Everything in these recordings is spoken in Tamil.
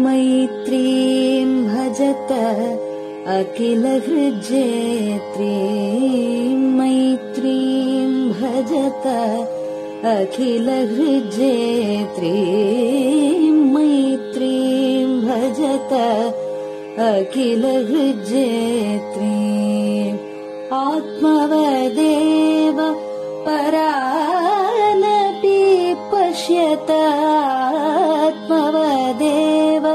मैत्रीं भजत अखिलहृज्जेत्रीं मैत्रीं भजत अखिलहृज्जेत्रीं मैत्रीं भजत अखिलहृज्जेत्रीं आत्मवदेव परानपि पश्यत आत्मवदेव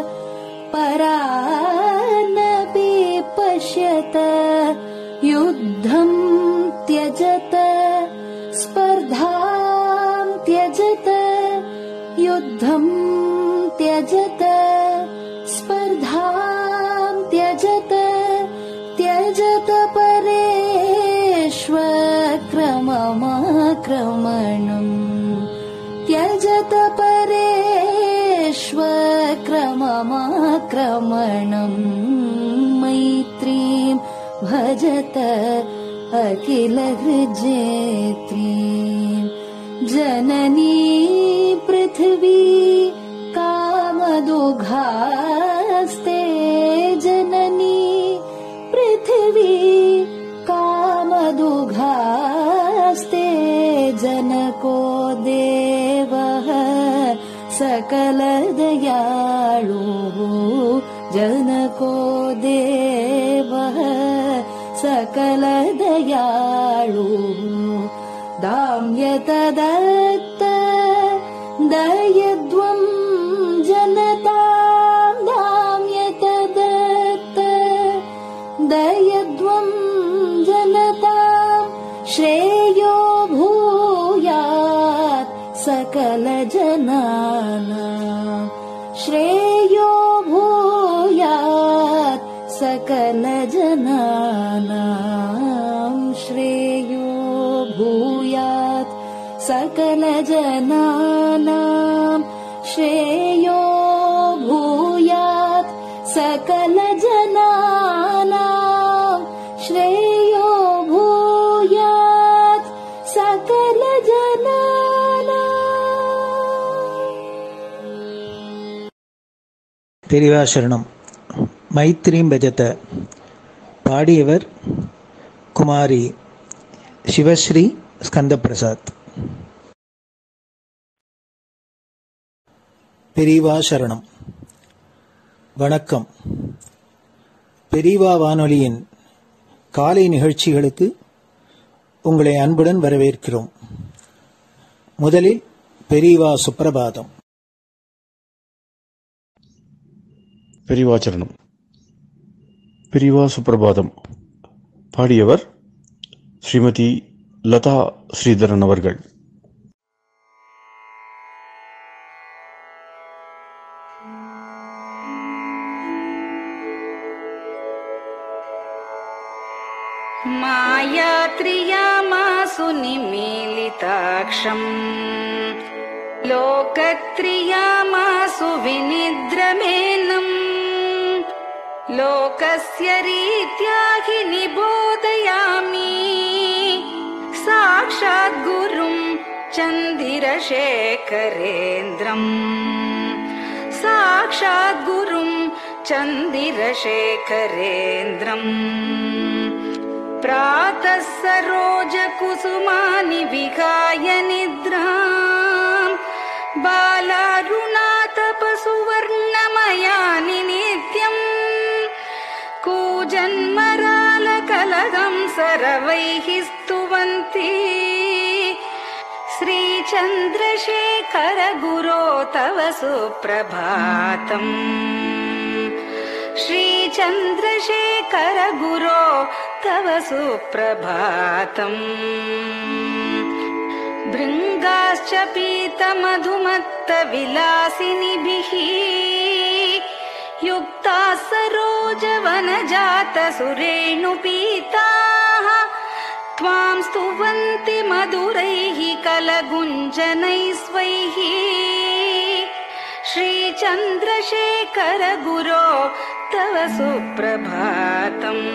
परानपि पश्यत युद्धं त्यजत स्पर्धां त्यजत युद्धं त्यजत स्पर्धां त्यजत त्यजत परेष्वक्रममाक्रमणम् त्यजत परेष्वक्रममाक्रमणम् मैत्रीं भजत अखिलहृज्जेत्रीं जननी पृथिवी कामदुघास्ते जननी पृथिवी कामदुघास्ते जनको देवः सकलदयाळुः जनको देवः सकलदयाळुः दाम्यतदत्त दयद्वं जनतां दाम्यतदत्त दयद्वं जनतां श्रेयो भूयात् सकलजनानां श्रेयो भूयात् सकलजनानां श्रेयो भूयात् सकलजनानां श्रेयो भूयात् सकलजनानां श्रेयो भूयात् सकलजनानां. பெரியவா சரணம். மைத்ரீம் பஜத. பாடியவர் குமாரி சிவஸ்ரீ ஸ்கந்தபிரசாத். பெரியவா சரணம். வணக்கம். பெரியவா வானொலியின் காலை நிகழ்ச்சிகளுக்கு உங்களை அன்புடன் வரவேற்கிறோம். முதலில் பெரியவா சுப்பிரபாதம். பெரியவா சரணம். பெரியவா சுப்பிரபாதம். பாடியவர் ஸ்ரீமதி லதா ஸ்ரீதரன் அவர்கள். मायात्रियामासु निमीलिताक्षम् लोकत्रियामासु विनिद्रमेनम् लोकस्य रीत्या हि निबोधयामि साक्षात् गुरुं चन्दिरशेखरेन्द्रम् साक्षात् गुरुं चन्दिरशेखरेन्द्रम् प्रातः सरोजकुसुमानि विहाय निद्राम् बालारुणातपसुवर्णमयानि नित्यम् कूजन्मरालकलहं सरवैः स्तुवन्ति श्रीचन्द्रशेखर गुरो तव सुप्रभातम् श्रीचन्द्रशेखर गुरो तव सुप्रभातम् भृङ्गाश्च पीतमधुमत्तविलासिनिभिः युक्ताः सरोजवनजातसुरेणुपीताः त्वां स्तुवन्ति मधुरैः कलगुञ्जनैस्वैः श्रीचन्द्रशेखर गुरो तव सुप्रभातम्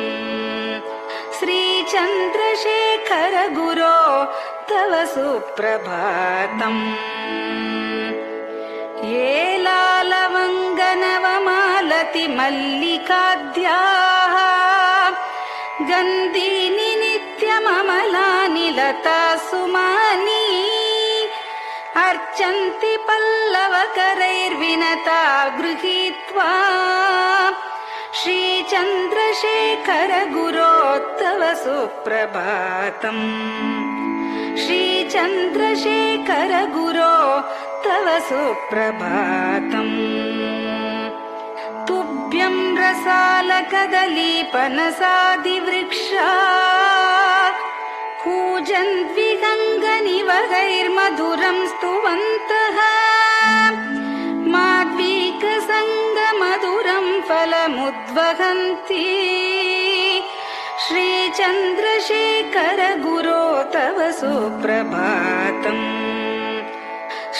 श्रीचन्द्रशेखर गुरो तव सुप्रभातम् ये लालवङ्गनवमालति मल्लिकाद्याः गन्धीनि नित्यममलानि लता सुमानि अर्चन्ति पल्लवकरैर्विनता गृहीत्वा श्रीचन्द्रशेखर गुरो तव सुप्रभातम् श्रीचन्द्रशेखर गुरो तव सुप्रभातम् तुभ्यं रसालकदलीपनसादिवृक्षा कूजन्द्विहङ्गनिवहैर्मधुरं स्तुवन्तः माद्वीकसङ्गमधुरं फलमुद्वहन्ति श्रीचन्द्रशेखर गुरो तव सुप्रभातम्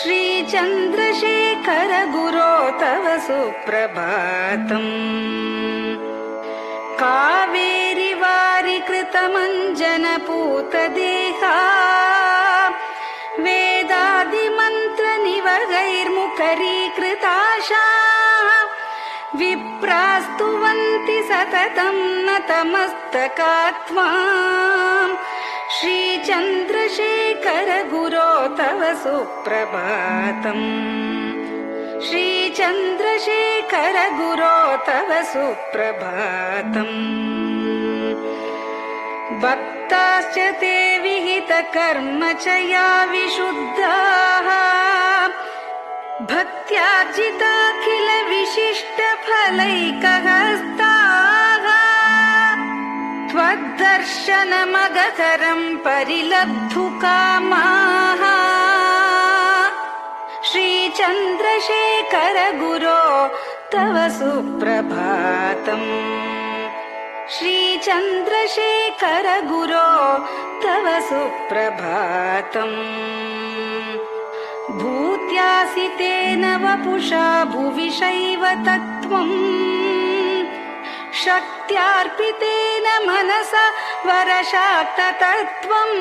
श्रीचन्द्रशेखर गुरो तव सुप्रभातम् कावेरी वारिकृतमञ्जनपूतदेहा वेदादिमन्त्रनिवहैर्मुखरीकृताशा विप्रास्तुवन्ति सततं नतमस्तकात्माम् श्रीचन्द्रशेखर गुरो तव सुप्रभातम् श्रीचन्द्रशेखर गुरो तव सुप्रभातम् भक्ताश्च ते विहितकर्मचया विशुद्धाः भक्त्यार्जिताखिल विशिष्टफलैकहस्ताः त्वद्दर्शनमगकरं परिलब्धुकामाः श्रीचन्द्रशेखर गुरो तव सुप्रभातम् श्रीचन्द्रशेखर गुरो तव सुप्रभातम् भूत्यासि तेन वपुषा भुविशैव तत्त्वम् शक्त्यार्पितेन मनसा वरशाक्ततत्त्वम्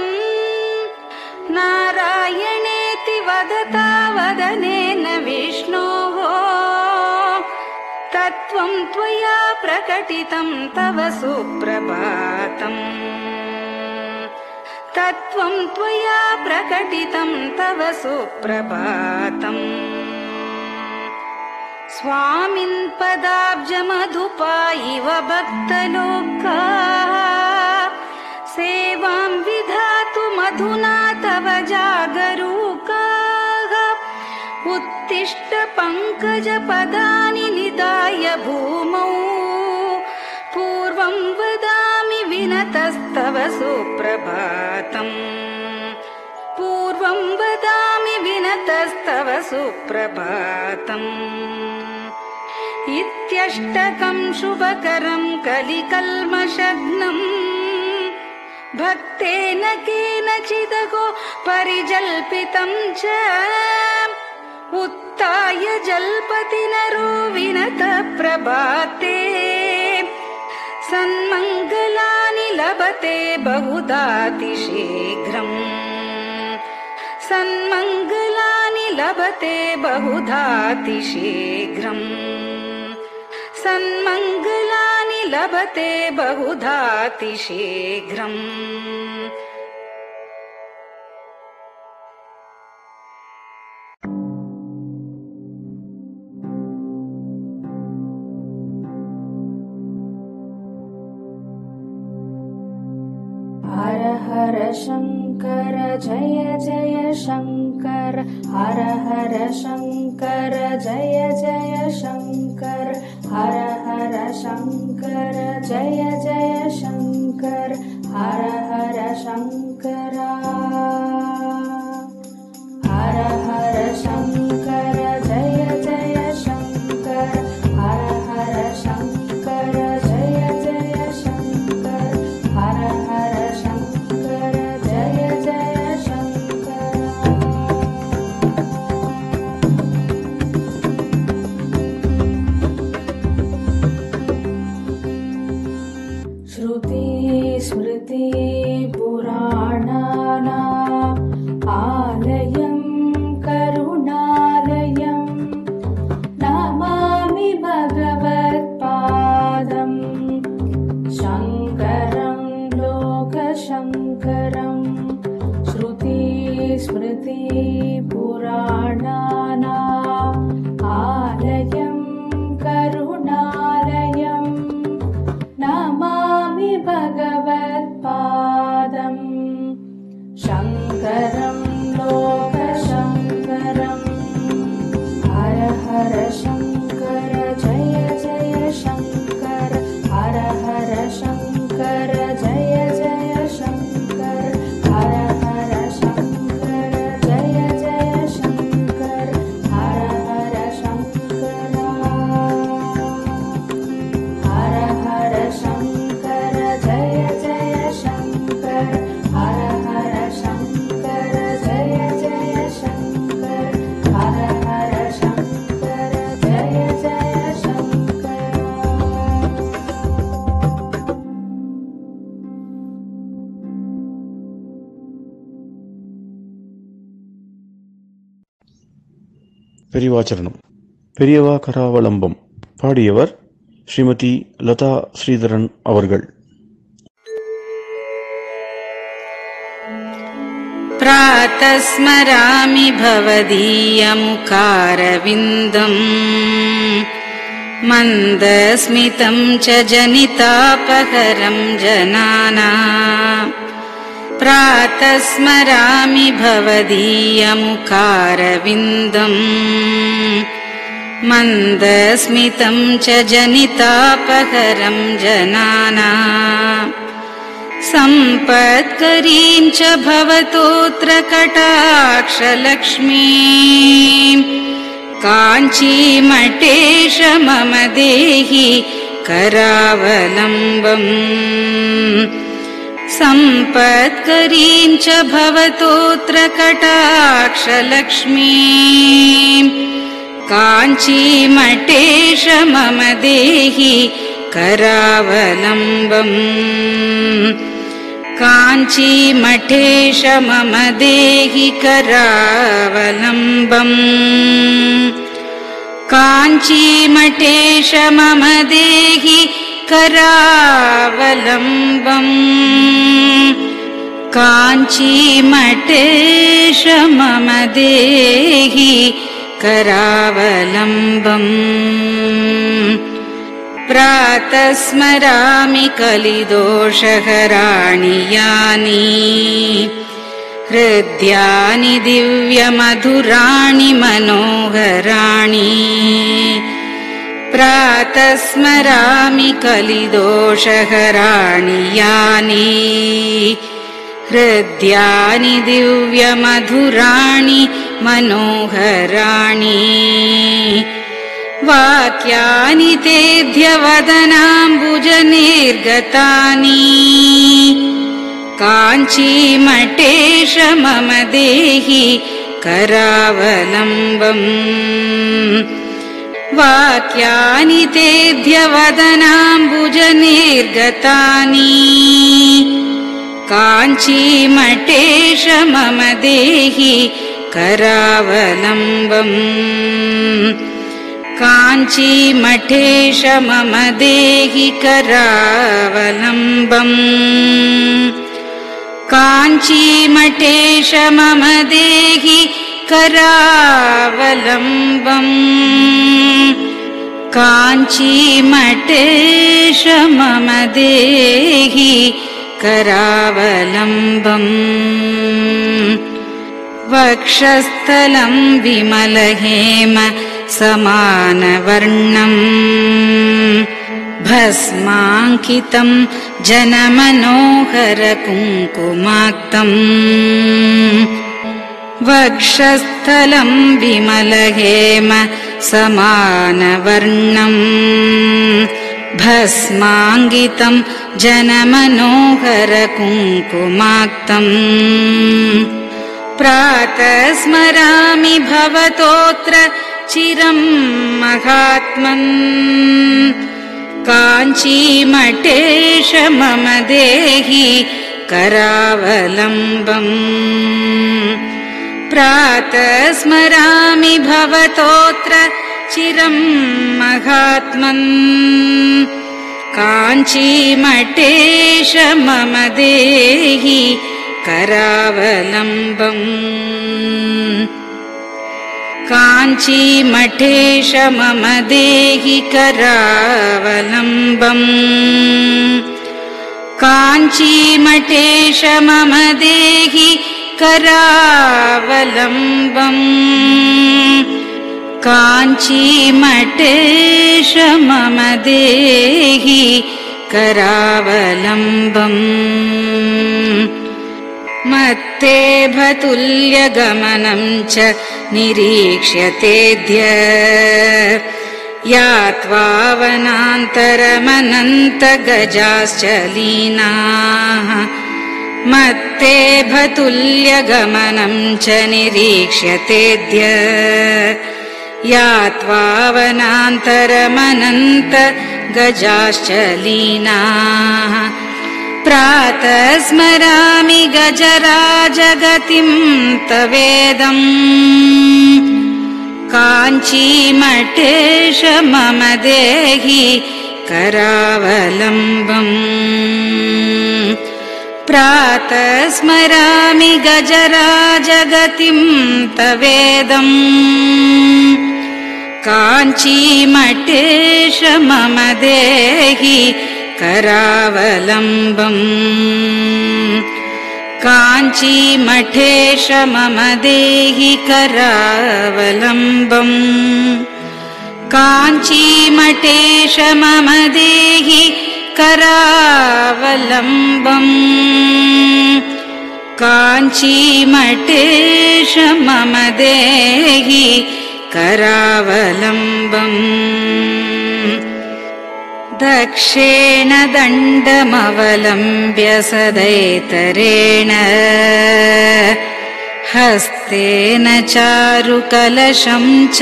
नारायणेति वदता वदनेन विष्णोः तत्त्वं त्वया प्रकटितं तव सुप्रभातम् तत्त्वं त्वया प्रकटितं तव सुप्रभातम् स्वामिन् पदाब्जमधुपा इव भक्तलोकाः सेवां विधातुमधुना तव जागरूकाः उत्तिष्ठ पङ्कजपदानि निधाय भूमौ पूर्वं वदामि विनतस्तव सुप्रभातम् पूर्वं वदामि विनतस्तव सुप्रभातम् इत्यष्टकं शुभकरं कलिकल्मषग्नम् भक्तेन केनचिदहो परिजल्पितं च उत्थाय जल्पति नरो विनतः प्रभाते सन्मङ्गलानि लभते बहुधातिशीघ्रम् सन्मङ्गलानि लभते बहुधातिशीघ्रम् सन्मङ्गलानि लभते बहुधातिशीघ्रम् हर हर शङ्कर जय जय शङ्कर हर हर शङ्कर जय जय शङ्कर हर हर शङ्कर जय जय शङ्कर हर हर शङ्कर हर हर शङ्कर जय जय शङ्कर हर हर शङ्कर जय जय शङ्कर हर हर शङ्कर जय जय शङ्कर श्रुति स्मृति पुराणानां स्मृतिपुराणानाम् आलयं करुणालयं नमामि भगवत्पादम् शङ्करं लोकशङ्करम् हर हर शङ्कर जय जय शङ्कर हर हर शङ्कर जय जय शङ्कर हर हर शङ्कर जय जय शङ्कर हर हर शङ्कर हर हर शङ्कर जय जय शङ्कर हर हर शङ्कर जय जय शङ्कर हर हर शङ्कर जय जय शङ्कर பெரிவாச்சரணம். பெரியவா கராவலம்பம். பாடியவர் ஸ்ரீமதி லதா ஸ்ரீதரன் அவர்கள். प्रातः स्मरामि भवदीयमुखारविन्दम् मन्दस्मितं च जनितापहरं जनानाम् प्रातः स्मरामि भवदीयमुखारविन्दम् मन्दस्मितं च जनितापहरं जनानाम् सम्पत्करीं च भवतोऽत्र कटाक्षलक्ष्मीम् काञ्चीमठेश मम देहि करावलम्बम् सम्पत्करीं च भवतोऽत्र कटाक्षलक्ष्मीम् काञ्चीमठेश मम देहि करावलम्बम् काञ्चीमठेश मम देहि करावलम्बम् काञ्चीमठेश मम देहि करावलम्बम् काञ्चीमठेश मम देहि करावलम्बम् प्रातः स्मरामि कलिदोषहराणि यानि हृद्यानि दिव्यमधुराणि मनोहराणि प्रातः स्मरामि कलिदोषहराणि यानि हृद्यानि दिव्यमधुराणि मनोहराणि वाक्यानि तेऽध्यवदनाम्बुजनिर्गतानि काञ्चीमठेश मम देहि करावलम्बम् वाक्यानि तेऽध्यवदनाम्बुजनिर्गतानि काञ्चीमठेश मम देहि करावलम्बम् काञ्चीमठेश मम देहि करावलम्बम् काञ्चीमठेश मम देहि करावलम्बम् काञ्चीमठेश मम देहि करावलम्बम् वक्षस्थलं विमलहेम समानवर्णम् भस्माङ्कितं जनमनोहर कुङ्कुमाक्तम् वक्षस्थलं विमलहेम समानवर्णम् भस्माङ्कितं जनमनोहर कुङ्कुमाक्तम् प्रातः स्मरामि भवतोऽत्र चिरं महात्मन् काञ्चीमठेश मम देहि करावलम्बम् प्रातः स्मरामि भवतोऽत्र चिरं महात्मन् काञ्चीमठेश मम देहि करावलम्बम् काञ्चीमठेश मम देहि करावलम्बम् काञ्चीमठेश मम देहि करावलम्बम् काञ्चीमठेश मम देहि करावलम्बम् मत्तेभतुल्यगमनं च निरीक्ष्यतेऽद्य यात्वा वनान्तरमनन्तगजाश्च लीनाः मत्तेभतुल्यगमनं च निरीक्ष्यतेऽद्य यात्वा वनान्तरमनन्तगजाश्च लीनाः प्रातः स्मरामि गजराजगतिं तवेदम् काञ्चीमठेश मम देहि करावलम्बम् प्रातः स्मरामि गजराजगतिं तवेदम् काञ्चीमठेश मम देहि करावलम्बम् काञ्चीमठेश मम देहि करावलम्बम् काञ्चीमठेश मम देहि करावलम्बम् काञ्चीमठेश मम देहि करावलम्बम् दक्षेण दण्डमवलम्ब्य सदैतरेण हस्तेन चारुकलशं च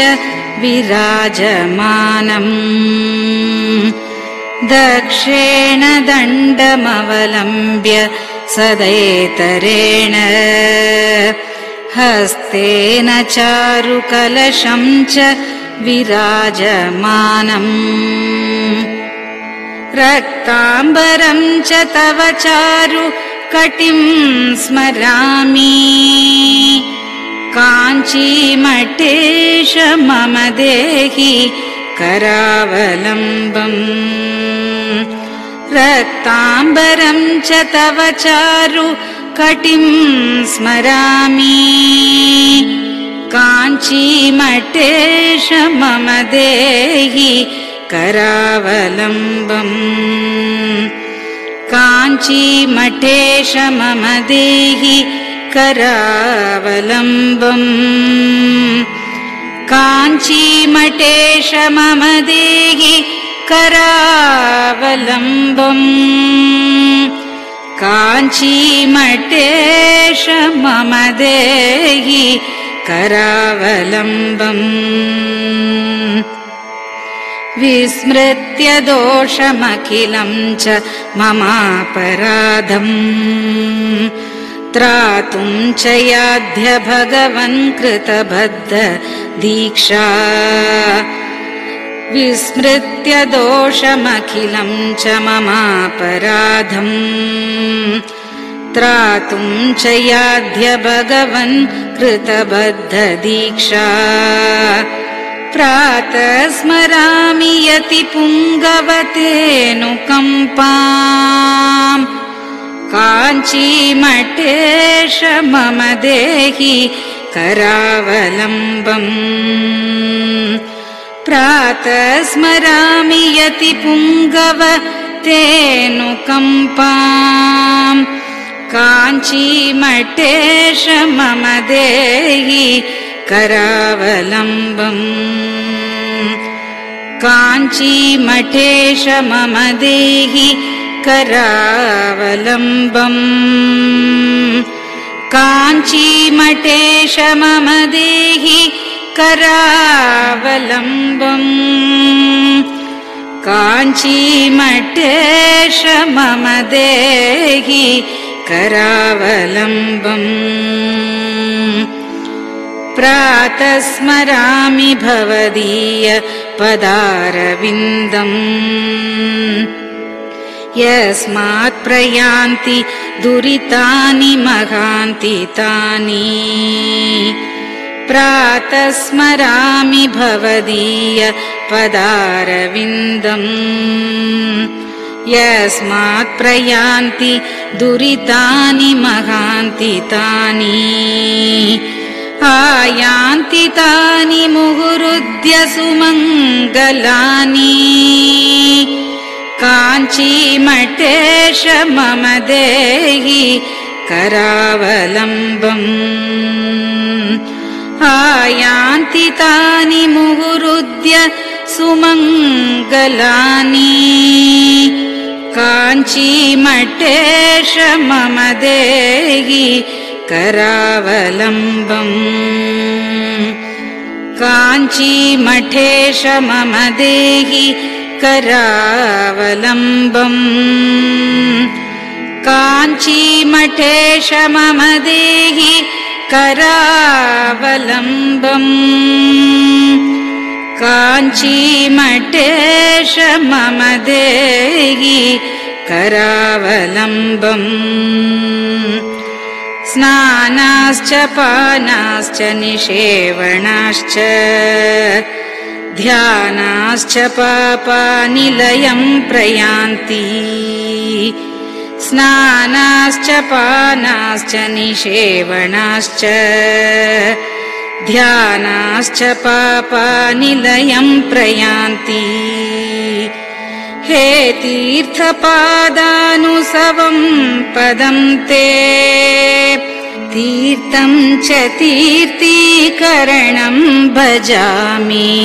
विराजमानम् दक्षेण दण्डमवलम्ब्य सदैतरेण हस्तेन चारुकलशं च विराजमानम् रक्ताम्बरं च तव चारु कटिं स्मरामि काञ्चीमठेश मम देहि करावलम्बम् रक्ताम्बरं च तव चारु कटिं स्मरामि काञ्चीमठेश मम देहि करावलम्बम् काञ्चीमठेश मम देहि करावलम्बम् काञ्चीमठेश मम देहि करावलम्बम् काञ्चीमठेश मम देहि करावलम्बम् विस्मृत्य दोषमखिलं च ममापराधम् त्रातुं च याध्य भगवन् कृतबद्ध दीक्षा विस्मृत्य दोषमखिलं च ममापराधम् त्रातुं च याध्य भगवन् कृतबद्ध दीक्षा प्रातः स्मरामि यति पुङ्गवतेऽनुकम्पाम् काञ्चीमठेश मम देहि करावलम्बम् प्रातः स्मरामि यति पुङ्गवतेऽनुकम्पाम् काञ्चीमठेश मम देहि करावलम्बम् काञ्चीमठेश मम देहि करावलम्बम् काञ्चीमठेश मम देहि करावलम्बम् काञ्चीमठेश मम देहि करावलम्बम् प्रातः स्मरामि भवदीय पदारविन्दम् यस्मात् प्रयान्ति दुरितानि महान्ति तानि प्रातः स्मरामि भवदीय पदारविन्दम् यस्मात् प्रयान्ति दुरितानि महान्ति तानि आयान्ति तानि मुहुरुद्य सुमङ्गलानि काञ्चीमठेश मम देहि करावलम्बम् आयान्ति तानि मुहुरुद्य सुमङ्गलानि काञ्चीमठेश मम देहि करावलम्बम् काञ्चीमठेश मम देहि करावलम्बम् काञ्चीमठेश मम देहि करावलम्बम् काञ्चीमठेश मम देहि करावलम्बम् स्नानाश्च पानाश्च निषेवणाश्च ध्यानाश्च पापानिलयं प्रयान्ति स्नानाश्च पानाश्च निषेवणाश्च ध्यानाश्च पापानिलयं प्रयान्ति हे तीर्थपादानुसवं पदं ते तीर्थं च तीर्थीकरणं भजामि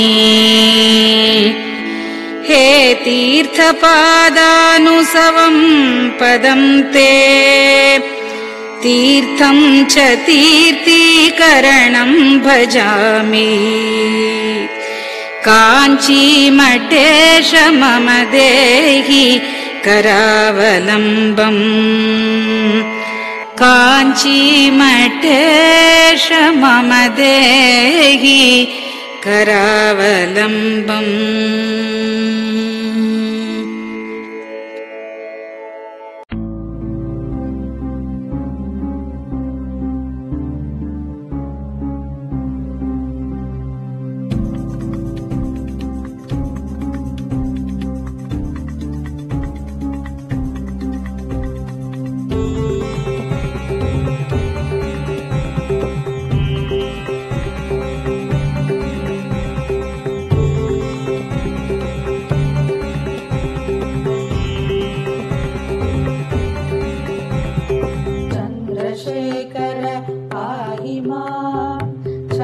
हे तीर्थपादानुसवं पदं ते तीर्थं च तीर्थीकरणं भजामि काञ्चीमठेश मम देहि करावलम्बम् काञ्चीमठेश मम देहि करावलम्बम्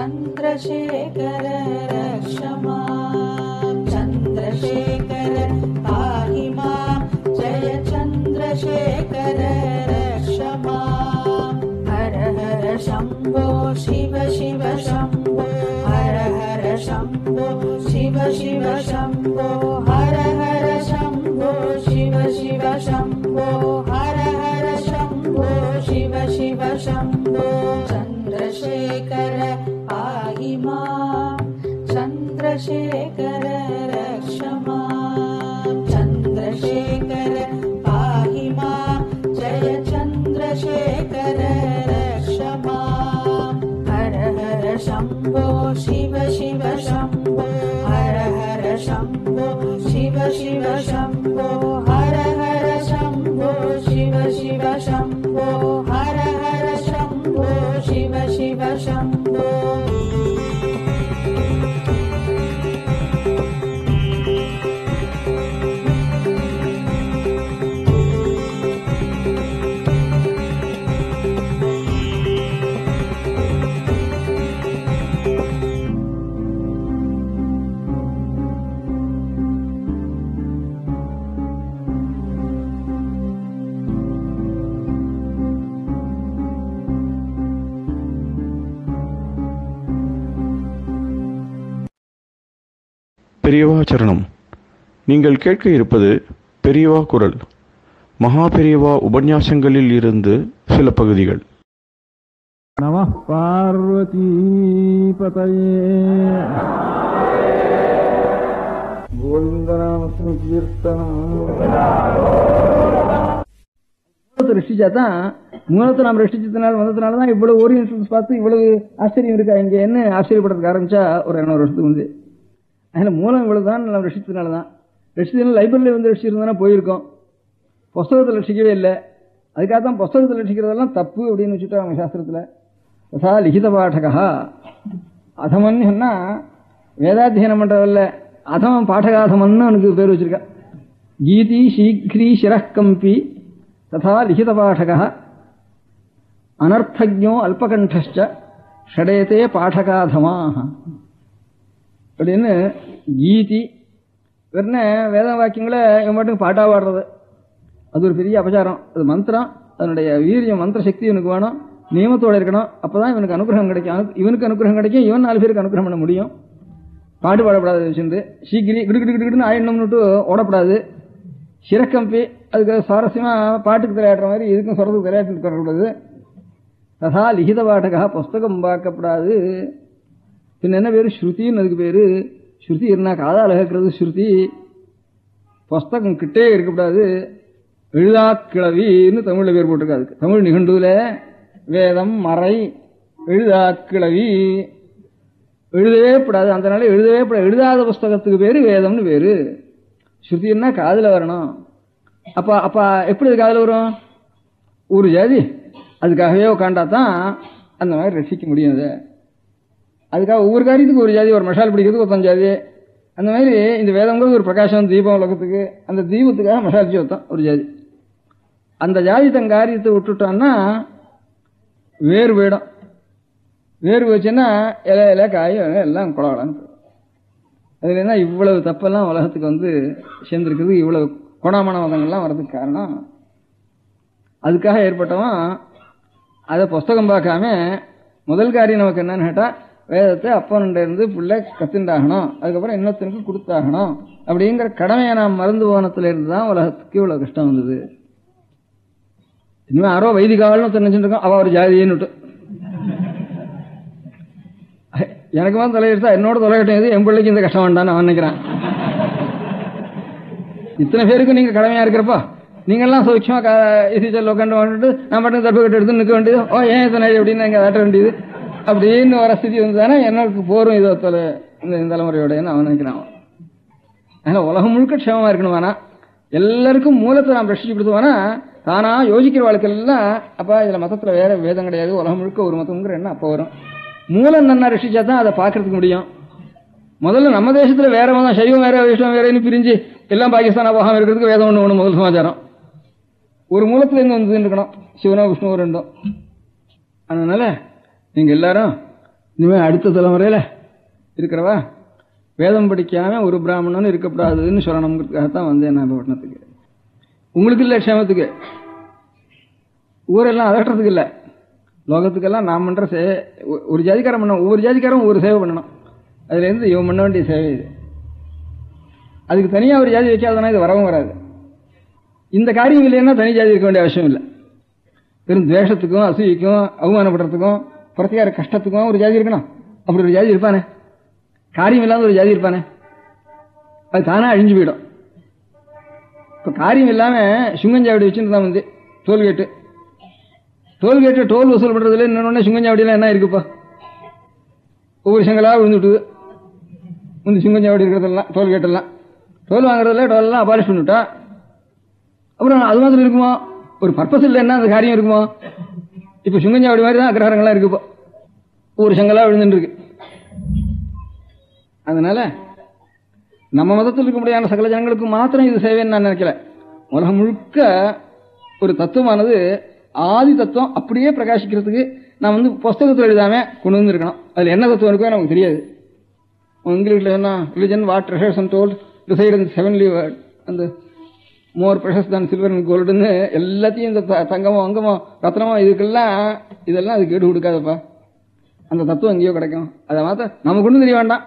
चन्द्रशेखर रक्ष मां चन्द्रशेखर पाहि मां जय चन्द्रशेखर रक्ष मां हर हर शम्भो शिव शिव शम्भो हर हर शम्भो शिव शिव शम्भो हर हर शम्भो शिव शिव शम्भो हर हर शम्भो शिव शिव शम्भो चन्द्रशेखर पाहि मां चन्द्रशेखर रक्ष मां चन्द्रशेखर पाहि मां जय चन्द्रशेखर रक्ष मां हर हर शम्भो शिव शिव शम्भो हर हर शम्भो शिव शिव शम्भो हर हर शम्भो शिव शिव शम्भो हर हर शम्भो शिव शिव शम्भो பெரியவா சரணம். நீங்கள் கேட்க இருப்பது பெரியவா குரல். மகா பெரியவா உபன்யாசங்களில் இருந்து சில பகுதிகள். நம பார்வதி பதயே. ரஷ்டிச்சா தான் மூலத்தை நாம் ரஷ்டிச்சதுனால வந்ததுனாலதான் இவ்வளவு ஓரியன்டல்ஸ் பார்த்து இவ்வளவு ஆச்சரியம் இருக்கா இங்க என்ன ஆச்சரியப்படுறதுக்கு ஆரம்பிச்சா ஒரு 200 வருஷத்துக்கு வந்து அதனால மூலம் இவ்வளவுதான் நாம் ரஷ்டிச்சதுனாலதான் ரஷ்டிச்சதுனால லைப்ரரியில வந்து ரஷ்டிச்சிருந்தா போயிருக்கோம். புஸ்தகத்தை ரட்சிக்கவே இல்லை. அதுக்காக தான் புஸ்தகத்தை ரட்சிக்கிறதெல்லாம் தப்பு அப்படின்னு வச்சுட்டு அவங்க சாஸ்திரத்துல ததா லிகித பாடகா அதமன் சொன்னா வேதாத்தியனம் பண்றதில்ல அதமன் பாடகாதமன்னு அவனுக்கு பேர் வச்சிருக்கா. கீதி சீக்ரி சிரக்கம்பி ததா லிகித பாடகா அனர்த்தஜோ அல்பகண்டச்ச ஷடேதே பாடகாதமாக அப்படின்னு கீதி வெறும் வேத வாக்கியங்களை இவன் மட்டும் பாட்டா பாடுறது அது ஒரு பெரிய அபச்சாரம். அது மந்திரம், அதனுடைய வீரியம் மந்திர சக்தி இவனுக்கு வேணும், நியமத்தோடு இருக்கணும். அப்பதான் இவனுக்கு அனுகிரகம் கிடைக்கும். இவனுக்கு அனுகிரகம் கிடைக்கும், இவன் 4 பேருக்கு அனுகிரகம் பண்ண முடியும். பாட்டு பாடப்படாது வச்சிருந்து சீக்கிரி கிடுக்கிட்டு ஆயிடணும்னுட்டு ஓடப்படாது. சிறக்கம்பி அதுக்கு சுவாரஸ்யமா பாட்டுக்கு விளையாடுற மாதிரி இதுக்கும் சொல்றதுக்கு விளையாட்டு வரக்கூடாது. ததா லிகித பாடகா புஸ்தகம் பார்க்கப்படாது. பின்ன என்ன பேரு ஸ்ருதின்னு அதுக்கு பேரு. ஸ்ருதி என்ன காதால கேட்கறது ஸ்ருதி. புஸ்தகம் கிட்டே இருக்கக்கூடாது. எழுதா கிளவின்னு தமிழ்ல பேர் போட்டிருக்காது. தமிழ் நிகண்டுல வேதம் மறை எழுதா கிளவி எழுதவே கூடாது. அந்த நாள எழுதவே கூடாது. எழுதாத புஸ்தகத்துக்கு பேரு வேதம்னு பேரு. ஸ்ருதின்னா காதுல வரணும். அப்ப எப்படி அது காதுல வரும்? ஒரு ஜாதி அதுக்காகவே உட்காண்டாதான் அந்த மாதிரி ரசிக்க முடியும். அதுக்காக ஒவ்வொரு காரியத்துக்கு ஒரு ஜாதி, ஒரு மசால் பிடிக்கிறதுக்கு ஒருத்தன் ஜாதி. அந்த மாதிரி இந்த வேதங்கிறது ஒரு பிரகாசம் தீபம் உலகத்துக்கு, அந்த தீபத்துக்காக மசால் ஒருத்தன் ஒரு ஜாதி. அந்த ஜாதி தன் காரியத்தை விட்டுட்டான்னா வேறு போயிடும். வேறு போச்சுன்னா இலை காயும் எல்லாம் குளவலான்னு. அதுல என்ன இவ்வளவு தப்பெல்லாம் உலகத்துக்கு வந்து சேர்ந்திருக்குது, இவ்வளவு கோணாமான மதங்கள்லாம் வர்றதுக்கு காரணம் அதுக்காக ஏற்பட்டவன். அதை புஸ்தகம் பார்க்காம முதல் காரியம் நமக்கு என்னன்னு கேட்டா வேதத்தை அப்பனுண்ட இருந்து பிள்ளை கத்துண்டாகணும், அதுக்கப்புறம் இன்னொருத்தனுக்கு கொடுத்தாகணும் அப்படிங்கிற கடமையை நாம் மறந்து போனத்துல இருந்து தான் உலகத்துக்கு இவ்வளவு கஷ்டம் வந்தது. இனிமே யாரோ வைதிகாவல்னு தெரிஞ்சுட்டு இருக்கோம், அவ ஒரு ஜாதின்னு எனக்குமா தலையிட்டா என்னோட தொலைகட்டும் என் பிள்ளைக்கு இந்த கஷ்டம் வேண்டான்னு அவன் நினைக்கிறான். இத்தனை பேருக்கு நீங்க கடமையா இருக்கிறப்பா நீங்கெல்லாம் சௌக்கியமா இசைச்சல் உட்காந்து வந்துட்டு நான் மட்டும் தப்பு கட்டு எடுத்து நிற்க வேண்டியது, ஓ ஏன் இத்தனை அப்படின்னு இங்க ஆட்ட வேண்டியது அப்படின்னு வர ஸ்திதி வந்துதானே எனக்கு போரும் இதோ இந்த தலைமுறையோட அவன் நினைக்கிறான். அதனால உலகம் முழுக்க க்ஷேமமா இருக்கணுமானா எல்லாருக்கும் மூலத்தை நாம் ரட்சிச்சு கொடுத்துவானா தானா யோசிக்கிற வாழ்க்கையெல்லாம் அப்பா இதுல மதத்துல வேற வேதம் கிடையாது, உலகம் முழுக்க ஒரு மதம்ங்கிற எண்ணம் அப்ப வரும். மூலம் நன்னா ரட்சிச்சா தான் அதை பாக்குறதுக்கு முடியும். முதல்ல நம்ம தேசத்துல வேற மதம் சைவம் வேற வைஷ்ணவம் வேறன்னு பிரிஞ்சு எல்லாம் பாகிஸ்தானா போகாம இருக்கிறதுக்கு வேதம் ஒண்ணு முதல் சமாச்சாரம். ஒரு மூலத்துல இருந்து வந்து இருக்கணும், சிவனோ விஷ்ணுவோ ரெண்டும். அதனால நீங்க எல்லாரும் இனிமே அடுத்த தலைமுறையில இருக்கிறவா வேதம் படிக்காம ஒரு பிராமணன் இருக்கக்கூடாதுன்னு சொல்லணுங்கிறதுக்காகத்தான் வந்தேன் நான் பட்டணத்துக்கு. உங்களுக்கு இல்ல க்ஷேமத்துக்கு, ஊரெல்லாம் அதட்டுறதுக்கு இல்ல, லோகத்துக்கெல்லாம் நாம் பண்ற ஒரு ஜாதிக்காரன் பண்ணணும், ஒவ்வொரு ஜாதிக்காரும் ஒவ்வொரு சேவை பண்ணணும். அதுல இருந்து இவன் பண்ண வேண்டிய சேவை இது. அதுக்கு தனியா ஒரு ஜாதி வைக்காதனா இது வரவும் வராது. இந்த காரியம் இல்லைன்னா தனி ஜாதி இருக்க வேண்டிய அவசியம் இல்லை. வெறும் துவேஷத்துக்கும் அசூய்க்கும் அவமானப்படுறதுக்கும் பிரத்திகார கஷ்டத்துக்கும் ஒரு ஜாதி இருக்கணும். அப்படி ஒரு ஜாதி இருப்பானே, காரியம் இல்லாத ஒரு ஜாதி இருப்பானே, அது தானா அழிஞ்சு போயிடும். இப்ப காரியம் இல்லாம சுங்கஞ்சாவடி வச்சுருந்தான் வந்து டோல்கேட்டு டோல் வசூல் பண்றதுல இன்னொன்னு சுங்கஞ்சாவடியெல்லாம் என்ன இருக்குப்பா, ஒவ்வொரு செங்கலா விழுந்துட்டுது. முந்தி சுங்கஞ்சாவடி இருக்கிறதெல்லாம் டோல்கேட்டெல்லாம் டோல் வாங்குறதுல டோல்லாம் அபாலிஷ் பண்ணிவிட்டா அப்புறம் அது மாதிரி இருக்குமா, ஒரு பர்பஸ் இல்லைன்னா அந்த காரியம் இருக்குமா? இப்ப சுங்கஞ்சாவடி மாதிரி தான் அக்ரஹாரங்கள்லாம் இருக்குப்பா, ஒவ்வொரு செங்கலா விழுந்துட்டு இருக்கு. அதனால நம்ம மதத்தில் இருக்க முடியாத சகல ஜனங்களுக்கு மாத்திரம் இது சேவைன்னு நான் நினைக்கல. உலகம் முழுக்க ஒரு தத்துவமானது ஆதி தத்துவம் அப்படியே பிரகாசிக்கிறதுக்கு நான் வந்து புஸ்தகத்தில் எழுதாம கொண்டு வந்து இருக்கணும். அதுல என்ன தத்துவம் இருக்கோ நமக்கு தெரியாது. இங்கிலீஷ்ல என்ன religion what treasures and told decide in heavenly world அந்த மோர் ப்ரெஷஸ் தான் சில்வர் அண்ட் கோல்டுன்னு எல்லாத்தையும் இந்த தங்கமோ அங்கமோ ரத்னமோ இதுக்கெல்லாம் இதெல்லாம் அது கேடு கொடுக்காதப்பா. அந்த தத்துவம் எங்கேயோ கிடைக்கும். அதை மாத்திரம் நமக்கு ஒன்றும் தெரிய வேண்டாம்,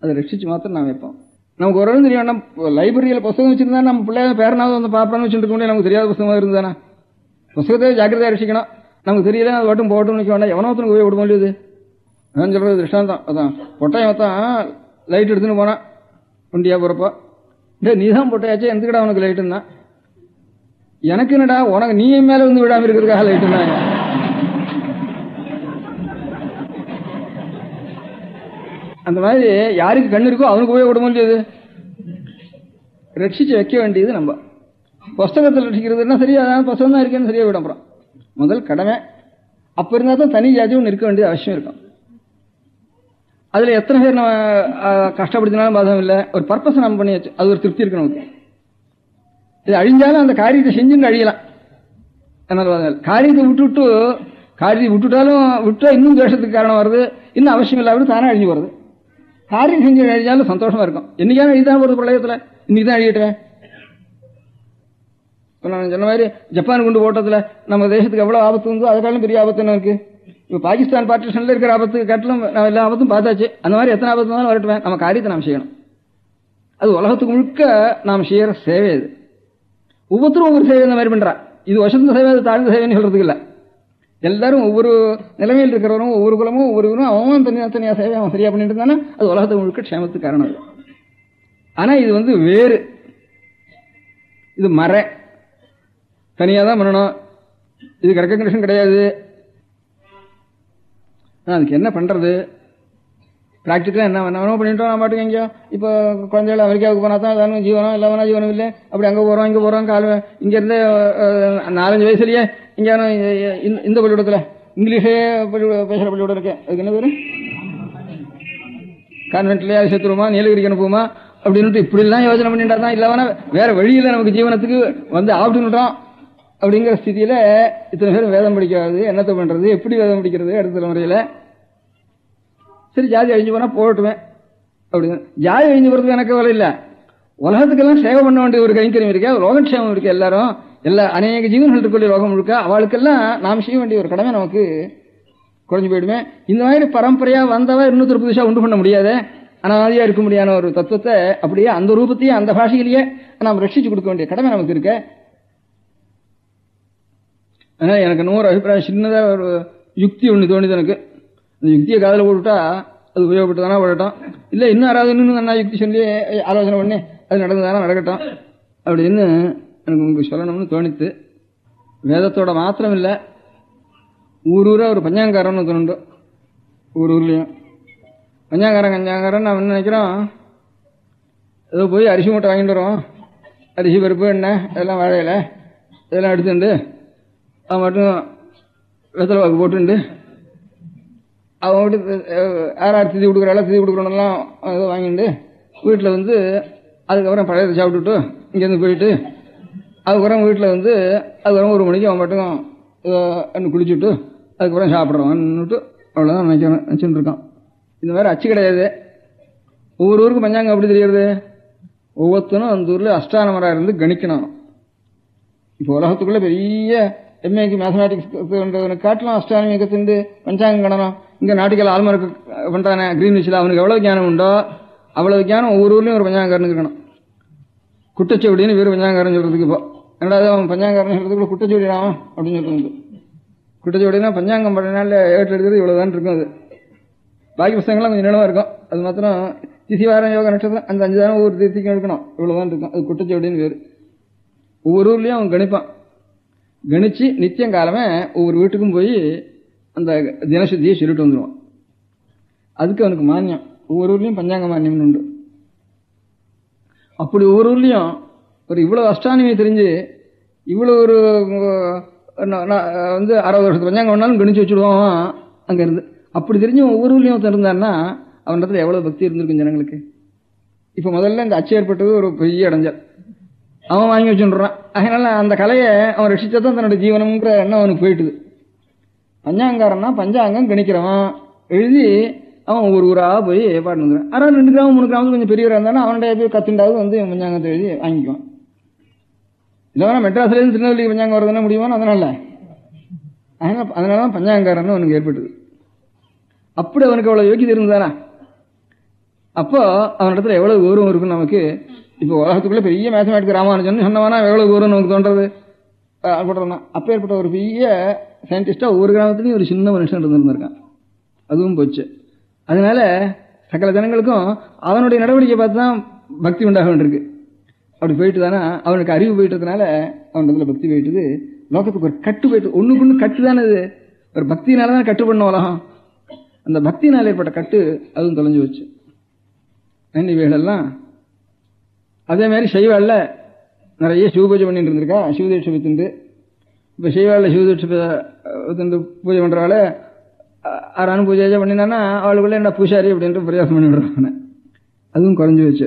அதை ரட்சிச்சு மாத்திரம் நான் வைப்போம். நமக்கு ஒரு தெரிய வேண்டாம். லைப்ரரியில் புத்தகம் வச்சிருந்தா நம்ம பிள்ளைய பேரனாவது வந்து பாப்பான்னு வச்சுட்டு முடியும். நமக்கு தெரியாத புத்தகமாக இருந்தானா புத்தகத்தை ஜாக்கிரதையா ரசிக்கணும். நமக்கு தெரியல அது வட்டும் போட்டும் நிற்க வேண்டாம். எவனோத்தனுக்கு போய் விட முடியுது. நான் சொல்றது திருஷ்டாந்தம். அதான் பொட்டாயம் தான் லைட் எடுத்துன்னு போனான் வண்டியா போறப்போ நீ தான் போட்டாச்சு, எதுக்கடா உனக்கு லைட்டுன்னா, எனக்கு என்னடா உனக்கு நீ மேல வந்து விடாம இருக்கிறதுக்காக லைட்டுன்னா. அந்த மாதிரி யாருக்கு கண்ணு இருக்கோ அவனுக்கு போய் விட முடியாது. ரட்சிச்சு வைக்க வேண்டியது நம்ம. புஸ்தகத்தில் ரட்சிக்கிறதுனா சரியா, புஸ்தகம் தான் இருக்கேன்னு சரியா விட அப்புறம் முதல் கடமை. அப்ப இருந்தா தான் தனி ஜாதி ஒன்று இருக்க வேண்டியது அவசியம் இருக்கும். அதுல எத்தனை பேர் நம்ம கஷ்டப்படுத்தினாலும் பாதகம் இல்லை, ஒரு பர்பஸ் நம்ம பண்ணியாச்சு, அது ஒரு திருப்தி இருக்கு நமக்கு. இது அழிஞ்சாலும் அந்த காரியத்தை செஞ்சுன்னு அழியலாம். காரியத்தை விட்டுட்டாலும் விட்டா இன்னும் தேசத்துக்கு காரணம் வருது, இன்னும் அவசியம் இல்லாமல் தானே அழிஞ்சு வருது. காரியம் செஞ்சு அழிஞ்சாலும் சந்தோஷமா இருக்கும். என்னைக்கான அழிதான் வருது பிரளயத்துல, இன்னைக்கு தான் அழியிட்டேன். நான் சொன்ன மாதிரி ஜப்பான் குண்டு போட்டதுல நம்ம தேசத்துக்கு எவ்வளவு ஆபத்து வந்தோ அதுக்காலும் பெரிய ஆபத்து என்ன இருக்கு. இப்ப பாகிஸ்தான் பார்ட்டிஷன்ல இருக்கிற ஆபத்து காட்டிலும் நம்ம எல்லா ஆபத்தும் பார்த்தாச்சு. அந்த மாதிரி எத்தனை ஆபத்து இருந்தாலும் வரட்டுவேன், நம்ம காரியத்தை நாம் செய்யணும். அது உலகத்துக்கு முழுக்க நாம் செய்யற சேவை. இது ஒவ்வொருத்தரும் ஒவ்வொரு சேவை இந்த மாதிரி பண்றா. இது வசந்த சேவை, அது தாழ்ந்த சேவைன்னு சொல்றதுக்கு இல்லை. எல்லாரும் ஒவ்வொரு நிலைமையில் இருக்கிறவரும் ஒவ்வொரு குலமும் ஒவ்வொருவரும் அவன் தனியா சேவை அவன் சரியா பண்ணிட்டு இருந்தானா அது உலகத்துக்கு முழுக்க க்ஷேமத்துக்கு காரணம். ஆனா இது வேறு, இது மர தனியா தான் பண்ணணும். இதுக்கு ரெக்கக்னிஷன் கிடையாது. அதுக்கு என்ன பண்றது? பிராக்டிக்கலா என்ன பண்ணிட்டோம் நம்ம பாட்டுக்கு. எங்கேயோ இப்போ குழந்தைகள் அமெரிக்காவுக்கு போனா தான் அதானும் ஜீவனம், இல்லாமனா ஜீவனம் இல்லை. அப்படி அங்கே போறோம் இங்கே போறோம். இங்க இருந்து 4-5 வயசுலயே இங்கே இந்த பள்ளிக்கூடத்துல இங்கிலீஷே பேசுற பள்ளிக்கூடம் இருக்கேன். அதுக்கு என்ன பேரு? கான்வென்ட்லயே அது சேர்த்துருமா, நீலகிரிக்கு அனுப்புமா அப்படின்னு இப்படி எல்லாம் யோசனை பண்ணிட்டா தான். இல்லாமனா வேற வழியில நமக்கு ஜீவனத்துக்கு ஆப்டுன்னுட்டோம் அப்படிங்கிற ஸ்திதியில இத்தனை பேரும் வேதம் படிக்காது. என்னத்தை பண்றது, எப்படி வேதம் படிக்கிறது அடுத்த தலைமுறையில? சரி, ஜாதி அழிஞ்சு போனா போகட்டுமே அப்படின்னு. ஜாதி அழிஞ்சு போறதுக்கு எனக்கு வேலை இல்லை. உலகத்துக்கெல்லாம் சேவை பண்ண வேண்டிய ஒரு கைங்கரியம் இருக்கா, லோகக்ஷேமம் இருக்கு. எல்லாரும் அநேக ஜீவன்கள் இருக்கக்கூடிய லோகம் முழுக்க அவளுக்கெல்லாம் நாம் செய்ய வேண்டிய ஒரு கடமை நமக்கு குறைஞ்சு போயிடுமே. இந்த மாதிரி பரம்பரையா வந்தவ இன்னொரு புதுசா உண்டு பண்ண முடியாத அனாதியா இருக்க முடியாத ஒரு தத்துவத்தை அப்படியே அந்த ரூபத்தையே அந்த பாஷையிலேயே நாம் ரட்சிச்சு கொடுக்க வேண்டிய கடமை நமக்கு இருக்க. அதனால எனக்கு இன்னொரு அபிப்பிராயம், சின்னதா ஒரு யுக்தி ஒண்ணு தோணுது எனக்கு. அந்த யுக்தியை காதல போட்டுட்டா அது உபயோகப்பட்டுதானா போடட்டும், இல்ல இன்னும் யாராவது இன்னும் நான் யுக்தி சொல்லி ஆலோசனை பண்ணி அது நடந்ததானா நடக்கட்டும் அப்படின்னு எனக்கு உங்களுக்கு சொல்லணும்னு தோணித்து. வேதத்தோட மாத்திரம் இல்லை, ஊரூரா ஒரு பஞ்சாங்காரன்னு தோணுண்டு. ஊர்லயும் கஞ்சாங்காரன் நான் என்ன நினைக்கிறோம், ஏதோ போய் அரிசி மூட்டை வாங்கிட்டு வரோம், அரிசி பருப்பு எண்ணெய் இதெல்லாம் வாழையில இதெல்லாம் எடுத்துண்டு அவன் மட்டும் வெத்தலை வாக்கு போட்டுண்டு அவன் வீட்டு யாரார் திதி கொடுக்குறாள் திதி கொடுக்குறோன்னெல்லாம் ஏதோ வாங்கிட்டு வீட்டில் அதுக்கப்புறம் பழையதை சாப்பிட்டுட்டு இங்கேருந்து போயிட்டு அதுக்கப்புறம் வீட்டில் அதுக்கப்புறம் 1 மணிக்கு அவன் மட்டும் குளிச்சுட்டு அதுக்கப்புறம் சாப்பிட்றவான்னுட்டு அவ்வளோதான் நினச்சிட்டு இருக்கான். இந்த மாதிரி அச்சு கிடையாது. ஒவ்வொரு ஊருக்கு பஞ்சாங்கம் எப்படி தெரியுது? ஒவ்வொருத்தனும் அந்த ஊரில் அஷ்டானமராக இருந்து கணிக்கணும். இப்போ உலகத்துக்குள்ள பெரிய எம்ஏக்கு மேத்தமேட்டிக்ஸ் காட்டலாம் அஷ்டானமி கத்துண்டு பஞ்சாங்கம் கணனம். இங்கே நாட்டுக்கல் ஆல்மார்க்கு பண்ணுறானே கிரீன்விச்சில் அவனுக்கு எவ்வளோ ஞானம் உண்டோ அவ்வளவு ஞானம் ஒவ்வொரு ஊர்லேயும் ஒரு பஞ்சாங்காரனுக்கு இருக்கணும். குட்டச்சவடின்னு வேறு பஞ்சாங்காரன் சொல்றதுக்கு இப்போ என்னடா அவன் பஞ்சாங்காரன் சொல்றதுக்குள்ள குட்டச்சவடிடான் அப்படின்னு சொல்றது. குட்டச்சவடினா பஞ்சாங்கம் பண்ணனால ஏட்டு எடுக்கிறது இவ்வளவுதான் இருக்கும். அது பாக்கி புத்தகங்கள்லாம் கொஞ்சம் நிலவா இருக்கும். அது மாத்திரம் திசிவாரம் யோக நட்சத்திரம் அந்த 5 தானம் ஒவ்வொரு திருத்திக்கும் எடுக்கணும், இவ்வளவுதான் இருக்கும். அது குட்டச்சவடின்னு வேறு. ஒவ்வொரு ஊர்லயும் அவன் கணிப்பான். கணிச்சு நித்தியம் காலமே ஒவ்வொரு வீட்டுக்கும் போய் அந்த தினசுத்தியை சொல்லிட்டு வந்துடுவான். அதுக்கு அவனுக்கு மானியம். ஒவ்வொரு ஊர்லயும் பஞ்சாங்க மானியம்னு உண்டு. அப்படி ஒவ்வொரு ஊர்லயும் ஒரு இவ்வளவு அஷ்டானமி தெரிஞ்சு இவ்வளவு ஒரு 60 வருஷத்து பஞ்சாங்கம் வேணாலும் கணிச்சு வச்சுடுவான் அங்க இருந்து. அப்படி தெரிஞ்சு ஒவ்வொரு ஊர்லயும் இருந்தான்னா அவனிடத்துல எவ்வளவு பக்தி இருந்திருக்கும் ஜனங்களுக்கு. இப்ப முதல்ல இந்த அச்சு ஏற்பட்டது ஒரு பெரிய இடைஞ்சல். அவன் வாங்கி வச்சுடுறான். அதனால அந்த கலையை அவன் ரசிச்சதான் தன்னோட ஜீவனம்ங்கிற எண்ணம் அவனுக்கு போயிட்டுது. பஞ்சாங்காரன்னா பஞ்சாங்கம் கணிக்கிறவன் எழுதி அவன் ஒவ்வொரு ஊரா போய் பாட்டு வந்துடுறான். ஆனால் 2 கிராமம் 3 கிராமத்துக்கு கொஞ்சம் பெரியவராக இருந்தாலும் அவனுடைய போய் கத்துண்டாவது பஞ்சாங்கத்தை எழுதி வாங்கிக்குவான். இல்லைன்னா மெட்ராஸ்லேருந்து திருநெல்வேலி பஞ்சாங்கம் வரதுன்னா முடியுமா? அதனாலதான் பஞ்சாங்காரன்னு அவனுக்கு ஏற்பட்டது. அப்படி அவனுக்கு அவ்வளவு யோக்கியது இருந்தானா அப்போ அவனிடத்துல எவ்வளவு கௌரவம் இருக்கும் நமக்கு. இப்போ உலகத்துக்குள்ள பெரிய மேத்தமேட்டிக் ராமானுஜன் சொன்னவானா எவ்வளவு கௌரவம் நமக்கு தோன்றது போடுறோம்னா அப்போ ஏற்பட்ட ஒரு பெரிய சயின்டிஸ்டா ஒவ்வொரு கிராமத்துலையும் ஒரு சின்ன மனுஷன் இருந்திருக்கான். அதுவும் போச்சு. அதனால சகல ஜனங்களுக்கும் அவனுடைய நடவடிக்கை பார்த்து தான் பக்தி உண்டாக வேண்டியிருக்கு. அப்படி போயிட்டு தானே அவனுக்கு அறிவு போயிட்டதுனால அவனுக்கு பக்தி போயிட்டுது. லோகத்துக்கு ஒரு கட்டு போயிட்டு, ஒண்ணுக்கு ஒண்ணு கட்டு தானே இது. ஒரு பக்தினாலதான் கட்டு பண்ண உலகம். அந்த பக்தினால் ஏற்பட்ட கட்டு அதுவும் தொலைஞ்சு வச்சு. இவைகளெல்லாம் அதே மாதிரி சைவாள்ல நிறைய சிவபூஜை பண்ணிட்டு இருந்திருக்கா. சிவதீட்சை வித்துண்டு இப்ப சைவாள்ல சிவதீட்சை வித்துண்டு பூஜை பண்றவாள் ஆறான பூஜை பண்ணினான்னா அவளுக்குள்ள என்ன பூசாரி அப்படின்ற பிரயாசம் பண்ணி விடுறாங்க. அதுவும் குறைஞ்சி வச்சு.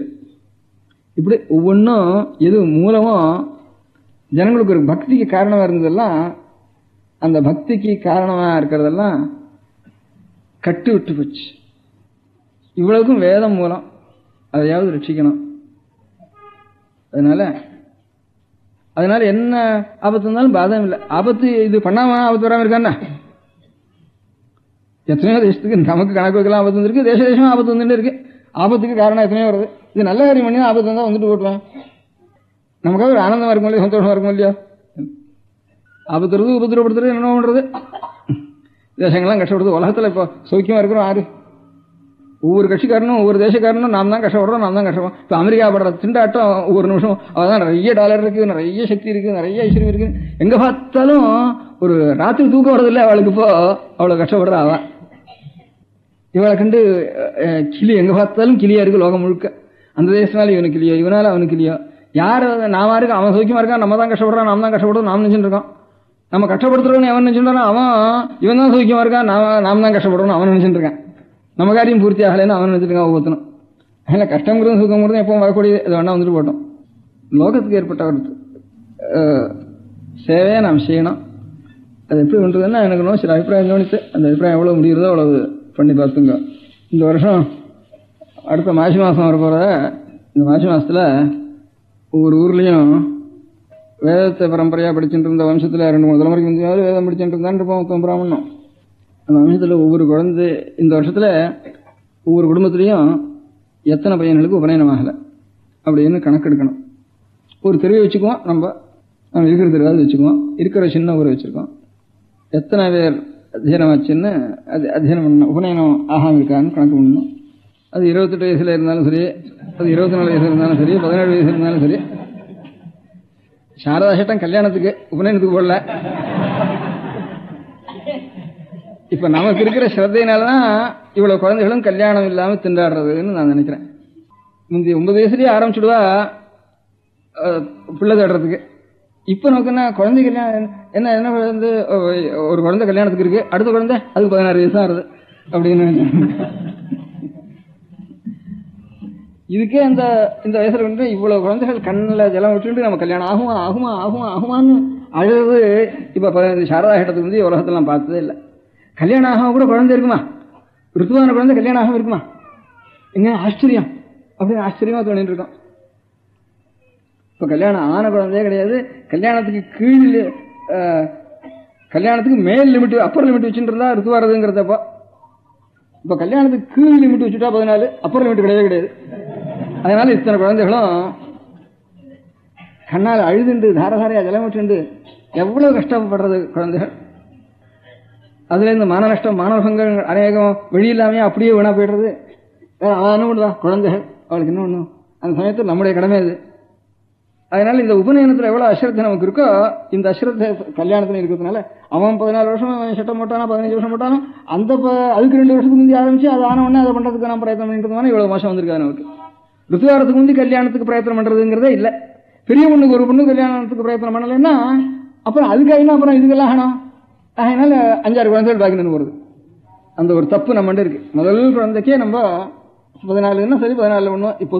இப்படி ஒவ்வொன்றும் எது மூலமோ ஜனங்களுக்கு ஒரு பக்திக்கு காரணமா இருந்ததெல்லாம், அந்த பக்திக்கு காரணமா இருக்கிறதெல்லாம் கட்டு விட்டு போச்சு. இவ்வளவுக்கும் வேதம் மூலம், அதையாவது ரட்சிக்கணும். அதனால என்ன ஆபத்து இருந்தாலும் பாதம் இல்லை. ஆபத்து இது பண்ணாம ஆபத்து வராம இருக்கான்னா, எத்தனையோ தேசத்துக்கு நமக்கு கணக்கு வைக்கலாம் ஆபத்து வந்துருக்கு, தேச தேசமா ஆபத்து வந்துட்டு இருக்கு. ஆபத்துக்கு காரணம் எத்தனையோ வருது. இது நல்ல காரியம் பண்ணி ஆபத்து வந்தா வந்துட்டு போட்டுவேன். நமக்காக ஒரு ஆனந்தமா இருக்கும் இல்லையா, சந்தோஷமா இருக்கும் இல்லையா. ஆபத்து வருது, உபதிரப்படுத்துறது, என்ன பண்றது. தேசங்கள்லாம் கஷ்டப்படுது. உலகத்துல இப்போ சௌக்கியமா இருக்கிறோம் யாரு? ஒவ்வொரு கட்சிக்காரனும் ஒவ்வொரு தேசக்காரனும் நாம் தான் கஷ்டப்படுறோம், நாம் தான் கஷ்டப்படுறோம். இப்போ அமெரிக்கா படுற திண்டாட்டம் ஒவ்வொரு நிமிஷம் அவதான் நிறைய டாலர் இருக்கு, நிறைய சக்தி இருக்கு, நிறைய ஐஸ்வர்யம் இருக்கு. எங்க பார்த்தாலும் ஒரு ராத்திரி தூக்கம் வரதில்லை அவளுக்கு. இப்போ அவ்வளவு கஷ்டப்படுற அவ. இவளை கண்டு கிளி எங்க பார்த்தாலும் கிளியா இருக்கு லோகம் முழுக்க. அந்த தேசனால இவனுக்கு இல்லையோ, இவனால அவனுக்கு இல்லையோ. யார் நாம இருக்கு, அவன் சௌக்கியமா இருக்கான், நம்ம தான் கஷ்டப்படுறான், நாம் தான் கஷ்டப்படுறோம், நாம் நினைச்சுட்டு இருக்கோம். நம்ம கஷ்டப்படுத்துறோன்னு அவன் நினைச்சுட்டான், அவன் இவன் தான் சௌக்கியமா இருக்கான், நாம் தான் கஷ்டப்படுறோம் அவன் நினைச்சுட்டு இருக்கான். நம்ம காரியம் பூர்த்தி ஆகலைன்னு அவன் நினைச்சிட்டு இருக்கான் ஒவ்வொருத்தனும். அதில் கஷ்டங்கிறதும் சுகங்கிறதும் எப்பவும் வரக்கூடிய இது வேணா வந்துட்டு போட்டோம். லோகத்துக்கு ஏற்பட்ட ஒரு சேவையை நாம் செய்யணும். அது எப்படி பண்ணுறதுன்னா எனக்கு இன்னும் சில அபிப்பிராயம் கவனித்து அந்த அபிப்பிராயம் எவ்வளோ முடிகிறதோ அவ்வளவு பண்ணி பார்த்துங்க. இந்த வருஷம் அடுத்த மாசி மாதம் வர போகிற இந்த மாசி மாதத்தில் ஒவ்வொரு ஊர்லேயும் வேதத்தை பரம்பரையாக படிச்சுட்டு இருந்த வம்சத்தில் 2-3 தலைமுறைக்கு முந்தையாவது வேதம் படிச்சுட்டு இருந்தான்னு இருப்போம் பிராமணம். அந்த வம்சத்தில் ஒவ்வொரு குழந்தை இந்த வருஷத்தில் ஒவ்வொரு குடும்பத்திலையும் எத்தனை பையன்களுக்கு உபநயனம் ஆகலை அப்படின்னு கணக்கெடுக்கணும். ஒரு தெருவை வச்சுக்குவோம், நம்ம இருக்கிற தெருவாவது வச்சுக்குவோம், இருக்கிற சின்ன ஊரை வச்சுருக்கோம். எத்தனை பேர் அத்தியனம் ஆச்சுன்னு அது அத்தியனம் பண்ணணும், உபநயனம் ஆகாமல் இருக்கான்னு கணக்கு பண்ணணும். அது 28 வயசுல இருந்தாலும் சரி, அது 24 வயசுல இருந்தாலும் சரி, 17 வயசுல இருந்தாலும் சரி. சாரதா சட்டம் கல்யாணத்துக்கு உபநயனத்துக்கு போடல. இப்ப நமக்கு இருக்கிற ஸ்ரத்தையினாலதான் இவ்வளவு குழந்தைகளும் கல்யாணம் இல்லாம திண்டாடுறதுன்னு நான் நினைக்கிறேன். முந்தைய 9 வயசுலயே ஆரம்பிச்சுடுவா பிள்ளை தேடுறதுக்கு. இப்ப நமக்கு என்ன குழந்தை கல்யாணம் என்ன என்ன வந்து ஒரு குழந்தை கல்யாணத்துக்கு இருக்கு, அடுத்த குழந்தை அதுக்கு 16 வயசு தான் ஆகுது அப்படின்னு. இதுக்கே இந்த வயசுல வந்து இவ்வளவு குழந்தைகள் கண்ணில் ஜலம் விட்டுட்டு நம்ம கல்யாணம் ஆகுமா ஆகுமா ஆகுமா ஆகுமான்னு அழுது. இப்ப சாரதா கட்டத்துக்கு வந்து உலகத்தெல்லாம் பார்த்ததே இல்லை. கல்யாணம் ஆகாம கூட குழந்தை இருக்குமா, ருத்துவான குழந்தை கல்யாணம் ஆகாம இருக்குமா, எங்க ஆச்சரியம் அப்படின்னு ஆச்சரியமா தோணிட்டு இருக்கோம். இப்ப கல்யாணம் ஆன குழந்தையே கிடையாது. கல்யாணத்துக்கு கீழ் கல்யாணத்துக்கு மேல் லிமிட் அப்பர் லிமிட் வச்சுட்டு இருந்தா ருத்துவாரதுங்கிறதப்போ, இப்ப கல்யாணத்துக்கு கீழ் லிமிட் வச்சுட்டா 14, அப்பர் லிமிட் கிடையவே கிடையாது. அதனால இத்தனை குழந்தைகளும் கண்ணால் அழுதுண்டு தாரதாரையா ஜலம் விட்டுண்டு எவ்வளவு கஷ்டப்படுறது குழந்தைகள். அதுல இருந்து மான நஷ்டம், மாணவர்கள் அநேகம் வெளி இல்லாமையே அப்படியே வீணா போயிடுறது. அவன் என்ன பண்ணுதான் குழந்தைகள், அவளுக்கு என்ன பண்ணும். அந்த சமயத்தில் நம்முடைய கடமை அது. அதனால இந்த உபநயனத்தில் எவ்வளவு அஸ்ரத்தை நமக்கு இருக்கோ, இந்த அஸ்ரத்தை கல்யாணத்துல இருக்கிறதுனால அவன் 14 வருஷம் சட்டம் போட்டானா, 15 வருஷம் போட்டாலும் அந்த அதுக்கு 2 வருஷத்துக்கு முந்தி ஆரம்பிச்சு அது ஆன உடனே அதை பண்றதுக்கு நான் பிரயத்தனம் பண்ணிட்டு இவ்வளவு மோசம் வந்திருக்காது நமக்கு. ருத்துவாரத்துக்கு முந்தி கல்யாணத்துக்கு பிரயத்தனம் பண்றதுங்கிறதே இல்ல. பெரிய பொண்ணுக்கு ஒரு பொண்ணு கல்யாணத்துக்கு பிரயத்தனம் பண்ணலைன்னா அப்புறம் அதுக்காக அப்புறம் இதுக்கெல்லாம் ஆகணும். அதனால 5-6 குழந்தைகள் பாக்கி நின்று போறது. அந்த ஒரு தப்பு நம்ம இருக்கு. முதல் குழந்தைக்கே நம்ம 14 சரி 14 பண்ணுவோம். இப்போ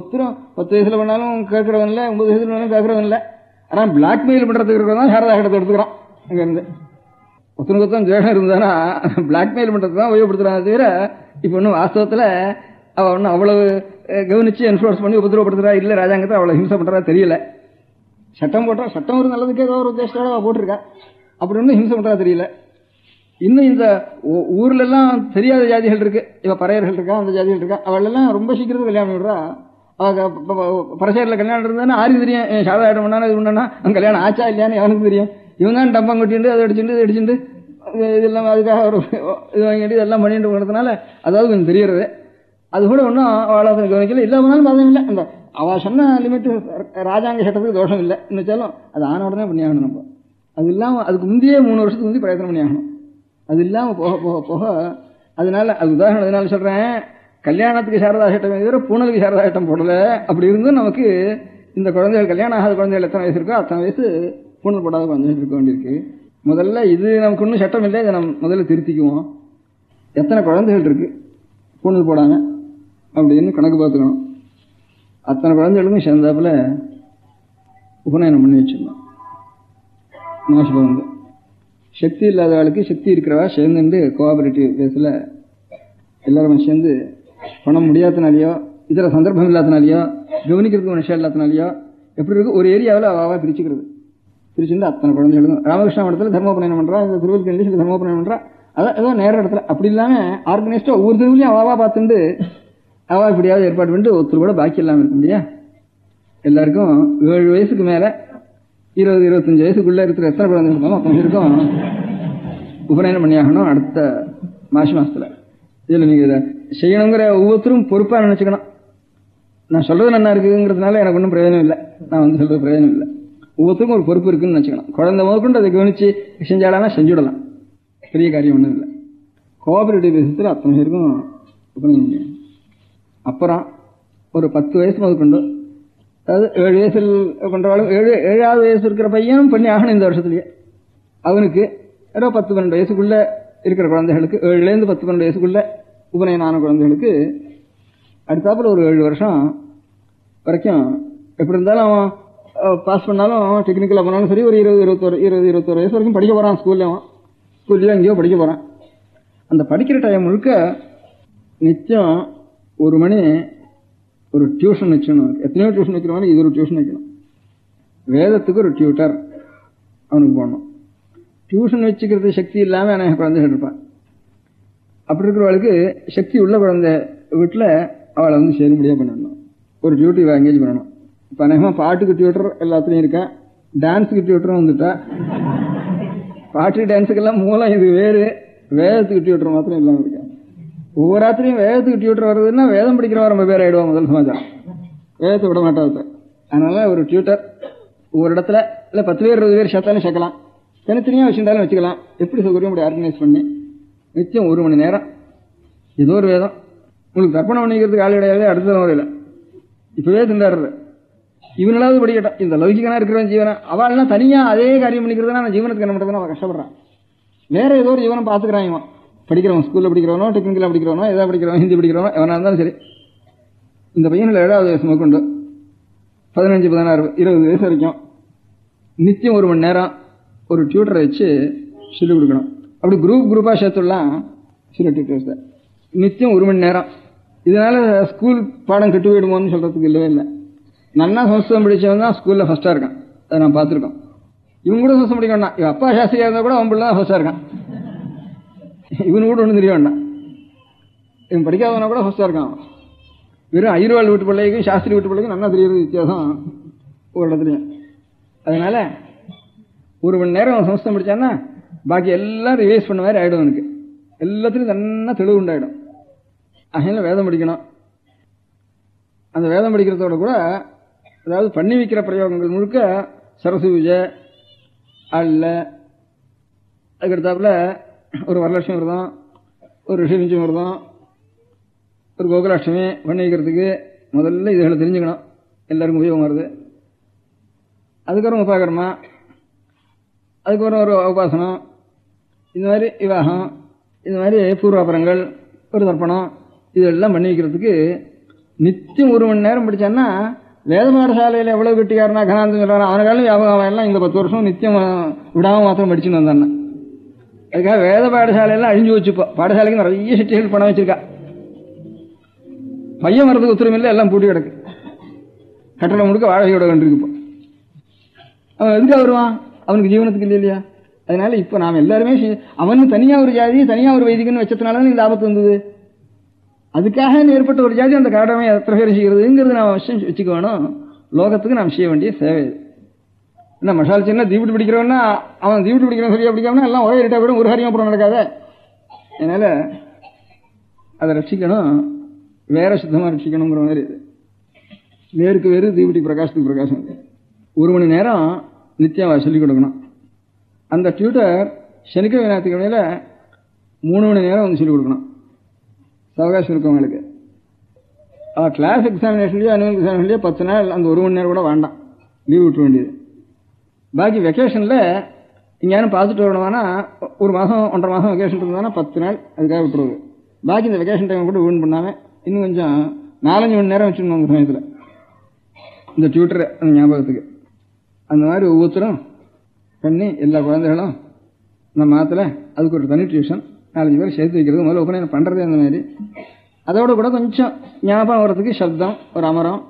10 வயசுல பண்ணாலும் கேட்கறவன் இல்லை, 9 வயசுல பண்ணாலும் கேட்கறவன் இல்லை. ஆனா பிளாக்மெயில் பண்றதுக்கு இருக்கிறதான் சாரதா கட்டத்தை எடுத்துக்கிறான். அங்க இருந்து ஒருத்தனுக்கு துவேஷம் இருந்தானா பிளாக்மெயில் பண்றதுக்கு தான் உபயோகப்படுத்துறாங்க தவிர இப்ப ஒன்னும் வாஸ்தவத்துல அவ ஒன்னும் அவ்வளவு கவனிச்சு என்ஃபோர்ஸ் பண்ணி உபதிரவப்படுத்துறா இல்ல, ராஜாங்கத்தை அவ்வளவு ஹிம்சை பண்றா தெரியல. சட்டம் போட்டா சட்டம் ஒரு நல்லதுக்கே ஏதோ ஒரு உத்தேசத்தோட போட்டிருக்கா, அப்படி ஒன்னும் ஹிம்சை பண்றா தெரியல. இன்னும் இந்த ஊர்ல எல்லாம் தெரியாத ஜாதிகள் இருக்கு, இப்ப பறையர்கள் இருக்கா, அந்த ஜாதிகள் இருக்கா, அவள் எல்லாம் ரொம்ப சீக்கிரத்துல கல்யாணம் விடுறா. பரசேரில் கல்யாணம் இருந்தா ஆறு தெரியும், சாதாரணம் பண்ணா இது பண்ணா அங்க கல்யாணம் ஆச்சா இல்லையான்னு அவனுக்கு தெரியும். இவன் தான் டம்பம் கொட்டிட்டு அதை அடிச்சுட்டு இது அடிச்சுட்டு இதெல்லாம் அதுக்காக ஒரு இது வாங்கிட்டு இதெல்லாம் பண்ணிட்டு போனதுனால அதாவது கொஞ்சம் தெரியறது. அது கூட ஒன்றும் அவளை கவனிக்கல. இல்லாமனாலும் பாதம் இல்லை. அந்த அவள் சொன்ன லிமிட் ராஜாங்க சட்டத்துக்கு தோஷம் இல்லை இன்னும் அது ஆன உடனே பண்ணி ஆகணும். நம்ம அது இல்லாமல் அதுக்கு முந்தையே 3 வருஷத்துக்கு முந்தைய பிரயத்தனம் பண்ணி ஆகணும். அது இல்லாமல் போக போக போக அதனால அது உதாரணம் அதனால சொல்கிறேன், கல்யாணத்துக்கு சாரதா சட்டம் தவிர பூனலுக்கு சாரதா சட்டம் போடலை. அப்படி இருந்தும் நமக்கு இந்த குழந்தைகள் கல்யாணம் ஆகாத குழந்தைகள் எத்தனை வயசு இருக்கோ அத்தனை வயசு பூனல் போடாத குழந்தைகள் இருக்க வேண்டியிருக்கு. முதல்ல இது நமக்கு ஒன்றும் சட்டம் இல்லை, இதை நம்ம முதல்ல திருத்திக்குவோம். எத்தனை குழந்தைகள் இருக்கு பூனல் போடாங்க அப்படின்னு கணக்கு பார்த்துக்கணும். அத்தனை குழந்தைகளுக்கும் சேர்ந்தாப்புல உபநயனம் பண்ணி வச்சிடணும். மாசம் வந்து சக்தி இல்லாதவளுக்கு சக்தி இருக்கிறவா சேர்ந்துட்டு கோஆபரேட்டிவ் பேஸில் எல்லாரும் சேர்ந்து பணம் முடியாதனாலையோ இதர சந்தர்ப்பம் இல்லாதனாலையோ கவனிக்கிறதுக்கு விஷயம் இல்லாதனாலையோ எப்படி இருக்கு ஒரு ஏரியாவில் அவாவா பிரிச்சுக்கிறது. பிரிச்சுட்டு அத்தனை குழந்தைகளுக்கும் ராமகிருஷ்ணா மடத்தில் தர்மோபநயனம் பண்ணுறா, இந்த திருவள்ளுவர் தர்மோபநயனம் பண்ணுறா. அதான் ஏதோ நேர இடத்துல அப்படி இல்லாமல் ஆர்கனைஸ்டாக ஒவ்வொரு திருவிலையும் அவாவா பார்த்துட்டு அவா இப்படியாவது ஏற்பாடு பண்ணிட்டு ஒருத்தர் கூட பாக்கி இல்லாமல் இருக்க முடியா. எல்லாருக்கும் 7 வயசுக்கு மேலே 20-25 வயசுக்குள்ளே இருக்கிற எத்தனை குழந்தைங்க இருந்தாலும் அத்தனை பேருக்கும் உபநயனம் பண்ணியாகணும் அடுத்த மாசத்தில். இதில் நீங்கள் இதை செய்யணுங்கிற ஒவ்வொருத்தரும் பொறுப்பாக நினச்சிக்கணும். நான் சொல்கிறது நல்லா இருக்குங்கிறதுனால எனக்கு ஒன்றும் பிரயோஜனம் இல்லை, நான் வந்து சொல்கிறது பிரயோஜனம் இல்லை. ஒவ்வொருத்தருக்கும் ஒரு பொறுப்பு இருக்குன்னு நினச்சிக்கணும். குழந்தை முதற்கொண்டு அதை கவனித்து செஞ்சாலானா செஞ்சுடலாம், பெரிய காரியம் ஒன்றும் இல்லை. கோஆபரேட்டிவ் பேசத்தில் அத்தனை பேருக்கும் உபநயனம். அப்புறம் ஒரு 10 வயசு முதற்கொண்டு, அதாவது 7 வயசில் கொண்டவாளும் 7வது வயசு இருக்கிற பையனும் பண்ணி ஆகணும் இந்த வருஷத்துலேயே. அவனுக்கு ஏதோ 10-12 வயசுக்குள்ளே இருக்கிற குழந்தைகளுக்கு 7லேருந்து 10-12 வயசுக்குள்ளே உபநயனம் ஆன குழந்தைகளுக்கு அடுத்தாப்புல ஒரு 7 வருஷம் வரைக்கும் எப்படி இருந்தாலும் அவன் பாஸ் பண்ணாலும் டெக்னிக்கலாக போனாலும் சரி ஒரு 20-21 வயசு வரைக்கும் படிக்க போகிறான். ஸ்கூல்லையோ எங்கேயோ படிக்க போகிறான். அந்த படிக்கிற டைம் முழுக்க நிச்சயம் 1 மணி ஒரு டியூஷன் வச்சுக்கணும். எத்தனையோ டியூஷன் வைக்கிற மாதிரி இது ஒரு டியூஷன் வைக்கணும். வேதத்துக்கு ஒரு டியூட்டர் அவனுக்கு போடணும். டியூஷன் வச்சுக்கிறது சக்தி இல்லாமல் எனக்கு குழந்தைகள் இருப்பான். அப்படி இருக்கிறவளுக்கு சக்தி உள்ள குழந்தை வீட்டில் அவளை வந்து சேரும்படியாக பண்ணிடணும். ஒரு டியூட்டி எங்கேஜ் பண்ணணும். இப்போ அநேகமாக பாட்டுக்கு டியூட்டர் எல்லாத்துலேயும் இருக்கா, டான்ஸுக்கு டியூட்டரும் வந்துட்டா. பாட்டு டான்ஸுக்கெல்லாம் மூலம் இது வேறு, வேதத்துக்கு டியூட்டர் மாத்திரம் இல்லாமல் இருக்கா. ஒவ்வொரு ராத்திரியும் வேதத்துக்கு டியூட்டர் வருதுன்னா வேதம் படிக்கிறவா ரொம்ப பேர் ஆயிடுவோம். முதல் சமாச்சாரம் வேதத்தை விட மாட்டாது. அதனால ஒரு டியூட்டர் ஒவ்வொரு இடத்துல இல்லை 10 பேர் 20 பேர் சேர்த்தாலும் சேர்க்கலாம், தனித்தனியாக வச்சுருந்தாலும் வச்சுக்கலாம். எப்படி சௌகரியம் அப்படி ஆர்கனைஸ் பண்ணி நிச்சயம் 1 மணி நேரம் ஏதோ ஒரு வேதம் உங்களுக்கு தர்ப்பணம் பண்ணிக்கிறதுக்கு ஆள் கிடையாது. அடுத்த தலைமுறையில் இப்போவே திண்டாடுறது இவனாவது படிக்கட்டும். இந்த லௌகிகனா இருக்கிறவன் ஜீவனை அவள்லாம் தனியாக அதே காரியம் பண்ணிக்கிறதுனா நான் ஜீவனத்துக்கு என்ன பண்ணுறதுன்னா அவன் கஷ்டப்படுறான். வேற ஏதோ ஒரு ஜீவனம் பார்த்துக்கிறான். இவன் படிக்கிறவன் ஸ்கூலில் படிக்கிறவனோ டெக்னிக்கலாக படிக்கிறவனோ எதாவது படிக்கிறவன் ஹிந்தி படிக்கிறவனோ எவனாக இருந்தாலும் சரி. இந்த பையனில் 7வது வயசு முதற்கொண்டு 15, 16, 20 வயசு வரைக்கும் நித்தியம் 1 மணி நேரம் ஒரு டியூட்டரை வச்சு சொல்லிக் கொடுக்கணும். அப்படி குரூப்பாக சேர்த்துடலாம். சில டியூட்டர்ஸை நித்தியம் 1 மணி நேரம். இதனால ஸ்கூல் பாடம் கெட்டு போயிடுமோன்னு சொல்கிறதுக்கு இல்லவே இல்லை. நல்லா சம்ஸ்கிருதம் படித்தவன் தான் ஸ்கூலில் ஃபஸ்ட்டாக இருக்கான். அதை நான் பார்த்துருக்கோம். இவங்க கூட சம்ஸ்கிருதம் படிக்க வேண்டாம். இவன் அப்பா சாஸ்திரியாக இருந்தால் கூட அவன் பிள்ளை தான் ஃபஸ்ட்டாக இருக்கான். இவனு கூட ஒன்றும் தெரிய வேண்டாம். இவன் படிக்காதவனா கூட ஃபஸ்ட்டாக இருக்கான். வெறும் ஐயர்வாள் வீட்டு பிள்ளைக்கும் சாஸ்திரி வீட்டு பிள்ளைக்கும் நல்லா தெரியுது வித்தியாசம் ஒரு இடத்துலையும். அதனால 1 மணி நேரம் அவன் சம்ஸ்கிருதம் படித்தான்னா பாக்கி எல்லாம் ரிவைஸ் பண்ண மாதிரி ஆகிடும். அவனுக்கு எல்லாத்துலையும் நல்லா தெளிவு உண்டாயிடும். அதனால வேதம் படிக்கணும். அந்த வேதம் படிக்கிறதோட கூட அதாவது பண்ணி வைக்கிற பிரயோகங்கள் முழுக்க சரஸ்வதி பூஜை அல்ல, அதுக்கடுத்தாப்புல ஒரு வரலட்சுமி விரதம், ஒரு ரிஷிபஞ்சமி விரதம், ஒரு கோகுலாஷ்டமி பண்ணி வைக்கிறதுக்கு முதல்ல இதுகளை தெரிஞ்சுக்கணும். எல்லாருக்கும் உபயோகம் வருது. அதுக்கப்புறம் உபாகர்மா, அதுக்கப்புறம் ஒரு உபாசனம், இந்த மாதிரி விவாகம், இந்த மாதிரி பூர்வாபரங்கள், ஒரு தர்ப்பணம், இதெல்லாம் பண்ணி வைக்கிறதுக்கு நித்தியம் 1 மணி நேரம் படித்தான்னா வேத பாடசாலையில் எவ்வளோ கெட்டிக்காரனா கனாந்தம் சொல்கிறான் அவனுக்காலும் ஞாபகம் எல்லாம் இந்த 10 வருஷம் நித்தியம் விடாமல் மாத்திரம் படிச்சுன்னு வந்தான்னா. அதுக்காக வேத பாடசாலையெல்லாம் அழிஞ்சு வச்சுப்போ. பாடசாலைக்கு நிறைய சிட்டிகள் பணம் வச்சிருக்கா. பையன் வர்றதுக்கு உத்தரவு இல்லை, எல்லாம் பூட்டி கிடக்கு. கட்டணம் முழுக்க வாடகையோட கண்டிருக்கு. இப்போ அவன் எதுக்காக வருவான்? அவனுக்கு ஜீவனத்துக்கு இல்லை இல்லையா? அதனால இப்போ நாம் எல்லாருமே அவனு தனியாக ஒரு ஜாதி தனியாக ஒரு வைதிகன்னு வச்சதுனால இந்த ஆபத்து வந்தது. அதுக்காக ஏற்பட்ட ஒரு ஜாதி அந்த கடமை எத்தனை பேர் செய்கிறதுங்கிறது நாம் அவசியம் வச்சுக்க வேணும். லோகத்துக்கு நாம் செய்ய வேண்டிய சேவை. என்ன மசால் சின்ன தீவிட்டு பிடிக்கிறவன்னா அவன் தீவிட்டு பிடிக்கிறவன் சரியா பிடிக்காமனா எல்லாம் ஒரே ரிட்டா போய்டும். ஒரு காரியம் அப்புறம் நடக்காத. அதனால அதை ரட்சிக்கணும், வேற சுத்தமாக ரட்சிக்கணுங்கிற மாதிரி இது. வேருக்கு வேறு தீபடி பிரகாசத்துக்கு பிரகாசம். 1 மணி நேரம் நித்தியம் சொல்லிக் கொடுக்கணும். அந்த டியூட்டர் சனிக்கிழமை ஞாயிற்றுக்கிழமையில 3 மணி நேரம் வந்து சொல்லிக் கொடுக்கணும் அவகாசம் இருக்கவங்களுக்கு. கிளாஸ் எக்ஸாமினேஷன்லயோ அனுவல் எக்ஸாமினேஷன்லயோ 10 நாள் அந்த 1 மணி நேரம் கூட வேண்டாம், லீவ் விட்டுற வேண்டியது. பாக்கி வெக்கேஷன்ல இங்கேயாரும் பார்த்துட்டு வரணும்னா 1 மாதம் 1.5 மாதம் வெக்கேஷன் இருந்தானா 10 நாள் அதுக்காக விட்டுருவது. பாக்கி இந்த வெக்கேஷன் டைம் கூட வீண் பண்ணாம இன்னும் கொஞ்சம் 4-5 மணி நேரம் வச்சுக்கணும் அந்த சமயத்தில் இந்த டியூட்டர் அந்த ஞாபகத்துக்கு. அந்த மாதிரி ஒவ்வொருத்தரும் பண்ணி எல்லா குழந்தைகளும் இந்த மாதத்தில் அதுக்கு ஒரு தனி டியூஷன் 4-5 பேர் சேர்த்து வைக்கிறது. முதல்ல உபநயனம் பண்ணுறதே அந்த மாதிரி. அதோட கூட கொஞ்சம் ஞாபகம் வர்றதுக்கு சப்தம், ஒரு அமரம்,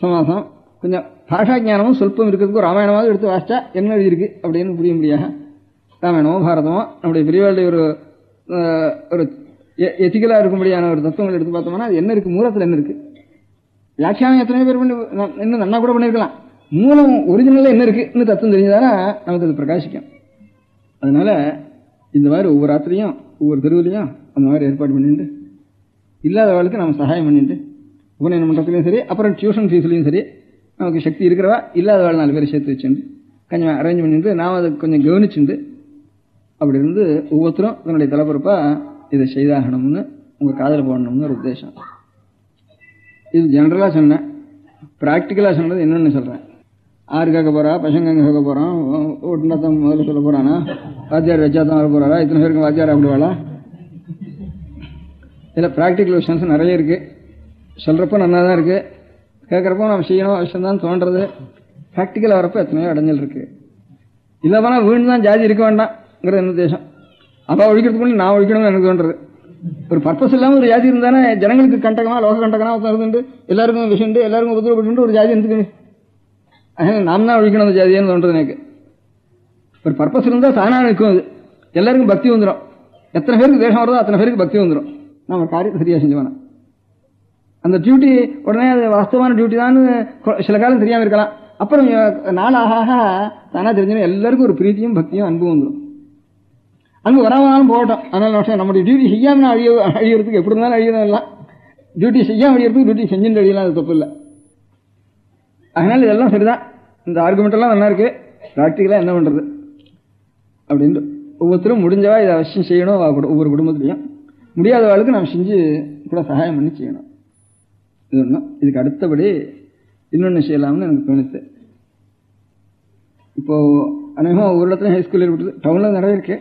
சமாசம், கொஞ்சம் பாஷா ஞானமும் சொல்பம் இருக்கிறதுக்கு ஒரு ராமாயணமாவது எடுத்து வாசிச்சா என்ன எழுதியிருக்கு அப்படின்னு புரிய முடியாது. ராமாயணமோ பாரதமோ நம்முடைய பெரியவாளுடைய ஒரு எத்திக்கலாக இருக்கும்படியான ஒரு தத்துவங்கள் எடுத்து பார்த்தோம்னா அது என்ன இருக்கு, மூலத்தில் என்ன இருக்கு. வியாக்கியானம் எத்தனையோ பேர் பண்ணி இன்னும் நன்னா கூட பண்ணியிருக்கலாம். மூலம் ஒரிஜினலாக என்ன இருக்குன்னு தத்துவம் தெரிஞ்சதானா நமக்கு அது பிரகாசிக்கும். அதனால இந்த மாதிரி ஒவ்வொரு ராத்திரியும் ஒவ்வொரு தெருவிலையும் அந்த மாதிரி ஏற்பாடு பண்ணிட்டு இல்லாதவர்களுக்கு நம்ம சகாயம் பண்ணிட்டு உபநயன மன்றத்துலையும் சரி, அப்புறம் டியூஷன் ஃபீஸ்லையும் சரி, நமக்கு சக்தி இருக்கிறவா இல்லாதவாள் 4 பேரை சேர்த்து வச்சுட்டு கொஞ்சம் அரேஞ்ச் பண்ணிட்டு நாம் அதை கொஞ்சம் கவனிச்சுட்டு அப்படி இருந்து ஒவ்வொருத்தரும் தன்னுடைய தலைப்பொறுப்பாக இதை செய்தாகணும்னு உங்கள் காதில் போடணும்னு ஒரு உத்தேசம். இது ஜென்ரலாக சொன்னேன். ப்ராக்டிக்கலாக சொன்னது என்னென்னு சொல்கிறேன். ஆறு கேட்க போகிறா, பசங்க எங்கே கேட்க போகிறான், ஒட்டுனாத்தான் முதல்ல சொல்ல போகிறானா, வாத்தியார் வச்சா தான் வர போகிறாரா, இத்தனை பேருக்கு வாத்தியார் அப்படிவாளா. இதில் ப்ராக்டிக்கல் விஷயம்ஸ் நிறைய இருக்குது. சொல்கிறப்போ நல்லா தான் இருக்குது, கேட்குறப்போ நம்ம செய்யணும் அவசியம் தான் தோன்றது. ப்ராக்டிக்கலாக வரப்போ எத்தனையோ அடைஞ்சல் இருக்குது. இல்லை போனால் வீண் தான் ஜாதி இருக்க வேண்டாம்ங்கிற என்ன உத்தேசம். அப்போ ஒழிக்கிறதுக்குள்ள நான் ஒழிக்கணும்னு எனக்கு தோன்றது. ஒரு பர்பஸ் இல்லாமல் ஒரு ஜாதி இருந்தானே ஜனங்களுக்கு கண்டகமாக லோக கண்டகமாக இருந்துட்டு எல்லாருக்கும் விஷயண்டு எல்லாருக்கும் உபதிரப்பட்டு ஒரு ஜாதி இருந்துக்கு நாம் தான் ஒழிக்கணும் அந்த ஜாதியான்னு தோன்றது எனக்கு. ஒரு பர்பஸ் இருந்தால் தானாக நிற்கும். அது எல்லாருக்கும் பக்தி வந்துடும். எத்தனை பேருக்கு தேசம் வருதோ அத்தனை பேருக்கு பக்தி வந்துடும். நான் ஒரு காரியத்தை சரியாக செஞ்சுவேன். அந்த டியூட்டி உடனே அது வாஸ்தவமான டியூட்டி தான் சில காலம் தெரியாமல் இருக்கலாம். அப்புறம் நாளாக தானாக தெரிஞ்சுன்னா எல்லாருக்கும் ஒரு பிரீத்தியும் பக்தியும் அன்பும் வந்துடும். அன்பு வராமலும் போகட்டும். அதனால நம்முடைய டியூட்டி செய்யாமல் அழியறதுக்கு எப்படி இருந்தாலும் அழியதான் இல்லை. டியூட்டி செய்யாமல் அழியறதுக்கு டியூட்டி செஞ்சுட்டு அழியலாம், அது தப்பு இல்லை. அதனால இதெல்லாம் சரிதான். இந்த ஆர்குமெண்ட் எல்லாம் நல்லா இருக்கு. ப்ராக்டிக்கலாக என்ன பண்ணுறது அப்படின்ட்டு ஒவ்வொருத்தரும் முடிஞ்சவா இதை அவசியம் செய்யணும். ஒவ்வொரு குடும்பத்துலையும் முடியாதவாளுக்கு நாம் செஞ்சு கூட சகாயம் பண்ணி செய்யணும். இது ஒன்றும். இதுக்கு அடுத்தபடி இன்னொன்று செய்யலாம்னு எனக்கு தோணுது. இப்போது அநேகமாக ஒவ்வொரு இடத்துலையும் ஹைஸ்கூல் இருக்குது. டவுனில் நிறைய இருக்கு.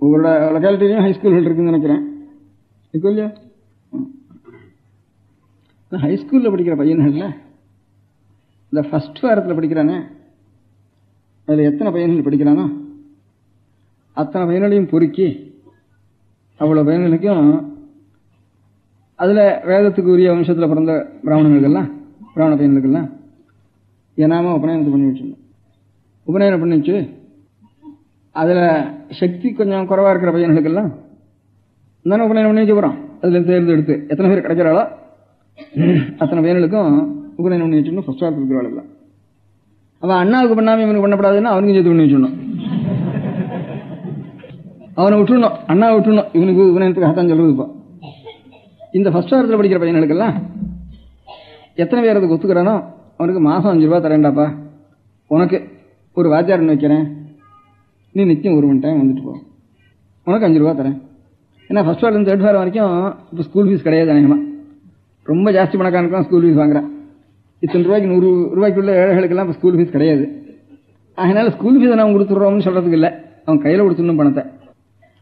ஒவ்வொரு லொக்காலிட்டிலையும் ஹைஸ்கூல்கள் இருக்குதுன்னு நினைக்கிறேன். இப்போ இல்லையா ஹைஸ்கூலில் படிக்கிற பையன்கள்ல இந்த ஃபஸ்ட் வாரத்தில் படிக்கிறானே அதில் எத்தனை பையன்கள் படிக்கிறானோ அத்தனை பையன்களையும் பொறுக்கி அவ்வளோ பையன்களுக்கும் அதில் வேதத்துக்கு உரிய வம்சத்தில் பிறந்த பிராமண பையன்களுக்கெல்லாம் ஏனாமல் உபநயனத்தை பண்ணி வச்சிருந்தோம். உபநயனம் பண்ணி வச்சு அதில் சக்தி கொஞ்சம் குறைவாக இருக்கிற பையன்களுக்கெல்லாம் தானே உபநயனம் பண்ணி வச்சு போகிறோம். அதில் தேர்ந்தெடுத்து எத்தனை பேர் கிடைக்கிறாளோ அத்தனை பையன்களுக்கும் உபநயனம் பண்ணி வச்சுடணும். ஃபஸ்ட் வாரத்தில் இருக்கிறவாள் அவன் அண்ணாவுக்கு பண்ணாமல் இவனுக்கு பண்ணப்படாதுன்னா அவனுக்கும் சேர்த்து பண்ணி வச்சிடணும். அவனை விட்டுடணும், அண்ணாவை விட்டுடணும். இவனுக்கு உபநயனத்துக்கு தான் சொல்கிறது. இப்போ இந்த ஃபஸ்ட் வாரத்தில் படிக்கிற பையன்களுக்கெல்லாம் எத்தனை பேர் அதுக்கு ஒத்துக்கிறானோ அவனுக்கு மாதம் 5 ரூபா தரேன்டாப்பா, உனக்கு ஒரு வாத்தியார் வைக்கிறேன், நீ நிச்சயம் 1 மணி டைம் வந்துட்டு போ, உனக்கு 5 ரூபா தரேன். ஏன்னா ஃபஸ்ட் வாரலேருந்து 3rd வாரம் வரைக்கும் இப்போ ஸ்கூல் ஃபீஸ் கிடையாது. அநேகமாக ரொம்ப ஜாஸ்தி பணக்காரனுக்கும் ஸ்கூல் ஃபீஸ் வாங்குறான். இத்தனை ரூபாய்க்கு 100 ரூபாய்க்குள்ள ஏழைகளுக்கெல்லாம் இப்போ ஸ்கூல் ஃபீஸ் கிடையாது. அதனால ஸ்கூல் ஃபீஸை நான் கொடுத்துட்றோம்னு சொல்கிறதுக்கு இல்லை, அவன் கையில் கொடுத்துடணும் பணத்தை.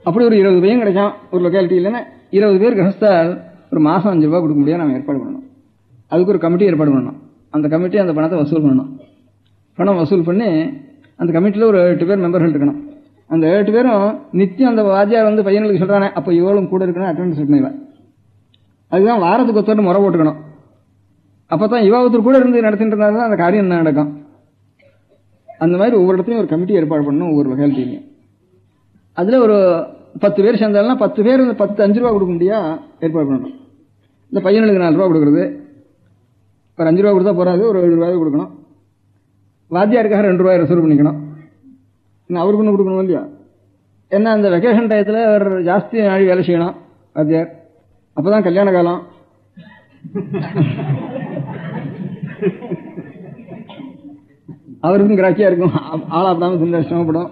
அப்படி ஒரு 20 பையன் கிடைக்கும் ஒரு லொக்காலிட்டி. இல்லைன்னா 20 பேர் கிரகஸ்தால் ஒரு மாதம் 5 ரூபா கொடுக்க முடியாது. நம்ம ஏற்பாடு பண்ணணும். அதுக்கு ஒரு கமிட்டி ஏற்பாடு பண்ணணும். அந்த கமிட்டி அந்த பணத்தை வசூல் பண்ணணும். பணம் வசூல் பண்ணி அந்த கமிட்டியில் ஒரு 8 பேர் மெம்பர்கள் இருக்கணும். அந்த 8 பேரும் நித்தியம் அந்த வாத்தியார் வந்து பையனுக்கு சொல்கிறானே அப்போ இவளும் கூட இருக்கணும், அட்டெண்டன்ஸ் இருக்கணும். இவன் அதுதான் வாரத்துக்கு ஒருத்தர் முறை போட்டுக்கணும். அப்போ தான் ஒருத்தர் கூட இருந்து நடத்திட்டு இருந்தால் தான் அந்த காரியம் என்ன நடக்கும். அந்த மாதிரி ஒவ்வொரு இடத்துலையும் ஒரு கமிட்டி ஏற்பாடு பண்ணணும். ஒவ்வொரு லொக்காலிட்டிலையும் அதில் ஒரு 10 பேர் சேர்ந்தாலும் 10 பேர் 5 ரூபா கொடுக்க முடியா ஏற்பாடு பண்ணணும். இந்த பையனுக்கு 4 ரூபா கொடுக்குறது, ஒரு 5 ரூபா கொடுத்தா போகாது, ஒரு 7 ரூபாய் கொடுக்கணும். வாத்தியாருக்காக 2 ரூபாய் ரிசர்வ் பண்ணிக்கணும். இன்னும் அவருக்கு ஒன்று கொடுக்கணும் இல்லையா. ஏன்னா அந்த வெக்கேஷன் டயத்தில் அவர் ஜாஸ்தி நாடி வேலை செய்யணும் வாத்தியார். அப்போ தான் கல்யாண காலம். அவருக்கும் கிராக்கியா இருக்கும், ஆளாப்படாம தின்னு சிரமப்படும்.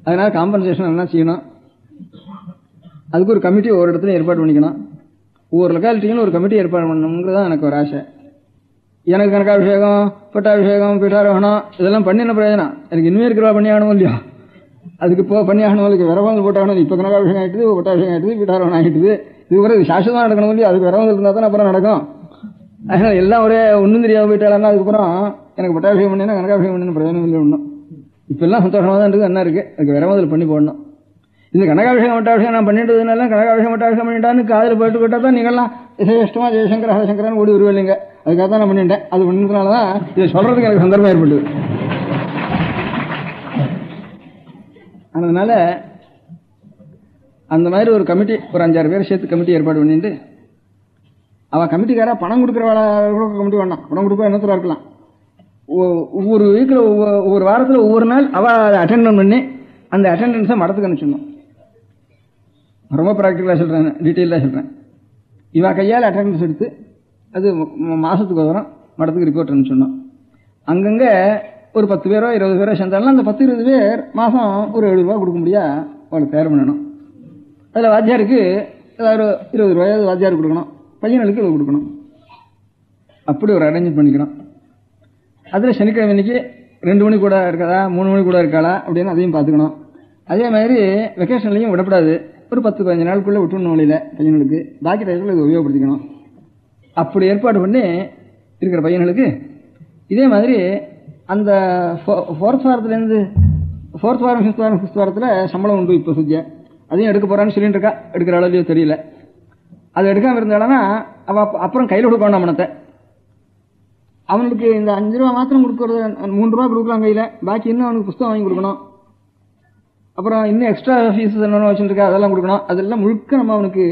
அதனால காம்பன்சேஷன் என்ன செய்யணும், அதுக்கு ஒரு கமிட்டி ஒவ்வொரு இடத்துல ஏற்பாடு பண்ணிக்கணும். ஒவ்வொரு லொக்காலிட்டியும் ஒரு கமிட்டி ஏற்பாடு பண்ணணுங்கிறது தான் எனக்கு ஒரு ஆசை. எனக்கு கனகாபிஷேகம், பட்டாபிஷேகம், பீட்டாரோகணம் இதெல்லாம் பண்ணி என்ன பிரயோஜனம்? எனக்கு இனிமே இருக்கிறவா பண்ணி ஆகணும் இல்லையா? அதுக்கு இப்போ பண்ணி ஆகணும், அதுக்கு விரவங்கள் போட்டாகணும். இப்போ கனகாபிஷேகம் ஆகிட்டுது, பட்டாபிஷேகம் ஆகிட்டுது, பீட்டாரோகணம் ஆகிட்டுது. இது கூட சாஸ்வதமாக நடக்கணும் இல்லையா? அதுக்கு விரவங்கள் இருந்தால் தான் அப்புறம் நடக்கும். அதனால எல்லாம் ஒரே ஒன்றும் தெரியாமல் போயிட்டாலும் அதுக்கப்புறம் எனக்கு பட்டாபிஷேகம் பண்ணினா கனகாபிஷேகம் பண்ணு பிரயோஜனம் இல்லை ஒன்றும். இப்பெல்லாம் சந்தோஷமாக தான் இருக்குது, என்ன இருக்குது, அதுக்கு விரவங்கள் பண்ணி போடணும். இந்த கனகாபிஷேகம் பட்டாபிஷேகம் நான் பண்ணிட்டதுனால கனகாபிஷேகம் பட்டாபிஷேகம் பண்ணிட்டான்னு காதில் போயிட்டு போட்டால் தான் நீங்கள்லாம் இஷ்டமாக ஜெயசங்கர் ஹரசங்கரான்னு ஓடி வருவில்லைங்க. அதுக்காக தான் நான் பண்ணிட்டேன். அது பண்ணதுனால தான் இதை சொல்கிறதுக்கு எனக்கு சந்தர்ப்பம் ஏற்பட்டது. அதனால அந்த மாதிரி ஒரு கமிட்டி, ஒரு 5-6 பேர் சேர்த்து கமிட்டி ஏற்பாடு பண்ணிட்டு, அவள் கமிட்டிக்காரா பணம் கொடுக்குறவாள கமிட்டி வேண்டாம், பணம் கொடுக்க என்னத்துல இருக்கலாம். ஒவ்வொரு வீக்கில் ஒவ்வொரு வாரத்தில் ஒவ்வொரு நாள் அவள் அதை அட்டெண்ட் பண்ணி அந்த அட்டெண்டன்ஸை மடத்துக்கு அனுப்பிச்சிடணும். ரொம்ப ப்ராக்டிக்கலாக சொல்கிறேன், டீட்டெயிலாக சொல்கிறேன். இவா கையால் அட்டெண்டன்ஸ் எடுத்து அது மாதத்துக்கு வரும் மடத்துக்கு ரிப்போர்ட் அனுப்பிச்சிடணும். அங்கங்கே ஒரு 10 பேரோ 20 பேரோ சேர்ந்தாலும் அந்த 10-20 பேர் மாதம் ஒரு 7 ரூபா கொடுக்க முடியா அவளுக்கு தயார் பண்ணணும். அதில் வாத்தியாருக்கு ஏதாவது 20 ரூபாயாவது வாத்தியாருக்கு கொடுக்கணும், பையனுக்கு இவ்வளோ கொடுக்கணும். அப்படி ஒரு அரேஞ்ச் பண்ணிக்கணும். அதில் சனிக்கிழமை இன்னைக்கு 2 மணி கூட இருக்காதா, 3 மணி கூட இருக்காளா அப்படின்னு அதையும் பார்த்துக்கணும். அதே மாதிரி வெக்கேஷன்லையும் விடப்படாது, ஒரு 10-15 நாளுக்குள்ளே விட்டுணும் வழியில் பையனுக்கு. பாக்கி டயத்தில் இதை உபயோகப்படுத்திக்கணும். அப்படி ஏற்பாடு பண்ணி இருக்கிற பையனுக்கு இதே மாதிரி அந்த 4th வாரத்துலேருந்து 4th வாரம் 5th வாரம் 6th வாரத்தில் சம்பளம் உண்டு. இப்போ சுத்தியா அதையும் எடுக்க போகிறான்னு சொல்லிட்டு இருக்கா, எடுக்கிற அளவுலையோ தெரியல. அது எடுக்காமல் இருந்தாலும் அவள் அப்புறம் கையில் கொடுக்கணும் மனத்தை. அவனுக்கு இந்த 5 ரூபா மாத்திரம் கொடுக்கறது, 3 ரூபா கொடுக்கலாம் கையில், பாக்கி இன்னும் அவனுக்கு புத்தகம் வாங்கி கொடுக்கணும். அப்புறம் இன்னும் எக்ஸ்ட்ரா ஃபீஸ் என்னென்ன வச்சுருக்கா அதெல்லாம் கொடுக்கணும். அதெல்லாம் முழுக்க நம்ம அவனுக்கு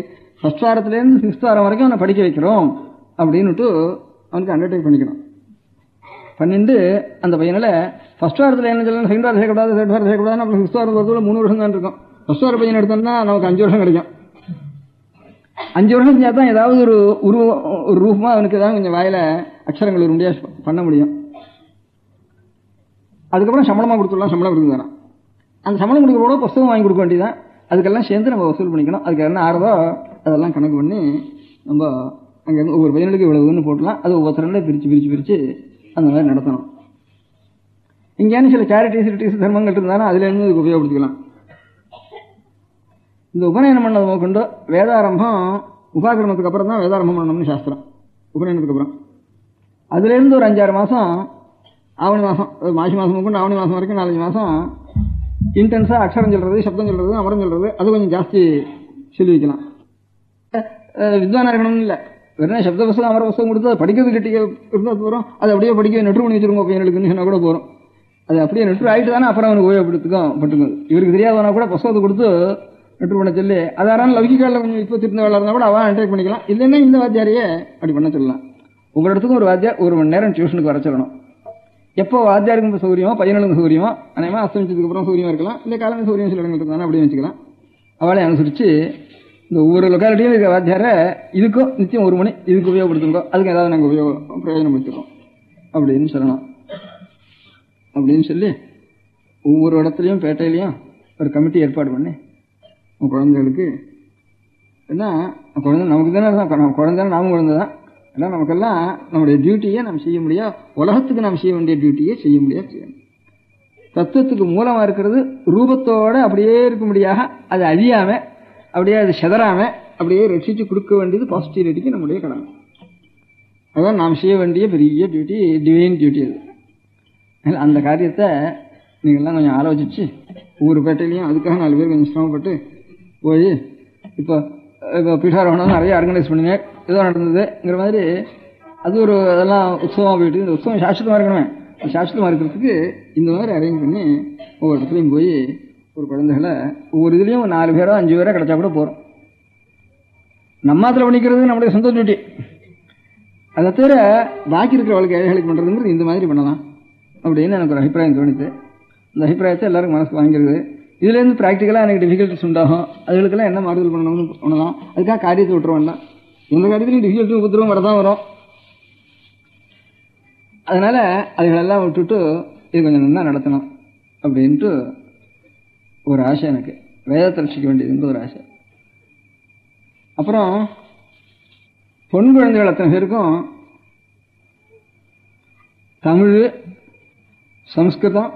1st வாரத்துலேருந்து 6th வாரம் வரைக்கும் அவனை படிக்க வைக்கிறோம் அப்படின்னுட்டு அவனுக்கு அண்டர்டேக் பண்ணிக்கணும். பண்ணிட்டு அந்த பையனில் 1st வாரத்தில் என்ன சொல்லணும், 2nd வாரம் சேர்க்கக்கூடாது, 3rd வாரம் சேர்க்கக்கூடாதுன்னு அப்புறம் 6th வாரம் வரதுக்குள்ள 3 வருஷம் தான் இருக்கும். 1st வாரம் பையன் எடுத்தோம்னா நமக்கு 5 வருஷம் கிடைக்கும். 5 வருஷம் செஞ்சால் தான் ஏதாவது ஒரு ரூபமாக அவனுக்கு ஏதாவது கொஞ்சம் வாயில் அக்ஷரங்கள் ஒரு முடியாது பண்ண முடியும். அதுக்கப்புறம் சம்பளமாக கொடுத்துடலாம், சம்பளம் கொடுக்க தரான். அந்த சம்பளம் கொடுக்குறோட புத்தகம் வாங்கி கொடுக்க வேண்டியதான். அதுக்கெல்லாம் சேர்ந்து நம்ம வசூல் பண்ணிக்கணும். அதுக்கு என்ன ஆறுதோ அதெல்லாம் கணக்கு பண்ணி நம்ம அங்கேருந்து ஒவ்வொரு பையனுக்கு இவ்வளவுன்னு போட்டலாம். அது ஒவ்வொருத்தரையும் பிரித்து அந்த மாதிரி நடத்தணும். இங்கேன்னு சில சேரிட்டிஸ் தர்மங்கள் இருந்தாலும் அதுலேருந்து இதுக்கு உபயோகப்படுத்திக்கலாம். இந்த உபநயனம் பண்ணதை கொண்டு வேதாரம்பம் உபாகிரமத்துக்கு அப்புறம் தான் வேதாரம்பம் பண்ணணும்னு சாஸ்திரம். உபநயனத்துக்கு அப்புறம் அதுலேருந்து ஒரு 5-6 மாதம், ஆவணி மாதம், மாசி மாதம் கொண்டு ஆவணி மாதம் வரைக்கும் 4-5 மாதம் இன்டென்ஸாக அக்ஷரம் சொல்கிறது, சப்தம் சொல்கிறது, அமரம் சொல்கிறது, அது கொஞ்சம் ஜாஸ்தி சொல்லி வைக்கலாம். வித்வானா இருக்கணும்னு இல்லை, வெறும் சப்த புஸ்தகம் அமர புஸ்தகம் கொடுத்து அதை படிக்கிறது கட்டிக்க இருந்தால் போகிறோம். அது அப்படியே படிக்க நெட்டு பண்ணி வச்சுருங்க பையனுக்குன்னு சொன்னால் கூட போகிறோம். அது அப்படியே நெட்டு ஆகிட்டு தானே அப்புறம் அவனுக்கு உபயோகப்படுத்துக்கும். இவருக்கு தெரியாதவனா கூட புஸ்தகத்தை கொடுத்து நெட்டு பண்ண சொல்லி அதாரான லௌகிக்காலில் கொஞ்சம் இப்போ திருந்த வேலை இருந்தால் கூட அவன் அண்டர்டேக் பண்ணிக்கலாம். இல்லைன்னா இந்த வாத்தியாரையே அப்படி பண்ண சொல்லலாம். ஒவ்வொரு இடத்துக்கும் ஒரு வாத்தியார் 1 மணி நேரம் டியூஷனுக்கு வர சொல்லணும். எப்போ வாத்தியாருக்கு சௌகரியமோ பையனுக்கு சௌகரியமோ அநேகமாக அஸ்தமிச்சதுக்கு அப்புறம் சௌகரியமாக இருக்கலாம், இல்லை காலமே சௌகரியம் சில இடங்கள் இருந்தாலும் அப்படியே வச்சுக்கலாம். அவளை அனுசரித்து இந்த ஒவ்வொரு லொக்காலிட்டியும் இருக்கிற வாத்தியாரை இதுக்கும் நிச்சயம் 1 மணி இதுக்கு உபயோகப்படுத்துங்க, அதுக்கு ஏதாவது நாங்கள் பிரயோஜனப்படுத்திக்கிறோம் அப்படின்னு சொல்லணும். அப்படின்னு சொல்லி ஒவ்வொரு இடத்துலையும் பேட்டையிலையும் ஒரு கமிட்டி ஏற்பாடு பண்ணி குழந்தைகளுக்கு ஏன்னா குழந்தை நமக்கு தானே, குழந்தை நாமும் குழந்தை தான். ஏன்னா நமக்கெல்லாம் நம்முடைய டியூட்டியை நம்ம செய்ய முடியாது, உலகத்துக்கு நாம் செய்ய வேண்டிய டியூட்டியை செய்ய முடியாது செய்யணும். தத்துவத்துக்கு மூலமாக இருக்கிறது ரூபத்தோடு அப்படியே இருக்கும்படியாக அது அழியாமல் அப்படியே அது செதறாமல் அப்படியே ரட்சித்து கொடுக்க வேண்டியது பாசிட்டிவிட்டிக்கு நம்முடைய கடமை. அதுதான் நாம் செய்ய வேண்டிய பெரிய டியூட்டி, டிவைன் டியூட்டி. அது அந்த காரியத்தை நீங்கள்லாம் கொஞ்சம் ஆலோசித்து ஒவ்வொரு பேட்டையிலையும் அதுக்காக 4 பேர் கொஞ்சம் சிரமப்பட்டு போய் இப்போ பீட்டாரோகணம் நிறைய ஆர்கனைஸ் பண்ணுங்க, ஏதோ நடந்ததுங்கிற மாதிரி அது ஒரு அதெல்லாம் உற்சவமாக போயிட்டு இந்த உற்சவம் சாஸ்திரமாக இருக்கணுமே, சாஸ்திரமாக இருக்கிறதுக்கு இந்த மாதிரி அரேஞ்ச் பண்ணி ஒவ்வொரு இடத்துலையும் போய் ஒரு குழந்தைகளை ஒவ்வொரு இதுலேயும் 4 பேரோ 5 பேரோ கிடச்சா கூட போகிறோம். நம்மாத்தில் பண்ணிக்கிறது நம்முடைய சொந்த டியூட்டி. அதை தவிர பாக்கி இருக்கிற வாழ்க்கை ஏழைகளுக்கு பண்ணுறதுங்கிறது இந்த மாதிரி பண்ணலாம் அப்படின்னு எனக்கு ஒரு அபிப்பிராயம் தோணுது. இந்த அபிப்பிராயத்தை எல்லாருக்கும் மனசுக்கு வாங்கிக்கிறது. இதுலேருந்து ப்ராக்டிக்கலாக எனக்கு டிஃபிகல்ட்டிஸ் உண்டாகும். அதுகளுக்கெல்லாம் என்ன மாறுதல் பண்ணணும்னு பண்ணலாம். அதுக்காக காரியத்தை விட்டுருவோம்னா எந்த காரியத்திலையும் டிஃபிகல்ட்டி உபத்திரவம் வரதான் வரும். அதனால அதுகளெல்லாம் விட்டுட்டு இது கொஞ்சம் நல்லா நடத்தணும் அப்படின்ட்டு ஒரு ஆசை எனக்கு. வேதத்தை ரசிக்க வேண்டியதுன்ற ஒரு ஆசை. அப்புறம் பொன் குழந்தைகள் அத்தனை பேருக்கும் தமிழ், சம்ஸ்கிருதம்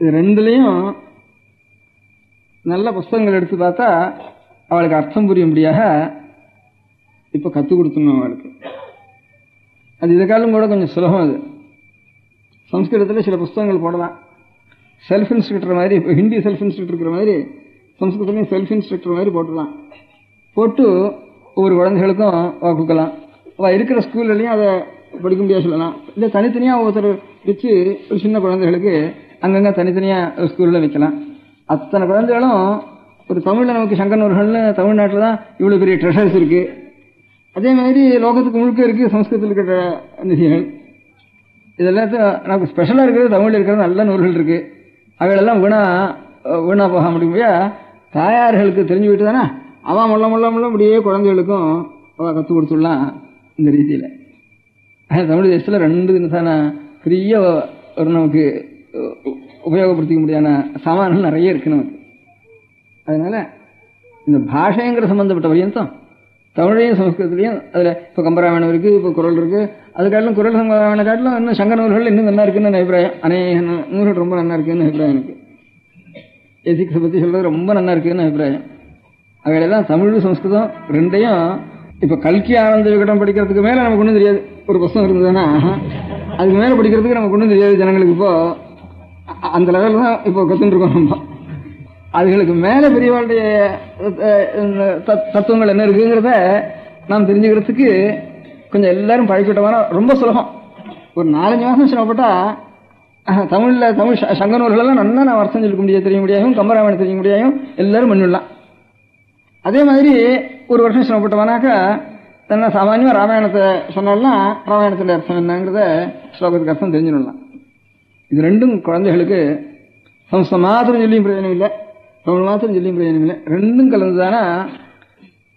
இது ரெண்டுலையும் நல்ல புஸ்தகங்கள் எடுத்து பார்த்தா அவளுக்கு அர்த்தம் புரியும்படியாக இப்போ கற்றுக் கொடுத்துணும் அவளுக்கு. அது இதுக்காலும் கூட கொஞ்சம் சுலபம். அது சம்ஸ்கிருதத்தில் சில புஸ்தகங்கள் போடலாம். செல்ஃப் இன்ஸ்ட்ரக்டர் மாதிரி, இப்போ ஹிந்தி செல்ஃப் இன்ஸ்ட்ரக்டர் இருக்கிற மாதிரி சம்ஸ்கிருதத்துலையும் செல்ஃப் இன்ஸ்ட்ரக்டர் மாதிரி போட்டுடலாம். போட்டு ஒவ்வொரு குழந்தைகளுக்கும் கொடுக்கலாம். அவள் இருக்கிற ஸ்கூல்லையும் அதை படிக்க முடியாது சொல்லலாம். இல்லை தனித்தனியாக ஒவ்வொருத்தர் வச்சு ஒரு சின்ன குழந்தைகளுக்கு அங்கங்கே தனித்தனியாக ஸ்கூலில் வைக்கலாம். அத்தனை குழந்தைகளும் ஒரு தமிழில் நமக்கு சங்கர் நூல்கள்னு தமிழ்நாட்டில் தான் இவ்வளோ பெரிய ட்ரெஷர்ஸ் இருக்குது. அதே மாதிரி லோகத்துக்கு முழுக்க இருக்குது சம்ஸ்கிருதத்தில் இருக்கிற நிதிகள். இதெல்லாத்தையும் நமக்கு ஸ்பெஷலாக இருக்கிறது தமிழில் இருக்கிறது நல்ல நூல்கள் இருக்குது. அவைகளெல்லாம் வீணா போக முடியுமையா தாயார்களுக்கு தெரிஞ்சு விட்டு தானே அவன் முள்ள முள்ள முள்ள அப்படியே குழந்தைகளுக்கும் அவள் கற்றுக் கொடுத்துடலாம். இந்த ரீதியில் தமிழ் தேசத்தில் 2 தினத்தான பெரிய ஒரு நமக்கு உபயோகப்படுத்திக்க முடியாத சாமான்கள் நிறைய இருக்கு நமக்கு. அதனால இந்த பாஷைங்கிற சம்பந்தப்பட்ட பரியந்தம் தமிழையும் சமஸ்கிருதத்திலையும் அதில் இப்போ கம்பராமாயணம் இருக்குது, இப்போ குறள் இருக்குது. அதுக்காட்டிலும் குறள் சம்பராமாயண காட்டிலும் இன்னும் சங்க நூல்கள் இன்னும் நல்லா இருக்குன்னு அபிப்பிராயம். அநேக நூல்கள் ரொம்ப நல்லா இருக்குன்னு அபிப்பிராயம் எனக்கு. எதிக்ஸை பற்றி சொல்கிறது ரொம்ப நல்லா இருக்குன்னு அபிப்பிராயம். அவையெல்லாம் தமிழ் சமஸ்கிருதம் ரெண்டையும் இப்போ கல்கி ஆனந்த விகடம் படிக்கிறதுக்கு மேலே நமக்கு ஒன்றும் தெரியாது. ஒரு புத்தகம் இருந்ததுன்னா அதுக்கு மேலே படிக்கிறதுக்கு நமக்கு ஒன்றும் தெரியாது ஜனங்களுக்கு. இப்போ அந்த லெவலில் தான் இப்போ கற்றுட்டு இருக்கோம் நம்ம. அதுகளுக்கு மேலே பெரியவாளுடைய தத்துவங்கள் என்ன இருக்குங்கிறத நாம் தெரிஞ்சுக்கிறதுக்கு கொஞ்சம் எல்லாரும் பழக்கிட்டோம்னா ரொம்ப சுலபம். ஒரு 4-5 மாதம் சிரமப்பட்டா தமிழில் தமிழ் சங்க நூல்களெல்லாம் நல்லா நான் வருஷம் சொல்லிக்க முடியாது, தெரிய முடியாதும், கம்பராமாயணம் தெரிய முடியாதும் எல்லாரும் பண்ணிடலாம். அதே மாதிரி ஒரு வருஷம் சிரமப்பட்டவனாக்கா தன்னை சாமானியமாக ராமாயணத்தை சொன்னால்னா ராமாயணத்தின் அர்த்தம் என்னங்கிறத ஸ்லோகத்துக்கு அர்த்தம் தெரிஞ்சுடலாம். இது ரெண்டும் குழந்தைகளுக்கு சம்ஸ்கிருதம் மாத்திரம் சொல்லியும் பிரயோஜனம் இல்லை, தமிழ் மாத்திரம் சொல்லியும் பிரயோஜனம் இல்லை. ரெண்டும் கலந்துதானா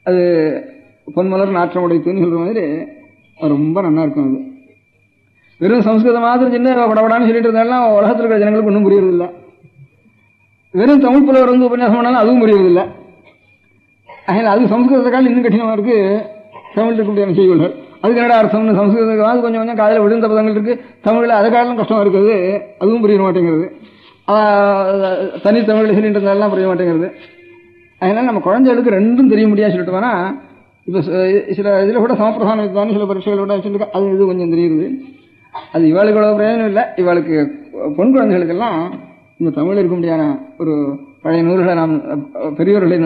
அது பொன்மலர் நாற்றம் உடைத்துன்னு சொல்கிற மாதிரி ரொம்ப நல்லா இருக்கும். அது வெறும் சம்ஸ்கிருதம் மாத்திரம் சின்ன படப்படான்னு சொல்லிட்டு இருந்தாலும் உலகத்தில் இருக்கிற ஜனங்களுக்கு ஒன்றும் புரியறதில்லை. வெறும் தமிழ் புலவர் வந்து உபன்யாசம் பண்ணாலும் அதுவும் புரியறதில்லை. அதனால் அது சம்ஸ்கிருதத்துக்கால் இன்னும் கடினமாக இருக்குது தமிழ் இருக்க முடியாத செய்திகள். அதுக்கு என்னடா அர்த்தம்னு சம்ஸ்கிருதத்துக்கு கொஞ்சம் கொஞ்சம் காதில் விழுந்த பதங்கள் இருக்குது. தமிழில் அதை காலம் கஷ்டமாக இருக்குது, அதுவும் புரிய மாட்டேங்கிறது. தனித்தமிழில் சொல்லிட்டு இருந்தாலும் புரிய மாட்டேங்கிறது. அதனால் நம்ம குழந்தைகளுக்கு ரெண்டும் தெரிய முடியாது சொல்லிட்டு வேணால் இப்போ சில இதில் கூட சமப்பிரதான வித்வான் சில பரீட்சைகள் கூட சொல்லிட்டு அது இது கொஞ்சம் தெரியுது. அது இவாளுக்கு அவ்வளோ பிரயோஜனம் இல்லை. இவாளுக்கு பொன் குழந்தைகளுக்கெல்லாம் இந்த தமிழில் இருக்க முடியாத ஒரு பழைய நூல்களை நாம் பெரியவர்களின்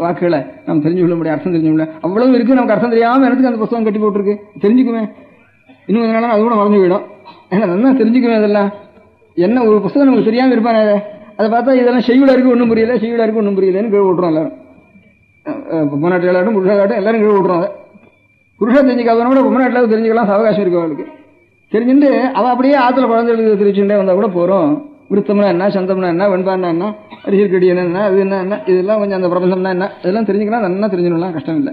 வாக்குகளை நாம் தெரிஞ்சு கொள்ள முடியாது, அர்த்தம் தெரிஞ்சு முடியாது. அவ்வளவு இருக்குது நமக்கு அர்த்தம் தெரியாமல் எனக்கு அந்த புத்தகம் கட்டி போட்டிருக்கு தெரிஞ்சுக்குவேன். இன்னும் எதனால அது கூட மறந்து போயிடும். ஏன்னா நல்லா தெரிஞ்சுக்குவேன். அதெல்லாம் என்ன ஒரு புத்தகம் நமக்கு தெரியாமல் இருப்பானே அதை பார்த்தா இதெல்லாம் செய்யுளா இருக்கு ஒன்றும் புரியல, செய்யுளா இருக்கு ஒன்றும் புரியலன்னு கீழே விட்டுறோம் எல்லாரும். பொம்மநாட்டிலாட்டும் புருஷாட்டும் எல்லாரும் கீழே விட்டுறோம். அதை புருஷா தெரிஞ்சுக்காதவன கூட பொம்மநாட்டிலாவது தெரிஞ்சுக்கலாம், அவகாசம் இருக்கு அவளுக்கு. தெரிஞ்சுட்டு அவள் அப்படியே ஆற்றுல குழந்தைகளுக்கு தெரிவிச்சுட்டே வந்தால் கூட போகிறோம். விருத்தம்னா என்ன, சந்தம்னா என்ன, வெண்பான்னா என்ன, அரிசிற்கடி என்ன, அது என்ன, இதெல்லாம் கொஞ்சம் அந்த பிரபஞ்சம்னா என்ன இதெல்லாம் தெரிஞ்சுக்கலாம். நல்லா தெரிஞ்சுக்கலாம், கஷ்டம் இல்லை.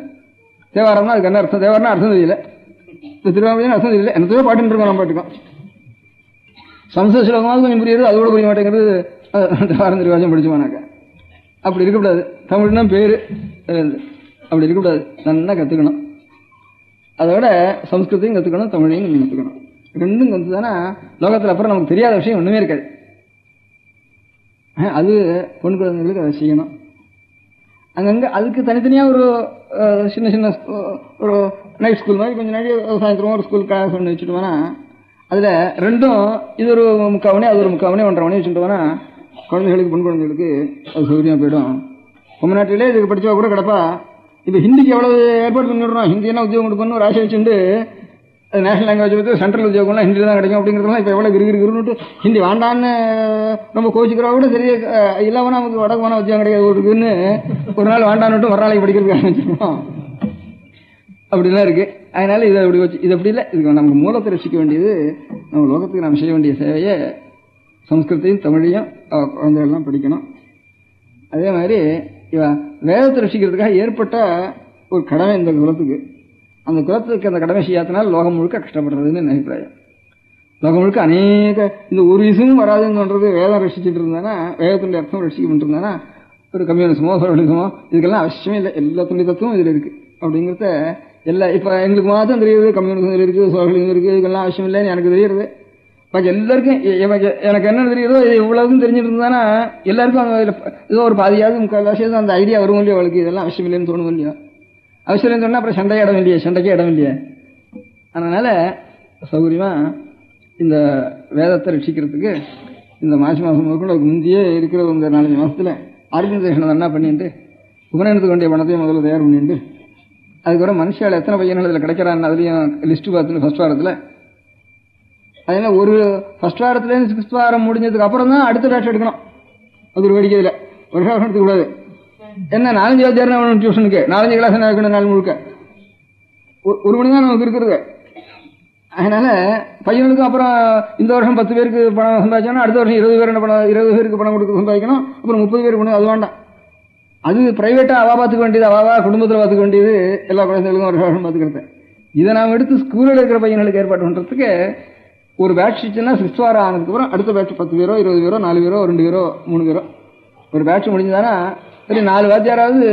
தேவாரம்னா அதுக்கு என்ன அர்த்தம், தேவாரம்னா அர்த்தம் தெரியல, இப்போ திருவாரூர் அர்த்தம் தெரியல, என்னத்தையோ பாட்டுன்னு இருக்கோம் நம்ம பாட்டுக்கோம். சம்ஸ்கிருத ஸ்லோகமாவது கொஞ்சம் புரியுது, அது கூட புரிய மாட்டேங்கிறது. தேவாரம் திருவாசம் படிச்சுவானாக்கா அப்படி இருக்கக்கூடாது. தமிழ்னா பேர் அப்படி இருக்கக்கூடாது. நல்லா கற்றுக்கணும். அதோட சம்ஸ்கிருத்தையும் கற்றுக்கணும், தமிழையும் கொஞ்சம் கற்றுக்கணும். ரெண்டும் கற்றுதானா லோகத்தில் அப்புறம் நமக்கு தெரியாத விஷயம் ஒன்றுமே இருக்காது. அது பொன் குழந்தைங்களுக்கு அதை செய்யணும். அங்கங்கே அதுக்கு தனித்தனியாக ஒரு சின்ன சின்ன ஒரு நைட் ஸ்கூல் மாதிரி கொஞ்சம் நாளைக்கு சாயந்தரமாக ஒரு ஸ்கூல் கிளாஸ் ஒன்று வச்சுட்டோம்னா அதில் ரெண்டும் இது ஒரு 3/4 மணி அது ஒரு 3/4 மணி 1.5 மணி வச்சுட்டோம்னா குழந்தைகளுக்கு பொன் குழந்தைகளுக்கு அது சௌகரியமாக போயிடும். ரொம்ப நாட்டிலே இதுக்கு படித்தவா கூட கிடப்பா. இப்போ ஹிந்திக்கு எவ்வளோ ஏற்பாடு பண்ணிடுறோம். ஹிந்தியெல்லாம் உத்தியோகம் கொடுக்கணும்னு ஒரு ஆசை வச்சுட்டு அது நேஷனல் லாங்குவேஜ் பற்றி சென்ட்ரல் உத்தியோகம்லாம் ஹிந்தி தான் கிடைக்கும் அப்படிங்கிறதுலாம் இப்போ எவ்வளோ கிருகிருன்னு ஹிந்தி வேண்டான்னு நம்ம கோச்சிக்கிறவா கூட சரி இல்லாமல் நமக்கு வடக்குமான உத்தியோகம் கிடையாது இருக்குன்னு ஒரு நாள் வேண்டான்னுட்டு ஒரு நாளைக்கு படிக்கிறதுக்கு ஆரம்பிச்சிருக்கோம். அப்படிலாம் இருக்குது. அதனால இதை அப்படி வச்சு இது அப்படி இல்லை. இதுக்கு நமக்கு மூலத்தை ரசிக்க வேண்டியது நம்ம லோகத்துக்கு நாம் செய்ய வேண்டிய சேவையை சம்ஸ்கிருத்தையும் தமிழையும் குழந்தைகள்லாம் படிக்கணும். அதே மாதிரி வேதத்தை ரசிக்கிறதுக்காக ஏற்பட்ட ஒரு கடமை இந்த குலத்துக்கு. அந்த குலத்துக்கு அந்த கடமை செய்யாதனால லோகம் முழுக்க கஷ்டப்படுறதுன்னு என் அபிப்பிராயம். லோகம் முழுக்க அநேக இந்த ஒரு விஷயமும் வராதுன்றது வேதம் ரசிச்சுட்டு இருந்தானா, வேதத்துடைய அர்த்தம் ரசிக்கிட்டு இருந்தானா, ஒரு கம்யூனிசமோ சோஷலிசமோ இதுக்கெல்லாம் அவசியமே இல்லை. எல்லாத்துடைய தத்துவம் இதில் இருக்கு அப்படிங்கிறத இப்ப எங்களுக்கு மாத்திரம் தெரியுது. கம்யூனிசம் இருக்கு, சோஷலிசம் இருக்கு, இதுக்கெல்லாம் அவசியம் இல்லைன்னு எனக்கு தெரியுது. பாக்கி எல்லாருக்கும் எனக்கு என்ன தெரியுதோ இது இவ்வளவுக்கும் தெரிஞ்சுட்டு இருந்தானா எல்லாருக்கும் ஏதோ ஒரு பாதியாவது முக்கால்வாசியாவது அந்த ஐடியா வரும் இல்லையா அவளுக்கு, இதெல்லாம் அவசியம் இல்லைன்னு தோணும் இல்லையா. அவசியம் இல்லைன்னு சொன்னா அப்புறம் சண்டைக்கே இடம் இல்லையே. அதனால சௌகரியமா இந்த வேதத்தை ரட்சிக்கிறதுக்கு இந்த மாசி மாசம் முதற்கொண்டு அதுக்கு முந்தையே இருக்கிற இந்த 4 மாசத்துல ஆர்கனைசேஷன் என்ன பண்ணிட்டு உபநயனத்துக்கு வேண்டிய பணத்தையும் முதல்ல தயார் பண்ணிட்டு அதுக்கப்புறம் மனுஷால் எத்தனை பையன்கள் இதில் கிடைக்கிறான்னு அதுலேயும் லிஸ்ட்டு பார்த்துட்டு ஃபர்ஸ்ட் வாரத்தில் அதனால ஒரு ஃபர்ஸ்ட் வாரத்துலேருந்து 6th வாரம் முடிஞ்சதுக்கு அப்புறம் தான் அடுத்த பேட்ச் எடுக்கணும். அது ஒரு வேடிக்கையில் வருஷம் எடுத்துக்கூடாது. என்ன 4 வாத்தியாரம் டியூஷனுக்கு 4 கிளாஸ் என்ன இருக்கணும், நாள் முழுக்க 1 மணி தான் நமக்கு இருக்கிறது. அதனால பையனுக்கும் அப்புறம் இந்த வருஷம் 10 பேருக்கு பணம் சம்பாதிச்சோன்னா அடுத்த வருஷம் 20 பேர் என்ன பணம் 20 பேருக்கு பணம் கொடுத்து சம்பாதிக்கணும். அப்புறம் 30 பேருக்கு பணம். அது வேண்டாம். அது பிரைவேட்டா அவா பார்த்துக்க வேண்டியது, அவாவா குடும்பத்தில் பார்த்துக்க வேண்டியது, எல்லா குழந்தைகளுக்கும் வருஷம் பார்த்துக்கிறது. இதை நாம் எடுத்து ஸ்கூலில் இருக்கிற பையன்களுக்கு ஏற்பாடு பண்ணுறதுக்கு ஒரு பேட்ச் வச்சுன்னா 6th வாரம் ஆனதுக்கப்புறம் அடுத்த பேட்ச் 10 பேரோ 20 பேரோ 4 பேரோ 2 பேரோ 3 பேரோ ஒரு பேட்ச் முடிஞ்சுதானா சரி 4 வாத்தியாராவது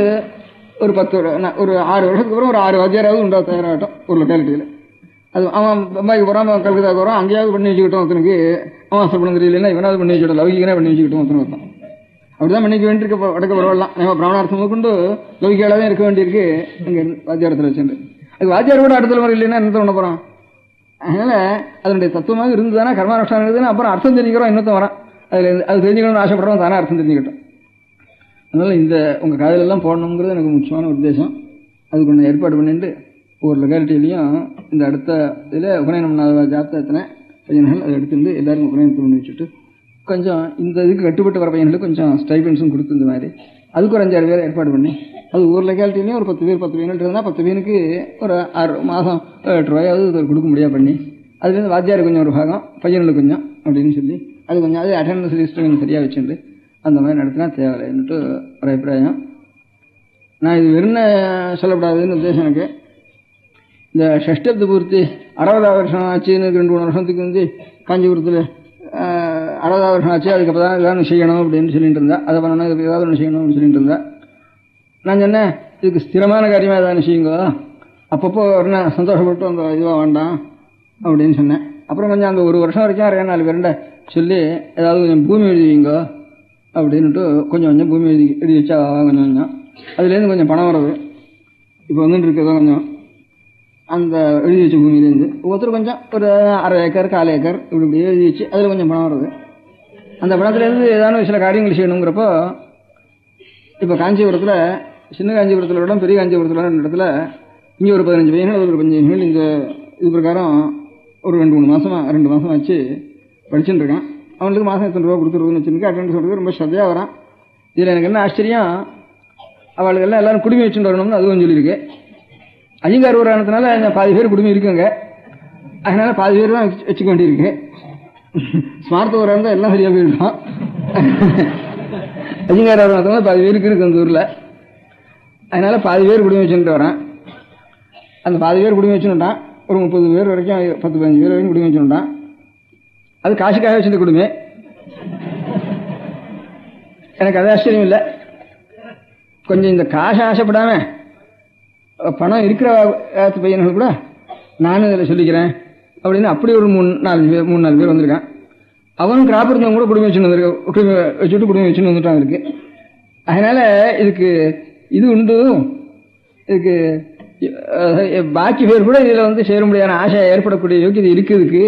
ஒரு 10 ஒரு 6 வருஷத்துக்கு அப்புறம் ஒரு 6 வாத்தியாராவது உண்டா தயாராகட்டும் ஒரு லொக்காலிட்டியில். அது அவன் பம்பாய்க்கு போகிறான், அவன் கல்கத்தாவுக்கு போகிறான், அங்கேயாவது பண்ணி வச்சுக்கிட்டோம். ஒருத்தனுக்கு அவன் ஆசைப்படம் தெரியலன்னா இவனாவது பண்ணி வச்சுக்கிட்டோம், லௌகிகனே பண்ணி வச்சுக்கிட்டோம். ஒருத்தன் அப்படிதான் பண்ணிக்க வேண்டியிருக்க வடக்க பரவாயில்லாம். நம்ம பிராமணார்த்தம் கொண்டு லௌகிகாலாக தான் இருக்க வேண்டியிருக்கு. அங்கே வாத்தியாரத்தில் வச்சுட்டு அது வாத்தியார் கூட அடுத்த முறை இல்லைன்னா என்ன பண்ண போகிறான். அதனால அதனுடைய தத்துவமாக இருந்ததுன்னா கர்மானுஷ்டானம் இருந்ததுன்னா அப்புறம் அர்த்தம் தெரிஞ்சுக்கிறோம். இன்னொருத்தன் வரான் அதில் அது தெரிஞ்சுக்கணும்னு ஆசைப்படுறோம், தானே அர்த்தம் தெரிஞ்சுக்கிட்டோம். அதனால இந்த உங்கள் காதலெல்லாம் போடணுங்கிறது எனக்கு முக்கியமான உத்தேசம். அதுக்கு ஒன்று ஏற்பாடு பண்ணிட்டு ஒவ்வொரு லொக்காலிட்டியிலையும் இந்த அடுத்த இதில் உபநயனம் ஜாத்தனை பையன்கள் அதை எடுத்துட்டு எல்லாருக்கும் உபநயனத்தை பண்ணி வச்சுட்டு கொஞ்சம் இந்த இதுக்கு கட்டுப்பட்டு வர பையன்களுக்கு கொஞ்சம் ஸ்டைபென்ஸும் கொடுத்து இந்த மாதிரி அதுக்கு ஒரு 5-6 பேர் ஏற்பாடு பண்ணி அது ஒவ்வொரு லொக்காலிட்டிலையும் ஒரு 10 பையன்கள் இருந்தால் 10 பேருக்கு ஒரு 6 மாதம் 8 ரூபாயாவது கொடுக்க முடியாது பண்ணி அதுலேருந்து வாத்தியார் கொஞ்சம் ஒரு பாகம் பையன்களுக்கு கொஞ்சம் அப்படின்னு சொல்லி அது கொஞ்சம் அது அட்டெண்டன்ஸ் லிஸ்ட்டு கொஞ்சம் சரியாக வச்சுட்டு அந்த மாதிரி நடத்தினா தேவையில்லைன்னுட்டு ஒரு அபிப்பிராயம். நான் இது வெறும் சொல்லப்படாதுன்னு உத்தேசம் எனக்கு. இந்த ஷஷ்டப்த பூர்த்தி 60வது வருஷம் ஆச்சுன்னு 2-3 வருஷத்துக்கு வந்து காஞ்சிபுரத்தில் 60வது வருஷம் ஆச்சு, அதுக்கப்புறம் தான் ஏதாவது செய்யணும் அப்படின்னு சொல்லிட்டு இருந்தா, அதை பண்ணணும் இதுக்கு ஏதாவது ஒன்று செய்யணும் அப்படின்னு சொல்லிட்டு இருந்தா. நான் சொன்னேன் இதுக்கு ஸ்திரமான காரியமாக ஏதாவது செய்யுங்க, அப்பப்போ என்ன சந்தோஷப்பட்டு அந்த இதுவாக வேண்டாம் அப்படின்னு சொன்னேன். அப்புறம் கொஞ்சம் அந்த 1 வருஷம் வரைக்கும் 4 பேருண்ட சொல்லி ஏதாவது கொஞ்சம் பூமி எழுதிங்க அப்படின்ட்டு கொஞ்சம் கொஞ்சம் பூமி எழுதி வச்சா கொஞ்சம் கொஞ்சம் அதுலேருந்து கொஞ்சம் பணம் வர்றது. இப்போ வந்துட்டு இருக்கிறதோ கொஞ்சம் அந்த எழுதி வச்ச பூமியிலேருந்து ஒவ்வொருத்தர் கொஞ்சம் ஒரு 1/2 ஏக்கர் 1/4 ஏக்கர் இப்படி எழுதி வச்சு அதில் கொஞ்சம் பணம் வருது. அந்த பணத்துலேருந்து ஏதாவது சில காரியங்கள் செய்யணுங்கிறப்போ இப்போ காஞ்சிபுரத்தில் சின்ன காஞ்சிபுரத்தில் விட பெரிய காஞ்சிபுரத்தில் 2 இடத்துல இங்கே ஒரு 15 பையன்கள் ஒரு 15 பையன்கள் இந்த இது பிரகாரம் ஒரு 2 மாதம் ஆச்சு படிச்சுட்டு இருக்கான். அவனுக்கு மாதம் எத்தனை ரூபா கொடுத்துருதுன்னு வச்சுருக்கு. அட்டெண்டன்ஸ் சொல்கிறது ரொம்ப ஸ்ரத்தையாக வரான். இதில் எனக்கு என்ன ஆச்சரியம், அவளுக்கெல்லாம் எல்லாரும் குடுமி வச்சுட்டு வரணும்னு அதுவும் சொல்லியிருக்கு. ஐயங்கார் ஊரானதுனால பாதி பேர் குடுமி இருக்குங்க, அதனால பாதி பேர் தான் வச்சுக்க வேண்டியிருக்கு. ஸ்மார்த்த ஊராக இருந்தால் எல்லாம் சரியாக போயிருக்கோம். ஐயங்கார் ஊரானதுனால பாதி பேருக்கு இருக்கு அந்த ஊரில், அதனால பாதி பேர் குடுமி வச்சுட்டு வரேன். அந்த பாதி பேர் குடுமி வச்சுட்டான், ஒரு 30 பேர் வரைக்கும் 10-15 பேர் வரைக்கும் குடுமி வச்சுட்டான். அது காசுக்காக வச்சுட்டு குடுமி. எனக்கு அது ஆச்சரியம் இல்லை. கொஞ்சம் இந்த காசு ஆசைப்படாம பணம் இருக்கிற பையன்கள் கூட நானும் இதில் சொல்லிக்கிறேன் அப்படின்னு அப்படி ஒரு 3-4 பேர் வந்திருக்கான். அவனும் கிராப் இருந்தவங்க கூட குடும்பம் வச்சுன்னு வச்சுட்டு குடும்பம் வச்சுன்னு வந்துட்டான் இருக்கு. அதனால இதுக்கு இது உண்டு, இதுக்கு பாக்கி பேர் கூட இதில் வந்து சேர முடியாத ஆசை ஏற்படக்கூடிய யோக்கியது இருக்குதுக்கு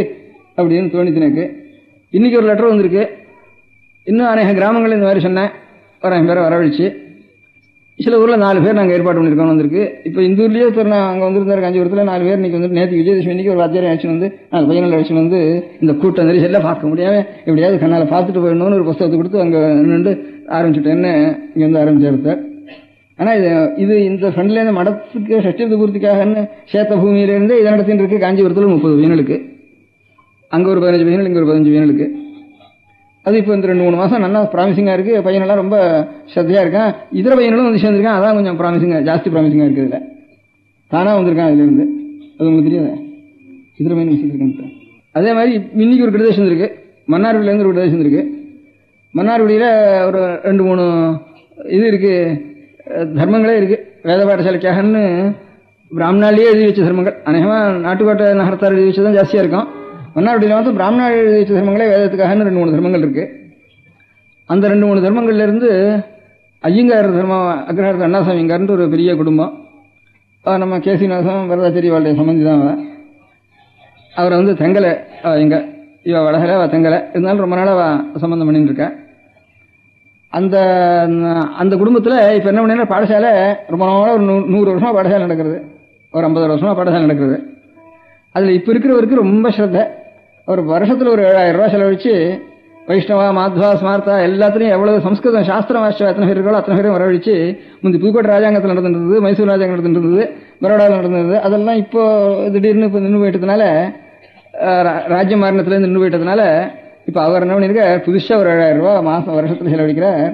அப்படின்னு தோணிச்சு எனக்கு. இன்னைக்கு ஒரு லெட்டர் வந்திருக்கு. இன்னும் அநேக கிராமங்கள் இந்த மாதிரி சொன்னேன், ஒரு 5 பேரை வரவழைச்சு. சில ஊரில் 4 பேர் நாங்கள் ஏற்பாடு பண்ணியிருக்கோம் வந்திருக்கு. இப்போ இந்த ஊர்லேயே ஒருத்தர் நான் அங்கே வந்திருந்தாரு காஞ்சிபுரத்தில் 4 பேர் இன்னைக்கு வந்து நேற்று விஜயதசமி இன்னைக்கு ஒரு வாத்தியாரை அழைச்சின்னு வந்து 4 பையன்கள் அழைச்சின்னு வந்து இந்த கூட்டம் நெரிசலில் பார்க்க முடியாமல் எப்படியாவது கண்ணால் பார்த்துட்டு போயிடணும்னு ஒரு புத்தகத்தை கொடுத்து அங்கே நின்று ஆரம்பிச்சுட்டேன்னு இங்கே வந்து ஆரம்பிச்சிருந்தார். ஆனால் இது இந்த ஃப்ரெண்ட்லேருந்து மடத்துக்கு ஷஷ்டப்த பூர்த்திக்காகன்னு சேர்த்த பூமியிலேருந்து இதை நடத்தின்னு இருக்கு. காஞ்சிபுரத்தில் 30 பையன்களுக்கு, அங்கே ஒரு 15 பையன்கள், இங்கே ஒரு 15 பையன்களுக்கு. அது இப்போ இந்த 2-3 மாதம் நல்லா ப்ராமிசிங்காக இருக்குது. பையனெல்லாம் ரொம்ப ஸ்ரத்தையாக இருக்கான். இதர பையன்களும் வந்து சேர்ந்துருக்கான். அதான் கொஞ்சம் ப்ராமிசிங்காக ஜாஸ்தி ப்ராமிசிங்காக இருக்குது. இதில் தானா வந்திருக்கான் அதுலேருந்து. அது உங்களுக்கு தெரியாத சித்திரமேனி வச்சுருக்கேன். அதே மாதிரி இன்னைக்கு ஒரு பிரதேசம் இருக்கு, மன்னார்குடியிலேருந்து ஒரு பிரதேசம் இருக்கு. மன்னார்குடியில் ஒரு 2-3 இது இருக்கு, தர்மங்களே இருக்கு. வேத பாடசாலைக்காகன்னு பிராமணாலேயே எழுதி வச்ச தர்மங்கள். அநேகமாக நாட்டுக்கோட்டை நகரத்தார் எழுதி வச்சதான் ஜாஸ்தியாக இருக்கும். மன்னார்குடியில் வந்து பிராமணால் எழுதி வச்ச தர்மங்களே வேதத்துக்காகன்னு 2-3 தர்மங்கள் இருக்கு. அந்த 2-3 தர்மங்கள்லேருந்து ஐயங்கார் தர்மம், அக்ரஹாரத்து அண்ணாசாமிங்கார்ன்ட்டு ஒரு பெரிய குடும்பம். நம்ம கேசிநாசம் வரதாச்சேரி வாழ்க்கை சம்பந்தி தான். அவரை வந்து தெங்கலை, எங்க இவ வடகலை, அவள் தெங்கலை இருந்தாலும் ரொம்ப நாளாக சம்பந்தம் பண்ணிட்டு இருக்கேன். அந்த குடும்பத்தில் இப்போ என்ன பண்ணீங்கன்னா பாடசாலை ரொம்ப நாளாக ஒரு 100 வருஷமாக பாடசாலை நடக்கிறது, ஒரு 50 வருஷமாக பாடசாலை நடக்கிறது. அதில் இப்போ இருக்கிறவருக்கு ரொம்ப ஸ்ரத்தை. ஒரு வருஷத்தில் ஒரு 7000 ரூபா செலவழிச்சு வைஷ்ணவா, மாத்வா, ஸ்மார்த்தா எல்லாத்துலையும் எவ்வளவு சம்ஸ்கிருதம் சாஸ்திரம் வாசிச்சா எத்தனை பேர் இருக்கோ அத்தனை பேரும் வரவழிச்சு முந்தி புதுக்கோட்டை ராஜாங்கத்தில் நடந்துருந்தது, மைசூர் ராஜாங்கம் நடந்துருந்தது, பரோடாவில் நடந்தது. அதெல்லாம் இப்போ திடீர்னு இப்போ நின்று போயிட்டதுனால, ராஜ்ய மாரணத்திலேருந்து நின்று போயிட்டதுனால இப்போ அவர் என்ன பண்ணியிருக்க, புதுசாக ஒரு 7000 ரூபா மாதம் வருஷத்தில் செலவழிக்கிறார்.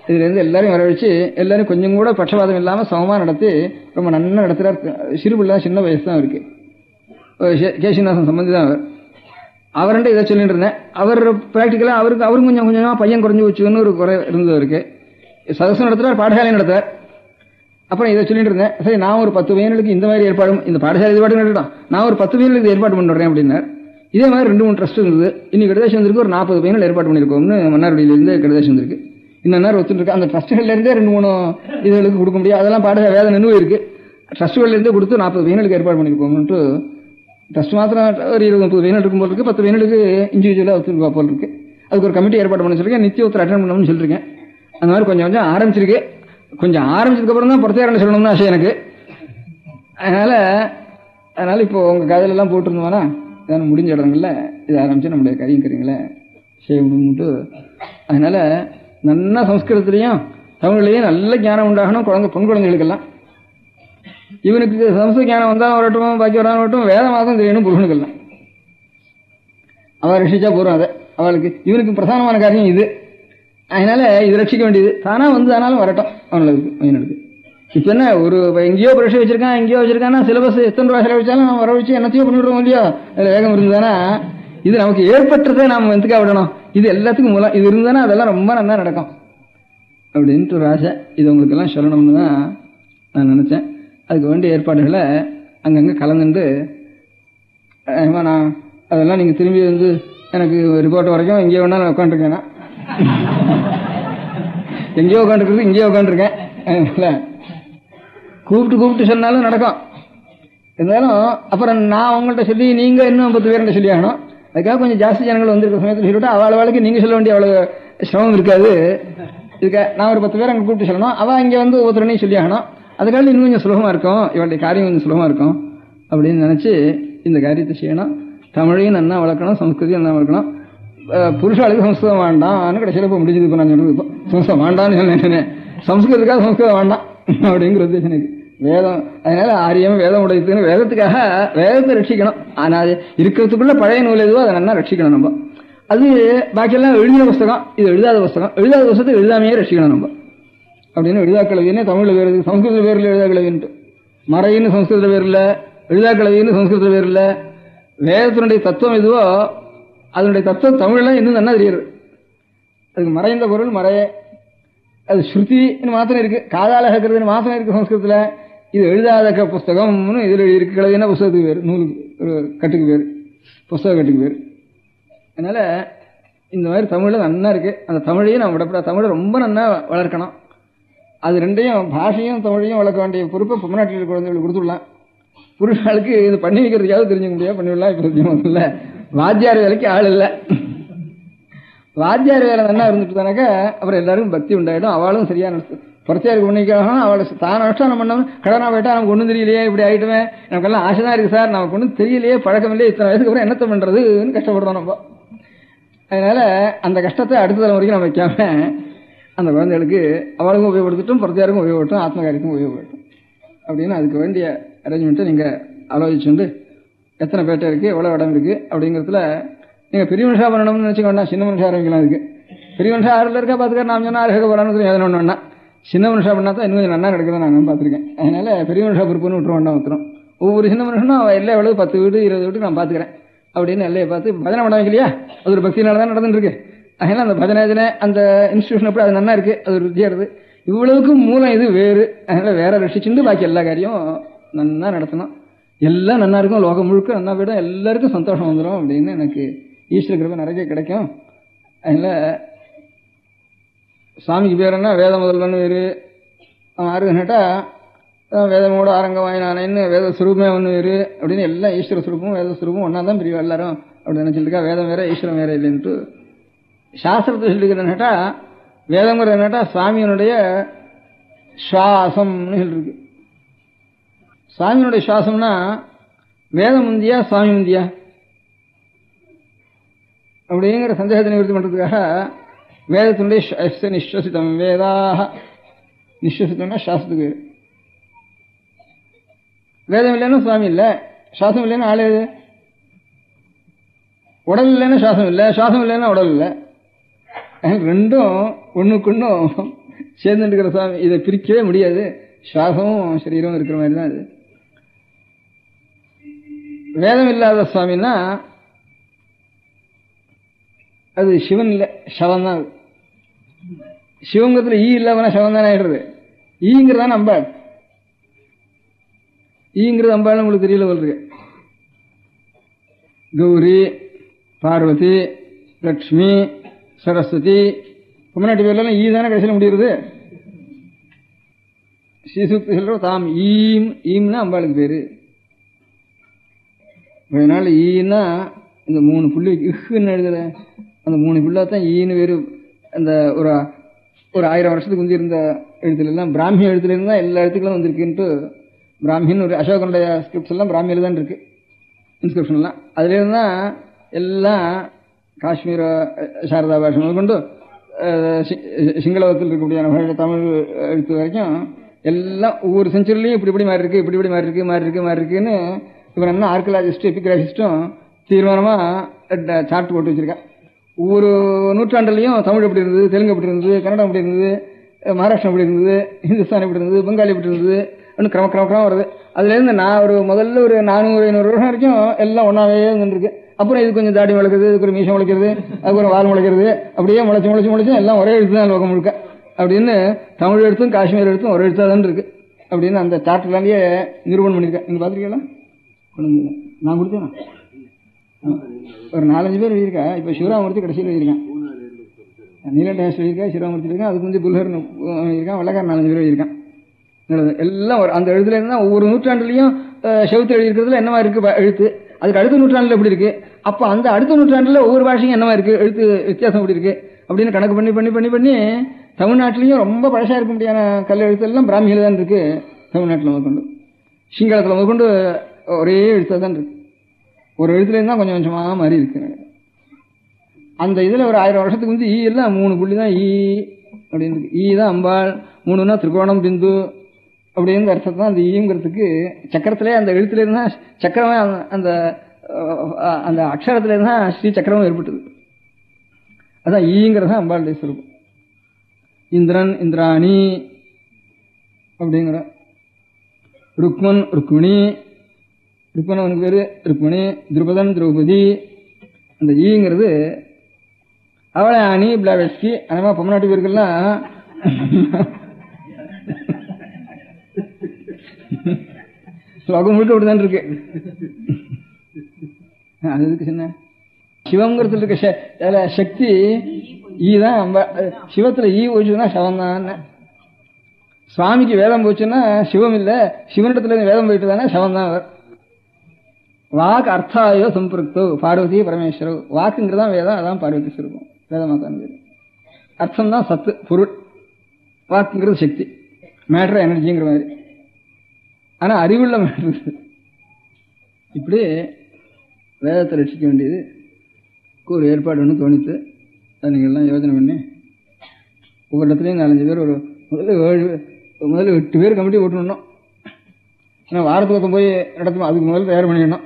இதுலேருந்து எல்லாரையும் வரவழைச்சு எல்லாரும் கொஞ்சம் கூட பட்சபாதம் இல்லாமல் சமமாக நடத்தி ரொம்ப நன்னா நடத்துகிறார். சிறுபிள்ளை, சின்ன வயசு தான் இருக்கு. கேசிநாசன் சம்பந்தி தான் அவர். அவர்கிட்ட இதை சொல்லிட்டு இருந்தேன். அவர் ப்ராக்டிக்கலாக அவரும் கொஞ்சம் கொஞ்சமாக பையன் குறைஞ்சி வச்சுன்னு ஒரு குறை இருந்தது இருக்கு. சதசு நடத்துகிறார், பாடசாலை நடத்துவார். அப்புறம் இதை சொல்லிட்டு இருந்தேன். சரி, நான் ஒரு 10 பையனுக்கு இந்த மாதிரி ஏற்பாடு, இந்த பாடசாலை ஏற்பாடு நடத்தான், நான் ஒரு 10 பையனுக்கு ஏற்பாடு பண்ணுறேன் அப்படின்னார். இதே மாதிரி 2-3 ட்ரஸ்ட் இருந்தது. இன்னைக்கு கடைசி வந்திருக்கு ஒரு 40 பையன்கள் ஏற்பாடு பண்ணியிருக்கோம்னு மன்னார்குடியிலேருந்து கடைசி வந்திருக்கு. இன்னும் ஒத்துருக்கு. அந்த ட்ரஸ்ட்டுகள்லேருந்தே 2-3 இதுகளுக்கு கொடுக்க முடியாது. அதெல்லாம் பாடசாலை வேத நினைவு இருக்கு. ட்ரஸ்ட்டுகள்லேருந்தே கொடுத்து 40 பையனுக்கு ஏற்பாடு பண்ணியிருக்கோம்னுட்டு ட்ரஸ்ட் மாத்திரம் ஒரு 20-30 பையன்கள் இருக்கும் போல் இருக்கு. 10 பையனுக்கு இண்டிவிஜுவலாக ஒத்துருக்கா போல் இருக்கு. அதுக்கு ஒரு கமிட்டி ஏற்பாடு பண்ண சொல்லிருக்கேன். நித்திய ஒருத்தர் அட்டன் பண்ணணும்னு சொல்லியிருக்கேன். அந்த மாதிரி கொஞ்சம் கொஞ்சம் ஆரம்பிச்சிருக்கு. கொஞ்சம் ஆரம்பிச்சதுக்கப்புறம் தான் பொறுத்தையாரன்னு சொல்லணும்னு ஆசை எனக்கு. அதனால இப்போ உங்கள் காதலெல்லாம் போட்டிருந்தோம்னா இதான் முடிஞ்ச இடங்கள்ல இது ஆரம்பிச்சு நம்முடைய கறிங்களே செய்யணும்னுட்டு. அதனால நல்லா சம்ஸ்கிருதத்திலையும் தமிழ்லையும் நல்ல ஞானம் உண்டாகணும் பெண் குழந்தைகளுக்கெல்லாம். இவனுக்கு சம்ஸ்கிருத ஞானம் வந்தால் வரட்டும், பாக்கி வராமல் வரட்டும், வேத மாதம் தெரியணும் புருஷனுக்கெல்லாம். அவள் ரட்சிச்சா போறோம். அதை அவளுக்கு இவனுக்கு பிரதானமான காரியம் இது. அதனால இது ரட்சிக்க வேண்டியது தானா வந்து ஆனாலும் வரட்டும் அவனுக்கு பையனுக்கு. இப்ப என்ன ஒரு எங்கேயோ பிரஷர் வச்சிருக்கான், எங்கேயோ வச்சிருக்கான்னா சிலபஸ் எத்தனை ரூபாய் செலவழிச்சாலும் நம்ம வர வச்சு என்னத்தையோ பண்ணிவிடுறோம் இல்லையோ. அதில் வேகம் இருந்ததுன்னா இது நமக்கு ஏற்பட்டதை நாம் எதுக்காக விடணும், இது எல்லாத்துக்கும் மூலம் இது இருந்ததுன்னா அதெல்லாம் ரொம்ப நல்லா நடக்கும் அப்படின்ட்டு ஒரு ஆசை. இது உங்களுக்கு எல்லாம் சொல்லணும்னு தான் நான் நினைச்சேன். அதுக்கு வேண்டிய ஏற்பாடுகளை அங்கங்கே கலந்துட்டு நான் அதெல்லாம் நீங்கள் திரும்பி வந்து எனக்கு ரிப்போர்ட் வரைக்கும் எங்கேயோ வேணாலும் உட்காந்துருக்கேன்னா எங்கேயோ உட்காந்துருக்குறது இங்கேயோ உட்காந்துருக்கேன். கூப்பிட்டு சொன்னாலும் நடக்கும். இருந்தாலும் அப்புறம் நான் உங்கள்கிட்ட சொல்லி நீங்கள் இன்னும் 10 பேர்கிட்ட சொல்லி ஆகணும். அதுக்காக கொஞ்சம் ஜாஸ்தி ஜனங்கள் வந்திருக்க சமயத்தில் சொல்லிவிட்டா அவளுக்கு நீங்கள் சொல்ல வேண்டிய அவ்வளோ சிரமம் இருக்காது. இதுக்காக நான் ஒரு 10 பேர் அங்கே கூப்பிட்டு சொல்லணும், அவள் இங்கே வந்து ஒவ்வொருத்தரனையும் சொல்லி ஆகணும். அதுக்காக இன்னும் கொஞ்சம் சுலபமாக இருக்கும், இவளுடைய காரியம் கொஞ்சம் சுலபமாக இருக்கும் அப்படின்னு நினச்சி இந்த காரியத்தை செய்யணும். தமிழையும் நல்லா வளர்க்கணும், சம்ஸ்கிருதியும் நல்லா வளர்க்கணும். புருஷாளுக்கு சம்ஸ்கிருதம் வேண்டாம்னு கடைசியில் இப்போ முடிஞ்சது. இப்போ நான் சொல்றது இப்போ சம்ஸ்கிருதம் வேண்டாம்னு சொன்னேன். சம்ஸ்கிருதத்துக்காக சம்ஸ்கிருதம் வேண்டாம் அப்படிங்கிற உத்தேசம் எனக்கு. வேதம் அதனால ஆரியம் வேதம் உடையதுன்னு வேதத்துக்காக வேதத்தை ரட்சிக்கணும். ஆனால் இருக்கிறதுக்குள்ள பழைய நூல் எதுவோ அதை நல்லா ரட்சிக்கணும் நம்ம. அது பாக்கியெல்லாம் எழுதின புஸ்தகம், இது எழுதாத புஸ்தகம். எழுதாத புஸ்தத்தை எழுதாமையே ரட்சிக்கணும் நம்ம அப்படின்னு. எழுதாக்கலவின்னு தமிழில் வேறு, சம்ஸ்கிருத பேரில் எழுதாக்கலவின்ட்டு, மறையின்னு சம்ஸ்கிருத பேர் இல்லை, எழுதாக்கலவின்னு சம்ஸ்கிருத பேர் இல்லை. வேதத்தினுடைய தத்துவம் எதுவோ அதனுடைய தத்துவம் தமிழ்லாம் இன்னும் நல்லா தெரியுது. அதுக்கு மறைந்த பொருள் மறைய, அது ஸ்ருதின்னு மாத்திரம் இருக்கு, காதால கேட்கறதுன்னு மாத்திரம் இருக்கு சம்ஸ்கிருதத்தில். இது எழுதாத புஸ்தகம்னு இதில் இருக்கு. கிழவினா புஸ்தகத்துக்கு பேர், நூலுக்கு ஒரு கட்டுக்கு பேர், புஸ்தக கட்டுக்கு பேர். அதனால இந்த மாதிரி தமிழில் நல்லா இருக்கு. அந்த தமிழையும் நம்ம விடப்படாது. தமிழை ரொம்ப நல்லா வளர்க்கணும். அது ரெண்டையும், பாஷையும் தமிழையும் வளர்க்க வேண்டிய பொறுப்பை பொம்மநாட்டில் குழந்தைகளுக்கு கொடுத்துடலாம். புருஷாளுக்கு இது பண்ணி வைக்கிறதுக்காவது தெரிஞ்சுக்க முடியாது, பண்ணிவிடலாம். இப்போ இல்லை, வாத்தியார் வேலைக்கு ஆள் இல்லை. வாத்தியார் வேலை நல்லா இருந்துட்டு தானாக்கா அப்புறம் எல்லாருக்கும் பக்தி உண்டாயிடும். அவளும் சரியா நடத்து புறத்தையாருக்கு பண்ணிக்காகணும். அவளை தான் அனுஷ்டானம் பண்ணணும். கடனா போயிட்டா நமக்கு ஒன்றும் தெரியலையே, இப்படி ஆகிட்டுமே, நமக்கெல்லாம் ஆசை தான் இருக்குது சார், நமக்கு ஒன்றும் தெரியலையே, பழக்கம் இல்லையே, இத்தனை வயசுக்கு அப்புறம் என்னத்தை பண்ணுறதுன்னு கஷ்டப்படுறோம் நம்ம. அதனால அந்த கஷ்டத்தை அடுத்த தலைமுறைக்கு நம்ம வைக்காம அந்த குழந்தைகளுக்கு அவளுக்கும் உபயோகப்படுத்தட்டும், புறத்தையாருக்கும் உபயோகப்பட்டும், ஆத்மகாரிக்கும் உபயோகப்பட்டும் அப்படின்னு அதுக்கு வேண்டிய அரேஞ்ச்மெண்ட்டை நீங்கள் ஆலோசிச்சுண்டு எத்தனை பேட்டை இருக்குது, எவ்வளோ இடம் இருக்குது அப்படிங்கிறதுல நீங்கள் பெரிய மனுஷா பண்ணணும்னு நினச்சிக்க வேண்டாம், சின்ன மனுஷா ஆரம்பிக்கலாம். அதுக்கு பெரிய மனுஷா 6 இருக்கா பார்த்துக்க, நாம் சொன்னால் 6 போகிறான்னு எதனா ஒன்று வேணா, சின்ன மனுஷா பண்ணா தான் இன்னும் கொஞ்சம் நல்லா நடக்குதுன்னு நான் பார்த்துருக்கேன். அதனால பெரிய மனுஷா பொறுப்புன்னு விட்டுருவோம் வேண்டாம். ஒவ்வொரு சின்ன மனுஷனும் அவன் எல்லாம் எவ்வளவு 10 வீடு 20 வீடு நான் பார்த்துக்கிறேன் அப்படின்னு எல்லையை பார்த்து பஜனை பண்ண வைக்கலையா? அது ஒரு பக்தினால தான் நடந்துட்டு இருக்கு. அதனால அந்த பஜனை அந்த இன்ஸ்டிடியூஷன் எப்படி அது நல்லா இருக்கு, அது ஒரு ருச்சியாருது. இவ்வளவுக்கும் மூலம் இது வேறு. அதனால வேற ரசிச்சுட்டு பாக்கி எல்லா காரியம் நன்னா நடத்தணும். எல்லாம் நன்னா இருக்கும், லோகம் முழுக்க நன்னா போயிடும், எல்லாருக்கும் சந்தோஷம் வந்துடும் அப்படின்னு எனக்கு ஈஸ்வர கிருபை நிறைய கிடைக்கும். அதனால சுவாமிக்கு பேர் என்ன, வேத முதல்வன்னு வேறு. அவன் யாருன்னு கேட்டா வேதமோட ஆரங்க வாயினானேன்னு வேத சுரூபமே ஒன்று வேறு அப்படின்னு எல்லாம் ஈஸ்வர சுரூபமும் வேத சுரூபமும் ஒன்னா தான் பிரியும் எல்லாரும் அப்படி நினைச்சிருக்கா. வேதம் வேற ஈஸ்வரம் வேற இல்லைன்ட்டு சாஸ்திரத்தை சொல்லிக்கிறேன்னு கேட்டா, வேதங்கிறது என்னட்டா சுவாமியினுடைய சுவாசம்னு சொல்லிருக்கு. சுவாமியினுடைய சுவாசம்னா வேதம் முந்தியா சுவாமி முந்தியா அப்படிங்கிற சந்தேகத்தை நிவர்த்தி பண்றதுக்காக வேதத்தினுடைய நிஸ்வசித்தம் வேதாக நிஸ்வசித்தம்னா சாஸ்திரத்துக்கு பேரு. வேதம் இல்லைன்னா சுவாமி இல்லை, சுவாசம் இல்லைன்னா ஆளு, உடல் இல்லைன்னா சுவாசம் இல்லை, சுவாசம் இல்லைன்னா உடல் இல்லை. ரெண்டும் ஒண்ணுக்குன்னும் சேர்ந்துட்டு இருக்கிற சுவாமி. இதை பிரிக்கவே முடியாது. சுவாசமும் சரீரமும் இருக்கிற மாதிரி தான் இது. வேதம் இல்லாத சுவாமின்னா அது சிவன் இல்லை, சவன் தான். சிவங்கத்துல ஈ இல்லாம சவன் தானே ஆயிடுறது. ஈங்கிறதான அம்பாள். ஈங்கிறது அம்பாள் உங்களுக்கு தெரியல போல. கௌரி, பார்வதி, லட்சுமி, சரஸ்வதி, பொம்மநாட்டி பேர்லாம் ஈ தானே கடைசியில் முடியுது. ஸ்ரீசூக்தி சொல்ற தாம் ஈம், ஈம்னா அம்பாளுக்கு பேரு. அதனால ஈன்னா இந்த 3 புள்ளி இஹ்ன்னு எழுதுற அந்த 3 புள்ளாத்தான் ஈன்னு வேறு. அந்த ஒரு 1000 வருஷத்துக்கு முந்தி இருந்த எழுத்துல எல்லாம் பிராமி எழுத்துல இருந்தா எல்லா எழுத்துக்களும் வந்திருக்குன்ட்டு பிராமின்னு ஒரு அசோகனுடைய ஸ்கிரிப்ட்ஸ் எல்லாம் பிராமியில தான் இருக்கு, இன்ஸ்கிரிப்ஷன் எல்லாம். அதுல இருந்தா எல்லாம் காஷ்மீர சாரதா பாஷை முதற்கொண்டு சிங்களத்தில் இருக்கக்கூடிய தமிழ் எழுத்து வரைக்கும் எல்லாம் ஒவ்வொரு செஞ்சுரிலையும் இப்படி இப்படி மாறி இருக்கு, இப்படி இப்படி மாறி இருக்கு, மாறி இருக்கு, மாறி இருக்குன்னு இவன் என்ன ஆர்கியலாஜிஸ்டும் எபிகிராபிஸ்டும் தீர்மானமா சார்ட் போட்டு வச்சிருக்கா. ஒவ்வொரு நூற்றாண்டுலையும் தமிழ் எப்படி இருந்தது, தெலுங்கு எப்படி இருந்தது, கன்னடம் எப்படி இருந்தது, மகாராஷ்டிரம் எப்படி இருந்தது, ஹிந்துஸ்தான் எப்படி இருந்தது, பெங்காலி எப்படி இருந்தது, இன்னும் கிரம வருது. அதுல இருந்து நான் முதல்ல ஒரு 400-500 வருஷம் வரைக்கும் எல்லாம் ஒன்னாவே இருந்துருக்கு. அப்புறம் இது கொஞ்சம் தாடி முளைக்கிறது, இதுக்கு ஒரு மீசம் முளைக்கிறது, அதுக்கு ஒரு வால் முளைக்கிறது, அப்படியே முளைச்சு எல்லாம் ஒரே எழுத்து தான் லோகம் முழுக்க அப்படின்னு தமிழ் எழுத்தும் காஷ்மீர் எழுத்தும் ஒரே எழுத்தா தான் இருக்கு அப்படின்னு அந்த சார்ட்லாண்டியே நிரூபணம் பண்ணிருக்கேன். நீங்க பாத்திருக்கீங்களா? நான் கொடுத்தேன். ஒரு 4-5 பேர் எழுதியிருக்கா. இப்ப சிவராமூர்த்தி கடைசியில் எழுதியிருக்கேன், நீலடேஷ் எழுதியிருக்கேன், சிவராமூர்த்தி இருக்கேன், அதுக்கு வந்து புல்ஹர் எழுதியிருக்கேன், வெள்ளக்காரன் 4-5 பேர் எழுதியிருக்கேன். எல்லாம் அந்த எழுத்துல இருந்தா ஒவ்வொரு நூற்றாண்டுலையும் செவுத்து எழுதியிருக்கிறதுல என்னவா இருக்கு எழுத்து, அதுக்கு அடுத்த நூற்றாண்டுல எப்படி இருக்கு, அப்ப அந்த அடுத்த நூற்றாண்டுல ஒவ்வொரு பாஷையும் என்னவா இருக்கு, எழுத்து வித்தியாசம் எப்படி இருக்கு அப்படின்னு கணக்கு பண்ணி பண்ணி பண்ணி பண்ணி தமிழ்நாட்டிலையும் ரொம்ப பழசா இருக்க முடியாத கல் எழுத்து எல்லாம் பிராமியில தான் இருக்கு. தமிழ்நாட்டில் முதற்கொண்டு சிங்களத்தில் முதற்கொண்டு ஒரே எழுத்தா தான் இருக்கு. ஒரு எழுத்துல இருந்தா கொஞ்சம் கொஞ்சமா மாறி இருக்கு. அந்த இதுல ஒரு 1000 வருஷத்துக்கு வந்து ஈ எல்லாம் 3 புள்ளி தான் ஈ அப்படின்னு. ஈ தான் அம்பாள், 3னா திரிகோணம் பிந்து அப்படின்னு அர்த்தம் தான். அந்த ஈங்கிறதுக்கு சக்கரத்திலே அந்த எழுத்துல இருந்தா சக்கரமே அந்த அந்த அக்ஷரத்துல இருந்தா ஸ்ரீ சக்கரமும் ஏற்பட்டது. அதான் ஈங்கிறது அம்பாளுடைய சுரூபம். இந்திரன், இந்திராணி அப்படிங்கிற. ருக்மன், ருக்மிணி, ருக்மன் அவனுக்கு பேரு ருக்மிணி, திரௌபதன், திரௌபதி. அந்த ஈங்கிறது அவளை அணி பிளாவெஸ்கி அந்த மாதிரி பொம்மநாட்டி பேருக்கெல்லாம் ஸ்லோகம் முழுக்க அப்படிதான் இருக்கு. அதுக்கு சின்ன சிவங்கிறதுல இருக்க சக்தி ஈ தான். சிவத்துல ஈ போச்சுன்னா சவம் தான். சுவாமிக்கு வேதம் போச்சுன்னா சிவம் இல்ல, சிவனிடத்துல வேதம் போயிட்டு தானே சவம் தான் அவர். வாக்கு அர்த்தாயோ சம்பிருக்தோ பார்வதி பரமேஸ்வரோ. வாக்குங்கிறதான் வேதம், அதான் பார்வதி சுரூபம். வேதமாதான் பேரு. அர்த்தம் தான் சத்து பொருள், வாக்குங்கிறது சக்தி, மேட்டர் எனர்ஜிங்கிற மாதிரி. ஆனா அறிவுள்ள மேட்டர். இப்படி வேதத்தை ரட்சிக்க வேண்டியது ஒரு ஏற்பாடு ஒன்று தோணித்து. அதை நீங்கள் எல்லாம் யோசனை பண்ணி ஒவ்வொரு இடத்துலையும் 4-5 பேர், ஒரு முதல்ல 8 பேர் கமிட்டி போட்டுடணும். ஏன்னா வாரத்துக்கு ஒருத்தன் போய் நடத்தணும், அதுக்கு முதல்ல தயார் பண்ணிடணும்.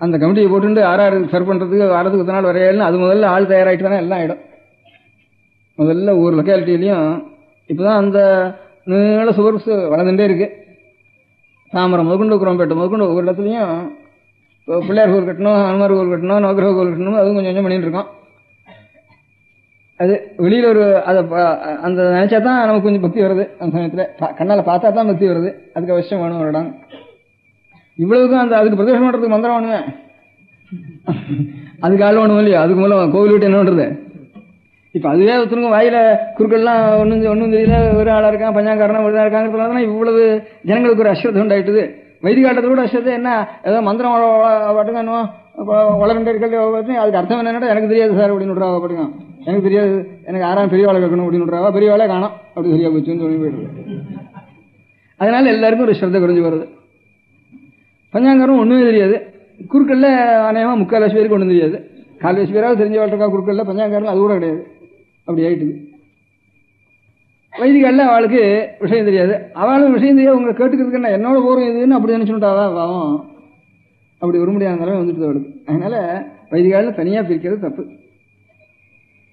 அந்த கமிட்டியை போட்டு ஆறாறு சர்வ் பண்ணுறதுக்கு வாரத்துக்கு 10 நாள் வரையாலும் அது முதல்ல ஆள் தயாராகிட்டு தானே எல்லாம் ஆகிடும். முதல்ல ஒவ்வொரு லொக்காலிட்டிலையும் இப்போதான் அந்த நீள சுவர்ஸ் வளர்ந்துட்டே இருக்கு. தாமரம் முதற்கொண்டு குரம்பேட்டை முதற்கொண்டு ஒவ்வொரு இடத்துலையும் இப்போ பிள்ளையார் கோவில் கட்டணும், ஹனுமார் கோவில் கட்டணும், நவகிரக கோவில் கட்டணும், அதுவும் கொஞ்சம் கொஞ்சம் பண்ணிட்டு இருக்கோம். அது வெளியில் ஒரு அதை அந்த நினைச்சா தான் நமக்கு கொஞ்சம் பக்தி வருது. அந்த சமயத்தில் கண்ணால் பார்த்தா தான் பக்தி வருது. அதுக்கு அவசியம் வேணும் ஒரு இடம். இவ்வளவுக்கும் அந்த அதுக்கு பிரதேசம் பண்ணுறதுக்கு மந்திரம் வேணுமே, அதுக்கு ஆள் வேணும் இல்லையா? அதுக்கு மூலம் கோவில் விட்டு என்ன பண்ணுறது? இப்போ அதுவே ஒருத்தருக்கும் வாயில குறுக்கள்லாம் ஒன்றும் தெரியல, ஒரு ஆளாக இருக்கான், பஞ்சாங்காரனா ஒரு இருக்காங்கிறதுனால இவ்வளவு ஜனங்களுக்கு ஒரு அஸ்ரத்தை உண்டாயிட்டுது. வைதிகாட்டத்தை கூட அஸ்ரத்தை என்ன ஏதோ மந்திரம் பாட்டுங்க இன்னும் வளர்ந்து இருக்கிறது, அதுக்கு அர்த்தம் என்னன்னா எனக்கு தெரியாது சார் அப்படின்னு விட்றாவா பாட்டுங்க, எனக்கு தெரியாது, எனக்கு 6ஆம் பெரியவாளை கேட்கணும் அப்படின்னு விட்றாவா, பெரியவாளே காணும் அப்படி சரியா போச்சுன்னு சொல்லி போயிடுது. அதனால எல்லாருக்கும் ஒரு ஸ்ரத்தை குறைஞ்சி வருது. பஞ்சாங்காரம் ஒன்றுமே தெரியாது, குறுக்கல்ல அநேகமாக 3/4 பேருக்கு ஒன்றும் தெரியாது, 4 பேராவது தெரிஞ்ச வாழ்க்கா குறுக்கல்ல, பஞ்சாங்காரம் அது கூட கிடையாது. அப்படி ஆயிட்டுது. வைதிகால அவளுக்கு விஷயம் தெரியாது, அவளும் விஷயம் தெரியாது, உங்களை கேட்டுக்கிறதுக்கு என்ன என்னோட போகிறோம் இதுன்னு அப்படி நினைச்சுட்டாவா பாவம், அப்படி வர முடியாத நிலைமை வந்துட்டு அவளுக்கு. அதனால வைதிகாலில் தனியாக பிரிக்கிறது தப்பு.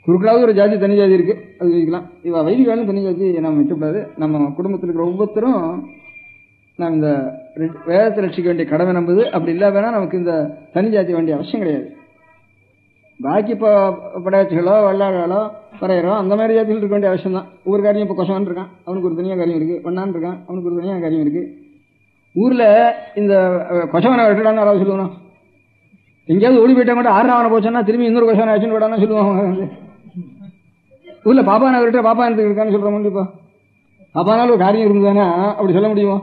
குறுக்களாவது ஒரு ஜாதி தனி ஜாதி இருக்கு, அது வைக்கலாம். இவ வைதிகாலும் தனி ஜாதி நம்ம வைக்கக்கூடாது. நம்ம குடும்பத்தில் இருக்கிற ஒவ்வொருத்தரும் நாம் இந்த வேதத்தை ரட்சிக்க வேண்டிய கடமை நம்புது. அப்படி இல்லை வேணா நமக்கு இந்த தனி ஜாதி வேண்டிய அவசியம் கிடையாது. பாக்கி இப்போ படையாச்சிகளோ வெள்ளாளோ பறையரோ அந்த மாதிரி ஜாதிகள் இருக்க வேண்டிய அவசியம் தான். ஒவ்வொரு காரியம் இப்போ கொசவன் இருக்கான், அவனுக்கு ஒரு தனியாக காரியம் இருக்குது, வண்ணான் இருக்கான், அவனுக்கு ஒரு தனியாக காரியம் இருக்குது. ஊரில் இந்த கொசவனை வெட்டுடான்னு யாராவது சொல்லுவானோ, எங்கேயாவது ஓடி போயிட்டா கூட 6 போச்சோன்னா திரும்பி இன்னொரு கொசவனை ஆச்சுன்னு விடான்னு சொல்லுவாங்க. ஊரில் பாப்பா நான் விட்டு பாப்பா எனக்கு இருக்கான்னு சொல்கிற முடியும். இப்போ பாப்பானால ஒரு காரியம் இருந்ததுன்னா அப்படி சொல்ல முடியுமோ?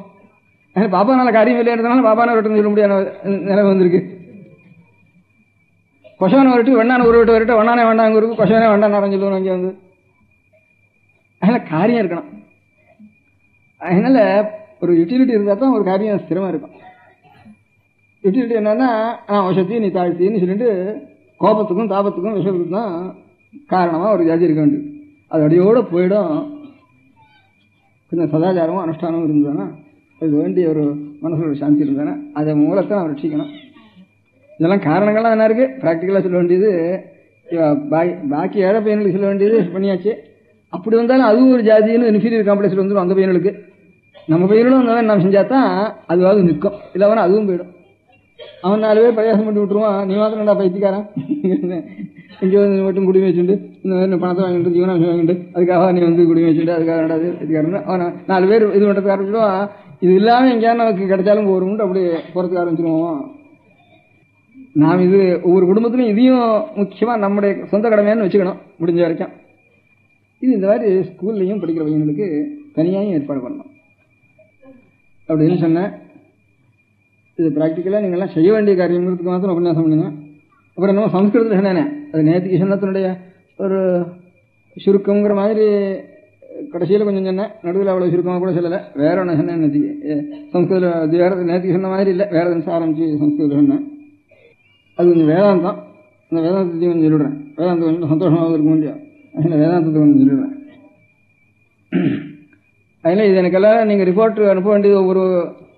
பாப்பானால காரியம் இல்லை இருந்ததுனால பாப்பானா விட்டுன்னு சொல்ல முடியாத நிலைமை வந்திருக்கு. கொசவனை வரட்டு வெண்ணான ஒரு விட்டு வரட்டு, வண்ணானே வேண்டாங்க இருக்கு, கொசவனே வேண்டாம் சொல்லுவோம் இங்கே வந்து. அதனால காரியம் இருக்கணும். அதனால ஒரு யூட்டிலிட்டி இருந்தால் தான் ஒரு காரியம் ஸ்திரமாக இருக்கும். யூட்டிலிட்டி என்னன்னா வசதி நீ தாழ்த்தின்னு சொல்லிட்டு கோபத்துக்கும் தாபத்துக்கும் விஷயத்துக்கும் தான் காரணமாக ஒரு ஜாதி இருக்க வேண்டியது. அது அடியோடு போயிடும். கொஞ்சம் சதாச்சாரமும் அனுஷ்டானமும் இருந்ததுன்னா, அது வேண்டிய ஒரு மனசில் ஒரு சாந்தி இருந்தானே, அதை மூலத்தை நம்ம ரட்சிக்கணும். இதெல்லாம் காரணங்கள்லாம் என்ன இருக்குது, ப்ராக்டிக்கலாக சொல்ல வேண்டியது. பாக்கி ஏழை பையனுக்கு சொல்ல வேண்டியது பண்ணியாச்சு. அப்படி வந்தாலும் அதுவும் ஒரு ஜாதின்னு இன்ஃபீரியர் காம்ப்ளெக்ஸில் வந்துடும் அந்த பையனுக்கு. நம்ம பையனும் அந்த மாதிரி நம்ம செஞ்சால் தான் அதுவாவது நிற்கும், இல்லை அதுவும் போயிடும். அவன் 4 பேர் பிரயாசம் பண்ணி விட்டுருவான், நீ மாத்திரம் என்னடா பைத்தியக்காரன், இங்கே வந்து மட்டும் குடிமை வச்சுட்டு இந்த மாதிரி பணத்தை வாங்கிட்டு ஜீவனாம்சம் வாங்கிட்டு அதுக்காக நீ வந்து குடிமை வச்சுட்டு அதுக்காக நடாது இதுக்காரன்னு அவன் 4 பேர் இது பண்ணுறதுக்கு ஆரம்பிச்சிடுவான். இது இல்லாமல் எங்கேயாவது நமக்கு கிடைச்சாலும் போகிறோம்ட்டு அப்படி போகிறதுக்கு ஆரம்பிச்சிடுவோம். நாம் இது ஒவ்வொரு குடும்பத்திலும் இதையும் முக்கியமாக நம்முடைய சொந்த கடமையான்னு வச்சுக்கணும் முடிஞ்ச வரைக்கும். இது இந்த மாதிரி ஸ்கூல்லையும் படிக்கிற பையங்களுக்கு தனியாகவும் ஏற்பாடு பண்ணணும் அப்படின்னு சொன்னேன். இது ப்ராக்டிக்கலாக நீங்கள்லாம் செய்ய வேண்டிய காரியங்கிறதுக்கு மாத்திரம் உபன்யாசம் பண்ணுங்க. அப்புறம் என்னமோ சம்ஸ்கிருதத்தில் சொன்னேனே, அது நேற்றுக்கு சொன்னத்தினுடைய ஒரு சுருக்கங்கிற மாதிரி கடைசியில் கொஞ்சம் சொன்னேன், நடுவில் அவ்வளோ சுருக்கமாக கூட சொல்லலை. வேற ஒன்று சொன்னேன் நேற்றுக்கு சம்ஸ்கிருதத்தில், வேறு நேற்றுக்கு சொன்ன மாதிரி இல்லை, வேறு தினசம் ஆரம்பித்து சம்ஸ்கிருதம் சொன்னேன். அது கொஞ்சம் வேதாந்தம், அந்த வேதாந்தத்தையும் கொஞ்சம் சொல்லிடுறேன். வேதாந்தம் கொஞ்சம் சந்தோஷமாக இருக்க முடியும், அதில் வேதாந்தத்தை கொஞ்சம் சொல்லிடுறேன். அதில் இது எனக்கெல்லாம் நீங்கள் ரிப்போர்ட் அனுப்ப வேண்டியது ஒவ்வொரு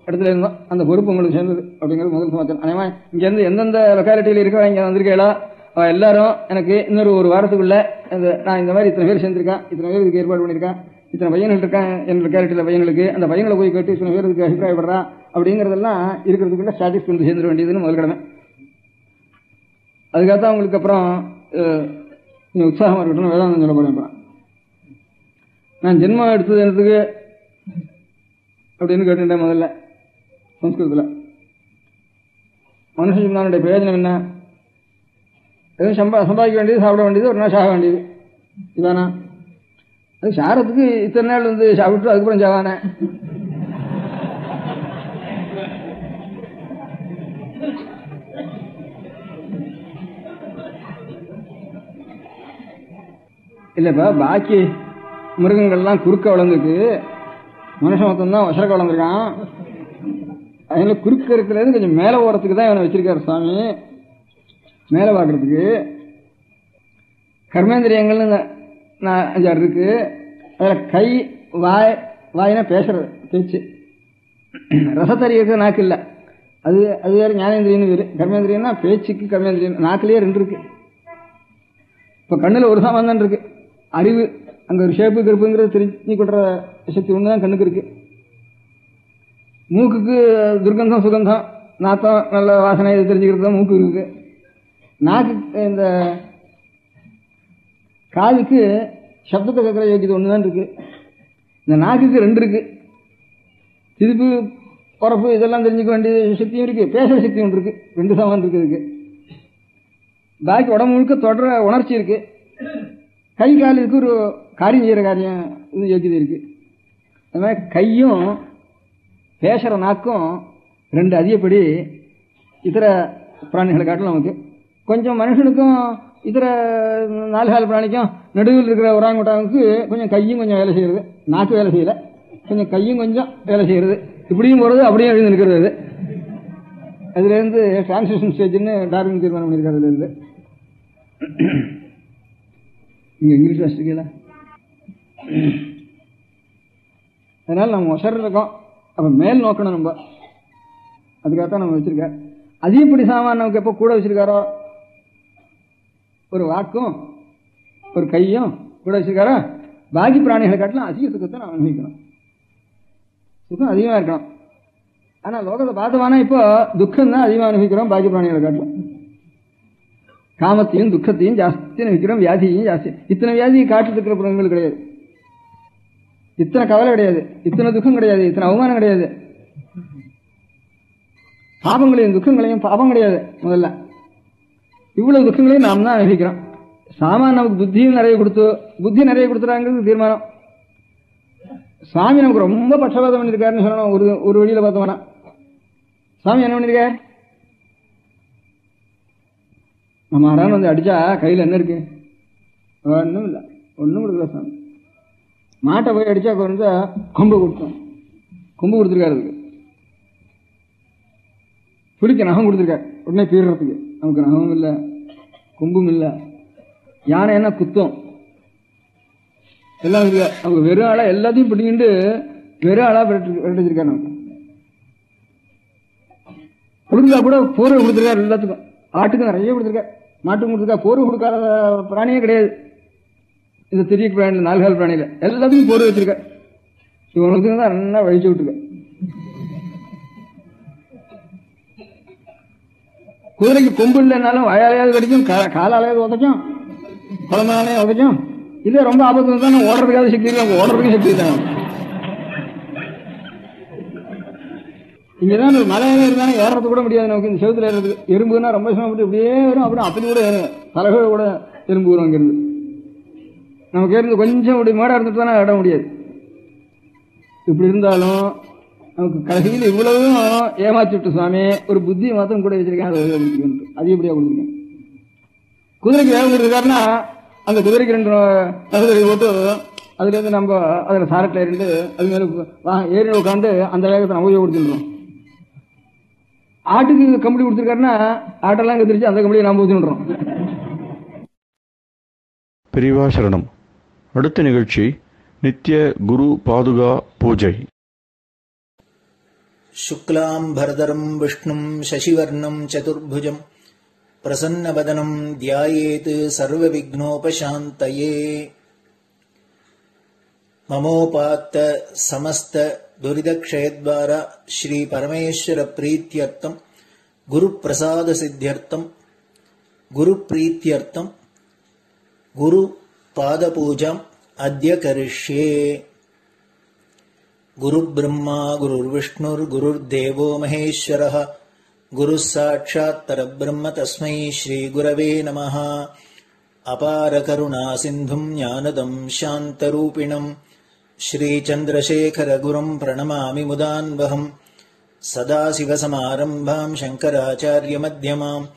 இடத்துல இருந்தோம், அந்த பொறுப்பு உங்களுக்கு சேர்ந்தது அப்படிங்கிறது முதல் சமாச்சாரம். அதே மாதிரி இங்கேருந்து எந்தெந்த லொக்காலிட்டியில் இருக்கோ இங்கே வந்திருக்கா எல்லாரும் எனக்கு இன்னொரு ஒரு வாரத்துக்குள்ள நான் இந்த மாதிரி இத்தனை பேர் சேர்ந்திருக்கேன், இத்தனை பேர் இதுக்கு ஏற்பாடு பண்ணியிருக்கேன், இத்தனை பையன்கள் இருக்கேன் என் லொக்காலிட்டியில் பையனுக்கு, அந்த பையனை போய் கேட்டு இத்தனை பேர் இதுக்கு அபிப்பிராயப்படுறா அப்படிங்கிறதெல்லாம் இருக்கிறதுக்குள்ள ஸ்டாட்டிஸ்டிக்ஸ் வந்து சேர்ந்துட வேண்டியதுன்னு முதல் கடமை. அதுக்காகத்தான் உங்களுக்கு அப்புறம் நீங்கள் உற்சாகமாக இருக்கட்டும் வேதாந்தம் சொல்ல போகிறேன். அப்புறம் நான் ஜென்மம் எடுத்தது எனக்கு அப்படின்னு கேட்டுட்டேன் முதல்ல சம்ஸ்கிருதத்தில். மனுஷ ஜீவனுடைய பிரயோஜனம் என்ன? எதுவும் சம்பாதிக்க வேண்டியது, சாப்பிட வேண்டியது, ஒரு நாள் சாக வேண்டியது, இதானா? அது சாரத்துக்கு இத்தனை நாள் வந்து சாப்பிட்டு அதுக்கப்புறம் சாவானே. இல்லைப்பா, பாக்கி மிருகங்கள்லாம் குறுக்க வளர்ந்துருக்கு, மனுஷன் மொத்தம்தான் வசரக்க வளர்ந்துருக்கான். அதனால குறுக்க இருக்கிறது கொஞ்சம் மேலே ஓரத்துக்கு தான் இவனை வச்சிருக்காரு சுவாமி, மேலே பார்க்கறதுக்கு. கர்மேந்திரியங்கள்னு 5-6 இருக்கு. அதில் கை, வாயினா பேசுறது, பேச்சு. ரசத்தறியது நாக்கு இல்லை, அது வேறு ஞானேந்திரியன்னு வேறு. கர்மேந்திரியன்னா பேச்சுக்கு கர்மேந்திரியம். நாக்குலேயே 2 இருக்கு. இப்போ கண்ணில் ஒரு சம்பந்தம் இருக்கு, அறிவு. அங்கே ஒரு ஷேப்பு கருப்புங்கிறது தெரிஞ்சு கொள்ற சக்தி ஒன்று தான் கண்ணுக்கு இருக்கு. மூக்குக்கு துர்கந்தம் சுகந்தம் நாத்தம் நல்ல வாசனை தெரிஞ்சுக்கிறது தான் மூக்கு இருக்கு. நாக்கு இந்த காதுக்கு சப்தத்தை கேட்கிற யோகியது ஒன்று தான் இருக்கு. இந்த நாக்குக்கு 2 இருக்கு. திருப்பு உரப்பு இதெல்லாம் தெரிஞ்சுக்க வேண்டிய சக்தியும் இருக்கு, பேசுற சக்தி ஒன்று இருக்கு. 2 சமான் இருக்கு இதுக்கு. பாக்கி உடம்பு முழுக்க தொடர உணர்ச்சி இருக்கு. கை கால் இருக்கு, ஒரு காரியம் செய்யற காரியம் இது யோகியது இருக்கு. அது மாதிரி கையும் பேசுற நாக்கும் 2 அதிகப்படி இதர பிராணிகளை காட்டிலும் நமக்கு கொஞ்சம் மனுஷனுக்கும் இதர 4 கால் பிராணிக்கும் நடுவில் இருக்கிற ஒராங்குட்டாவுக்கு கொஞ்சம் கையும் கொஞ்சம் வேலை செய்யறது, நாக்கு வேலை செய்யல, கொஞ்சம் கையும் கொஞ்சம் வேலை செய்யறது. இப்படியும் போறது அப்படியே எழுந்து நிற்கிறது. அதுல இருந்து டிரான்சிஷன் ஸ்டேஜ்னு டார்வின் தீர்மானம் பண்ணியிருக்காரு. அதுல இருந்து நீங்க இங்கிலீஷ் வாசிக்கல, அதனால நம்ம ஒசர் இருக்கோம். அப்ப மேல் நோக்கணும் நம்ம, அதுக்காகத்தான் நம்ம வச்சிருக்க. அதிகப்படி சாமான் நமக்கு எப்போ கூட வச்சிருக்காரோ, ஒரு வாக்கும் ஒரு கையும் கூட வச்சிருக்காரோ, பாக்கி பிராணிகளை காட்டிலும் அதிக சுகத்தை நாம் அனுபவிக்கணும். சுகம் அதிகமா இருக்கணும். ஆனா லோகத்தை பார்த்தவானா இப்போ துக்கம் தான் அதிகமாக அனுபவிக்கிறோம் பாக்கி பிராணிகளை காட்டிலும். காமத்தையும் துக்கத்தையும் ஜாஸ்தி அனுபவிக்கிறோம், வியாதியையும் ஜாஸ்தி. இத்தனை வியாதியை காட்டிட்டு இருக்கிற பிராணிகள் கிடையாது, இத்தனை கவலை கிடையாது, இத்தனை துக்கம் கிடையாது, இத்தனை அவமானம் கிடையாது, பாபங்களையும் துக்கங்களையும் பாபம் கிடையாது. முதல்ல இவ்வளவு துக்கங்களையும் நாம் தான் அனுபவிக்கிறோம். சாமான் நமக்கு புத்தியும் நிறைய கொடுத்து, புத்தி நிறைய கொடுத்துறாங்கிறது தீர்மானம். சுவாமி நமக்கு ரொம்ப பட்சபாதம் பண்ணியிருக்காருன்னு சொல்லணும். ஒரு வழியில பார்த்தோம்னா சுவாமி என்ன பண்ணிருக்கார், நம்ம யாராவது வந்து அடிச்சா கையில் என்ன இருக்கு, ஒன்றும் இல்லை, ஒன்றும் கொடுக்கல. சுவாமி மாட்டை போய் அடிச்சா குறைஞ்ச கொம்பு கொடுத்தோம், கொம்பு கொடுத்துருக்காரு. அதுக்கு புளிக்க நகம் கொடுத்துருக்காரு உடனே பீடுறதுக்கு. நமக்கு நகமும் இல்லை, கொம்பும் இல்லை. யானை என்ன குத்தம் எல்லாம் இருக்கு. அவங்க வெறும் ஆளா எல்லாத்தையும் பிடிக்கிட்டு வெறும் ஆளா விரட்டிச்சிருக்காரு. நமக்கு கொடுத்தா கூட போர்வை கொடுத்துருக்காரு எல்லாத்துக்கும். ஆட்டுக்கும் நிறைய கொடுத்துருக்காரு, மாட்டுக்கும் கொடுத்துருக்கா. போர்வை கொடுக்காத பிராணியே கிடையாது இந்த தெரிய பிராணியில், 4 கால் பிராணியில எல்லாத்துக்கும் போர்வை வச்சிருக்காரு. இவனுக்கு தான் நல்லா வழிச்சு விட்டுருக்க. குதிரைக்கு கொம்பு இல்லைன்னாலும் வாயாலையாவது கிடைக்கும், காலாலையாவது உதைக்கும், குழந்தையாலே உதைக்கும். இல்ல ரொம்ப ஆபத்து தான் ஓடுறதுக்காக சக்தி இருக்கு, ஓடுறதுக்கு சக்தி தான். இங்கதான் ஒரு மலையில இருந்தாலும் ஏறது கூட முடியாது நமக்கு. இந்த செவத்துல ஏறதுக்கு எறும்புனா ரொம்ப சிரமப்பட்டு இப்படியே வரும், அப்புறம் அப்படி கூட ஏறும், தலைகோட கூட எறும்பு வரும். அங்கிருந்து நமக்கு இருந்து கொஞ்சம் இப்படி மேடா இருந்துட்டு தானே இட முடியாது. இப்படி இருந்தாலும் நமக்கு கடைசியில் இவ்வளவும் ஏமாற்றிட்டு சுவாமி ஒரு புத்தி மாத்திரம் கூட வச்சிருக்கேன், அது எப்படியா கொடுத்துருக்கேன். குதிரைக்கு வேகம் கொடுத்துருக்காருன்னா அந்த குதிரைக்கு 2 நகரை போட்டு அதுல இருந்து நம்ம அதுல சாரட்டில் இருந்து அது மேல ஏறி உட்காந்து அந்த வேகத்தை நம்ம கொடுத்துடுறோம். ஆட்டுக்கு கம்பளி கொடுத்துருக்காருன்னா ஆட்டெல்லாம் கத்திரிச்சு அந்த கம்பளியை நாம ஊற்றிடுறோம். பெரியவா சரணம். அடுத்த நிகழ்ச்சி நித்திய குரு பாதுகா பூஜை. शुक्लां भरदरं विष्णुं शशिवर्णं चतुर्भुजं प्रसन्नवदनं ध्यायेत् सर्वविघ्नोपशान्तये. ममोपात्त समस्त दुरितक्षयद्वारा श्री परमेश्वर प्रीत्यर्थं गुरुप्रसाद सिद्ध्यर्थं गुरुप्रीत्यर्थं गुरु पादपूजाम् अद्य करिष्ये. गुरुब्रह्मा गुरुर्विष्णुर्गुरुर्देवो महेश्वरः गुरुः साक्षात् परब्रह्म तस्मै श्रीगुरवे नमः. अपारकरुणा सिन्धुं ज्ञानदं शान्तरूपिणं श्रीचन्द्रशेखरगुरुं प्रणमामि मुदान्वहम्. सदाशिवसमारम्भां शङ्कराचार्यमध्यमाम्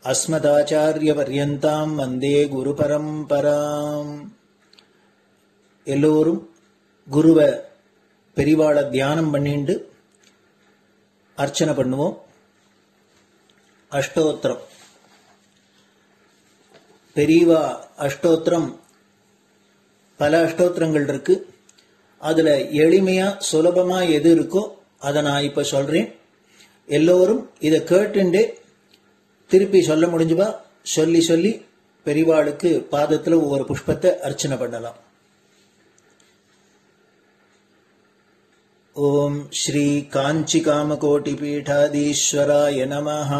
अस्मदाचार्यपर्यन्तां वन्दे गुरुपरम्पराम्. எல்லோரும் குருவை பெரிவாளை தியானம் பண்ணிண்டு அர்ச்சனை பண்ணுவோம். அஷ்டோத்திரம். பெரியவா அஷ்டோத்திரம் பல அஷ்டோத்திரங்கள் இருக்கு. அதுல எளிமையா சுலபமா எது இருக்கோ அதை நான் இப்ப சொல்றேன். எல்லோரும் இதை கேட்டுண்டே திருப்பி சொல்ல முடிஞ்சுவா சொல்லி சொல்லி பெரிவாளுக்கு பாதத்துல ஒவ்வொரு புஷ்பத்தை அர்ச்சனை பண்ணலாம். ओम श्री काञ्चिकामकोटिपीठाधीश्वराय नमः।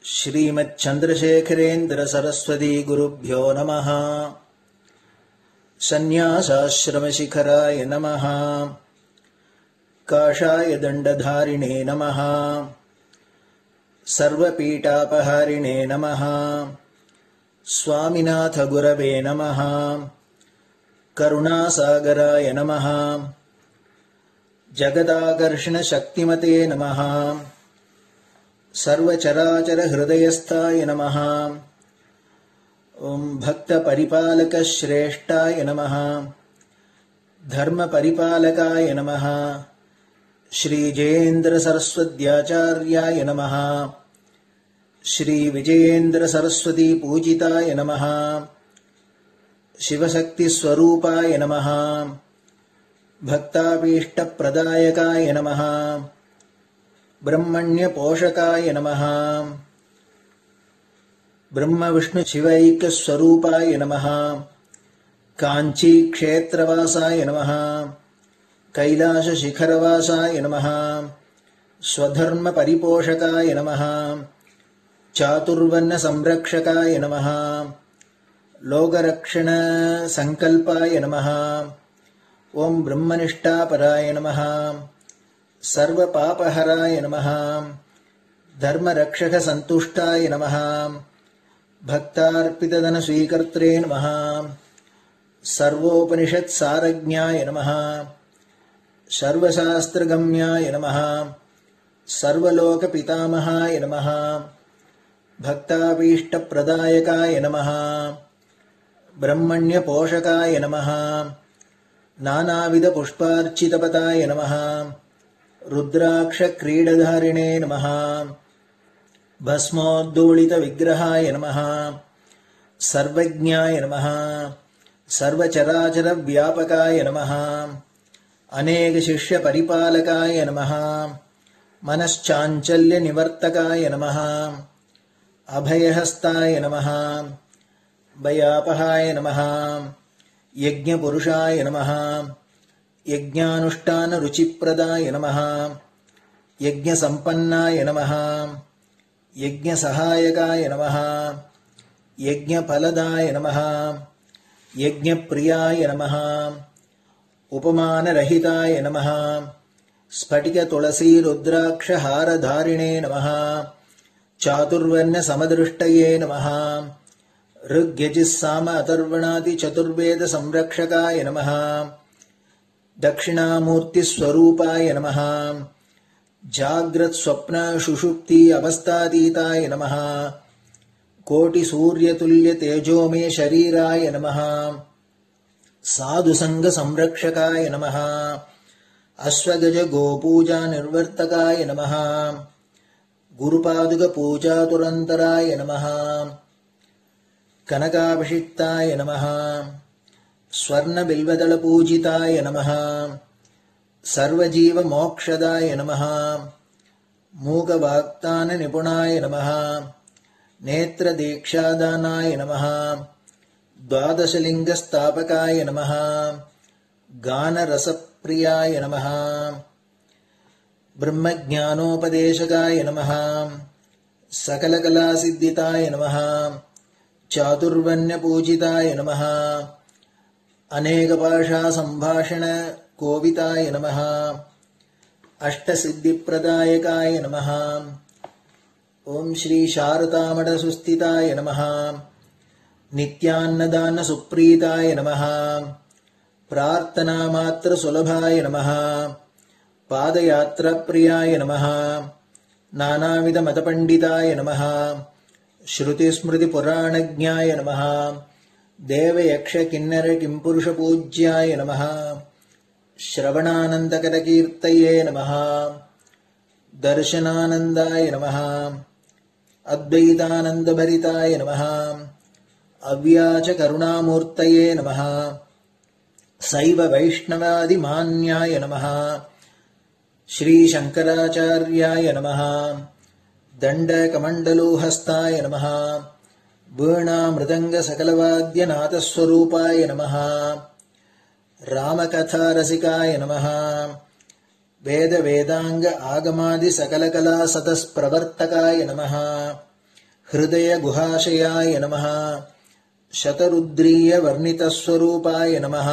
श्रीमच्चन्द्रशेखरेन्द्र सरस्वती गुरुभ्यो नमः। सन्न्यासाश्रमशिखराय नमः। काषाय दण्डधारिणे नमः। सर्वपीठापहारिणे नमः। स्वामिनाथ गुरवे नमः। करुणासागराय नमः। जगदाकर्षण शक्तिमते नमः। सर्वचराचरहृदयस्थाय नमः। ओम भक्तपरिपालक श्रेष्ठाय नमः। धर्मपरिपालकाय नमः। श्री जयेन्द्र सरस्वत्याचार्याय नमः। श्री विजयेन्द्र सरस्वती पूजिताय नमः। शिवशक्ति स्वरूपाय नमः। भक्ताभीष्टप्रदायकाय नमः। ब्रह्मण्य पोषकाय नमः। ब्रह्म विष्णु शिवैक्य स्वरूपाय नमः। कांची क्षेत्रवासाय नमः। कैलाश शिखरवासाय नमः। स्वधर्म परिपोषकाय नमः। चातुर्वर्ण संरक्षकाय नमः। लोकरक्षण संकल्पाय नमः। ओम ब्रह्मनिष्ठापराय नमः। सर्वपापहराय नमः। धर्मरक्षक संतुष्टाय नमः। भक्तार्पितधन स्वीकर्त्रे नमः। सर्वोपनिषत् सारज्ञाय नमः। सर्वशास्त्रगम्याय नमः। सर्वलोक पितामहाय नमः। भक्ताभीष्टप्रदायकाय नमः। ब्रह्मण्य पोषकाय नमः। नानाविध पुष्पार्चितपताय नमः। रुद्राक्ष क्रीडधारिणे नमः। भस्मोद्धूलित विग्रहाय नमः। सर्वज्ञाय नमः। सर्वचराचर व्यापकाय नमः। अनेक शिष्य परिपालकाय नमः। मनश्चाञ्चल्य निवर्तकाय नमः। अभयहस्ताय नमः। भयापहाय नमः। यज्ञपुरुषाय नमः। यज्ञानुष्ठान रुचिप्रदाय नमः। यज्ञसम्पन्नाय नमः। यज्ञसहायकाय नमः। यज्ञफलदाय नमः। यज्ञप्रियाय नमः। उपमानरहिताय नमः। स्फटिक तुलसी रुद्राक्ष हारधारिणे नमः। चातुर्वर्ण समदृष्टये नमः। ऋग्यजुस्साम अथर्वणादि चतुर्वेद संरक्षकाय नमः। दक्षिणामूर्ति स्वरूपाय नमः। जाग्रत् स्वप्न सुषुप्ति अवस्थातीताय नमः। कोटि सूर्यतुल्य तेजोमय शरीराय नमः। साधुसंग संरक्षकाय नमः। अश्वगज गोपूजा निर्वर्तकाय नमः। गुरुपादुक पूजातुरन्तराय नमः। कनकाभिषिक्ताय नमः। स्वर्ण बिल्वदल पूजिताय नमः। सर्वजीव मोक्षदाय नमः। मूकवाक्तान निपुणाय नमः। नेत्र दीक्षादानाय नमः। द्वादशलिंग स्थापकाय नमः। गान रसप्रियाय नमः। ब्रह्मज्ञानोपदेशकाय नमः। सकलकलासिद्धिताय नमः। चातुर्वण्य पूजिताय नमः। अनेकभाषा संभाषण कोविताय नमः। अष्टसिद्धिप्रदायकाय नमः। ओम श्री शारदामठ सुस्थिताय नमः। नित्यान्नदान सुप्रीताय नमः। प्रार्थना मात्र सुलभाय नमः। पादयात्रा प्रियाय नमः। नानाविध मतपंडिताय नमः। श्रुति स्मृति पुराणज्ञाय नमः। देव यक्ष किन्नर किंपुरुष पूज्याय नमः। श्रवणानंदकर कीर्तये नमः। दर्शनानंदाय नमः। अद्वैतानंद भरिताय नमः। अव्याच करुणामूर्तये नमः। शैव वैष्णवादि मान्याय नमः। श्री शंकराचार्याय नमः। दंड कमंडलूहस्ताय नमः। वीणा मृदंग सकलवाद्य नाथस्वरूपाय नमः। रामकथारसिकाय नमः। वेद वेदांग आगमादि सकलकला सतस्प्रवर्तकाय नमः। हृदय गुहाशयाय नमः। शतरुद्रीय वर्णितस्वरूपाय नमः।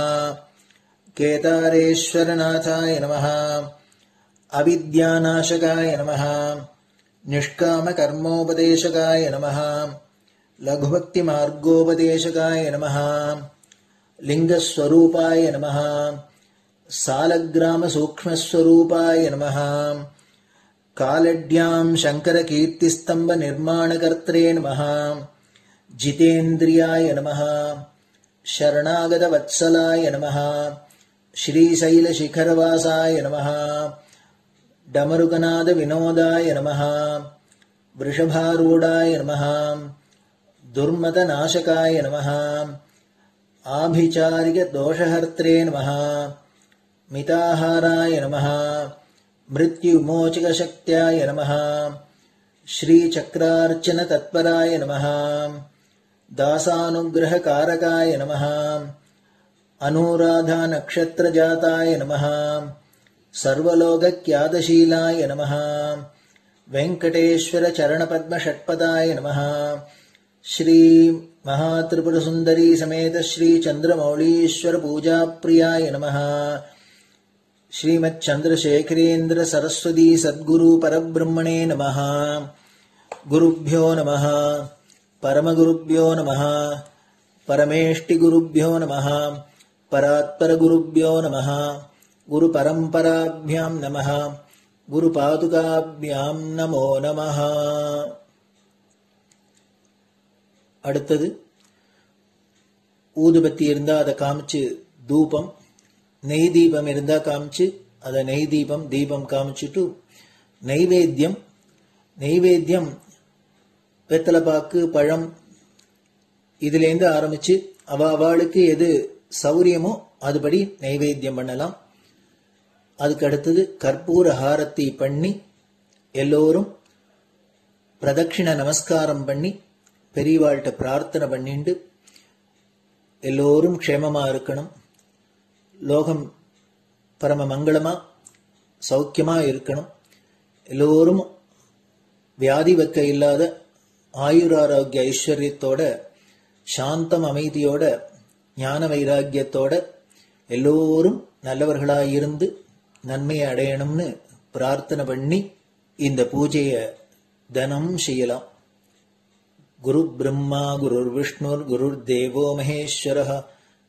केदारेश्वरनाथाय नमः। अविद्यानाशकाय नमः। निष्कामकर्मोपदेशकाय नमः। लघुभक्तिमार्गोपदेशकाय नमः। लिंगस्वरूपाय नमः। सालग्रामसूक्ष्मस्वरूपाय नमः। कालड्यां शङ्करकीर्तिस्तम्भनिर्माणकर्त्रे नमः। जितेन्द्रियाय नमः। शरणागतवत्सलाय नमः। श्रीशैलशिखरवासाय नमः। डमरुकनादविनोदाय नमः। वृषभारूढाय नमः। दुर्मतनाशकाय नमः। आभिचारिकदोषहर्त्रे नमः। मिताहाराय नमः। मृत्युमोचकशक्त्याय नमः। श्रीचक्रार्चनतत्पराय नमः। दासानुग्रहकारकाय नमः। अनुराधानक्षत्रजाताय नमः। सर्वलोकख्यातशीलाय नमः। वेङ्कटेश्वरचरणपद्मषट्पदाय नमः। श्री महात्रिपुरसुन्दरी समेत श्री चन्द्रमौलीश्वर पूजाप्रियाय नमः। श्रीमच्चन्द्रशेखरेन्द्र सरस्वती सद्गुरु परब्रह्मणे नमः। गुरुभ्यो नमः। परमगुरुभ्यो नमः। परमेष्टिगुरुभ्यो नमः। परात्परगुरुभ्यो नमः। गुरुपरम्पराभ्यां नमः। गुरुपादुकाभ्यां नमो नमः. அடுத்தது ஊதுபத்தி இருந்தா அதை காமிச்சு தூபம், நெய் தீபம் இருந்தா காமிச்சு அதை நெய் தீபம் தீபம் காமிச்சுட்டு நைவேத்தியம் வெத்தலைப்பாக்கு பழம் இதுலேருந்து ஆரம்பிச்சு அவளுக்கு எது சௌரியமோ அதுபடி நைவேத்தியம் பண்ணலாம். அதுக்கு அடுத்தது கற்பூர ஹாரத்தி பண்ணி எல்லோரும் பிரதட்சிண நமஸ்காரம் பண்ணி பெரியவாள்கிட்ட பிரார்த்தனை பண்ணிண்டு எல்லோரும் க்ஷேமமா இருக்கணும், லோகம் பரம மங்களமா சௌக்கியமா இருக்கணும், எல்லோரும் வியாதி வெக்க இல்லாத ஆயுராரோக்கிய ஐஸ்வர்யத்தோட சாந்தம் அமைதியோட ஞான வைராக்கியத்தோட எல்லோரும் நல்லவர்களாயிருந்து நன்மையை அடையணும்னு பிரார்த்தனை பண்ணி இந்த பூஜையை தினம் செய்யலாம். குரு பிரம்மா குருர் விஷ்ணுர் குருர் தேவோ மகேஸ்வரः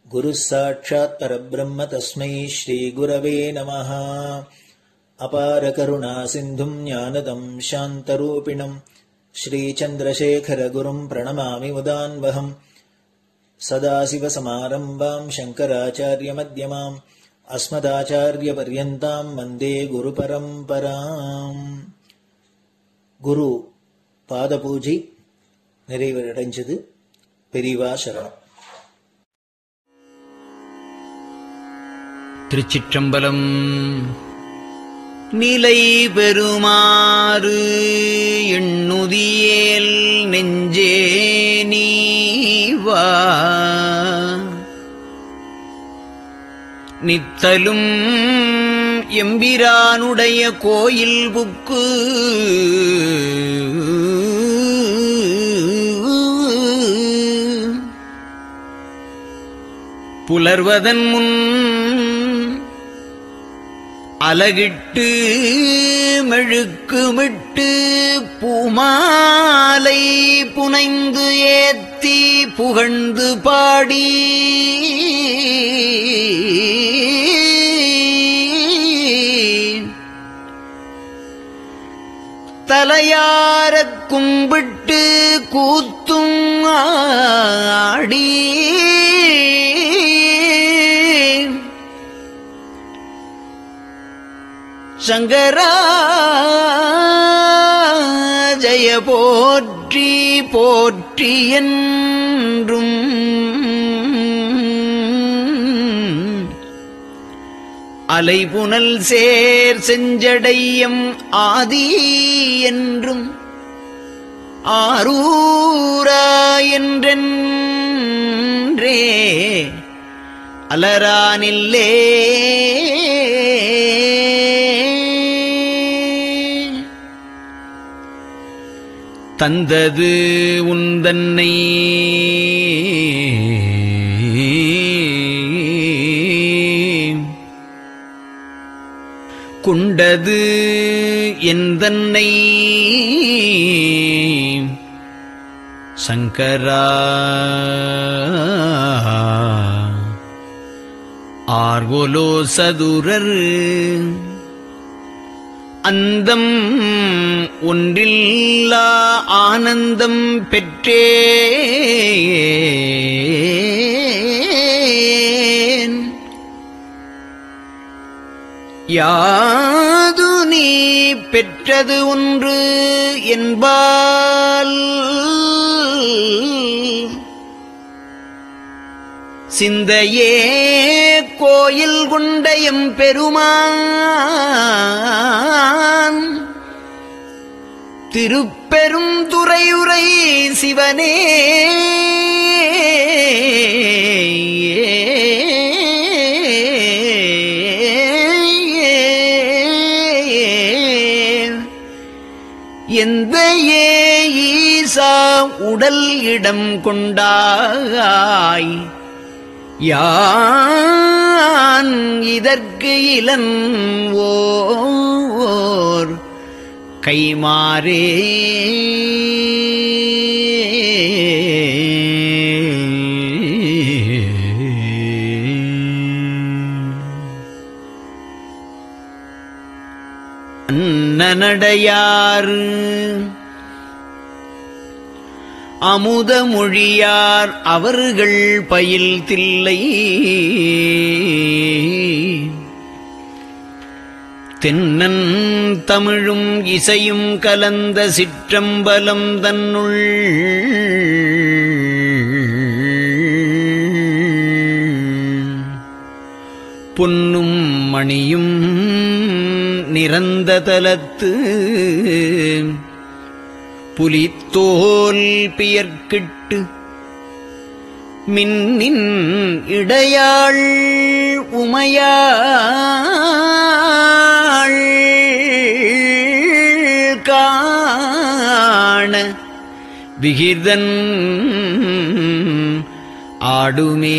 குரு சாட்சாத் பரபிரம்ம தஸ்மை ஸ்ரீ குரவே நமः. அபார கருணா சிந்தும் ஞானதம் சாந்தரூபிணம் ஸ்ரீ சந்திரசேகர குரும் பிரணமாமி முதான்வகம். சதாசிவசமாரம்பாம் சங்கராச்சார்ய மத்யமாம் அஸ்மதாச்சார்ய பர்யந்தாம் வந்தே குரு பரம்பராம். குரு பாத பூஜை நிறைவடைஞ்சது. பெரியவா சரணம். திருச்சிற்றம்பலம். நிலை பெறுமாறு எண்ணுதியேல் நெஞ்சே நீவா நித்தலும் எம்பிரானுடைய கோயில் புக்கு புலர்வதன் முன் அலகிட்டு மெழுக்குமிட்டு பூமாலை புனைந்து ஏத்தி புகழ்ந்து பாடி தலையாரக் கும்பிட்டு கூத்தும் ஆடி சங்கரா ஜய போற்றி போற்றி என்றும் அலைபுனல் சேர் செஞ்சடையம் ஆதி என்றும் ஆரூரா என்றென்றே அலரானில்லே தந்தது உந்தன்னை கொண்டது எந்தன்னை சங்கரா ஆர்கோலோ சதுரர் அந்தம் ஒன்றில்லா ஆனந்தம் பெற்றேன் யாது நீ பெற்றது ஒன்று என்பால் சிந்தையே கோயில் கொண்ட எம்பெருமான் திருப்பெரும் துறையுரை சிவனே எந்த ஈசா உடல் இடம் கொண்டாய் யான் இதற்கு இலன் ஓர் கைமாறே அன்னநடையார் அமுத மொழியார் அவர்கள் பயில் தில்லை தென்னன் தமிழும் இசையும் கலந்த சிற்றம்பலம் தன்னுள் பொன்னும் மணியும் நிறந்த தலத்து புலித்தோல் பியர்க்கிட்டு மின்னின் இடையாள் உமையாள் காண விகிர்தன் ஆடுமே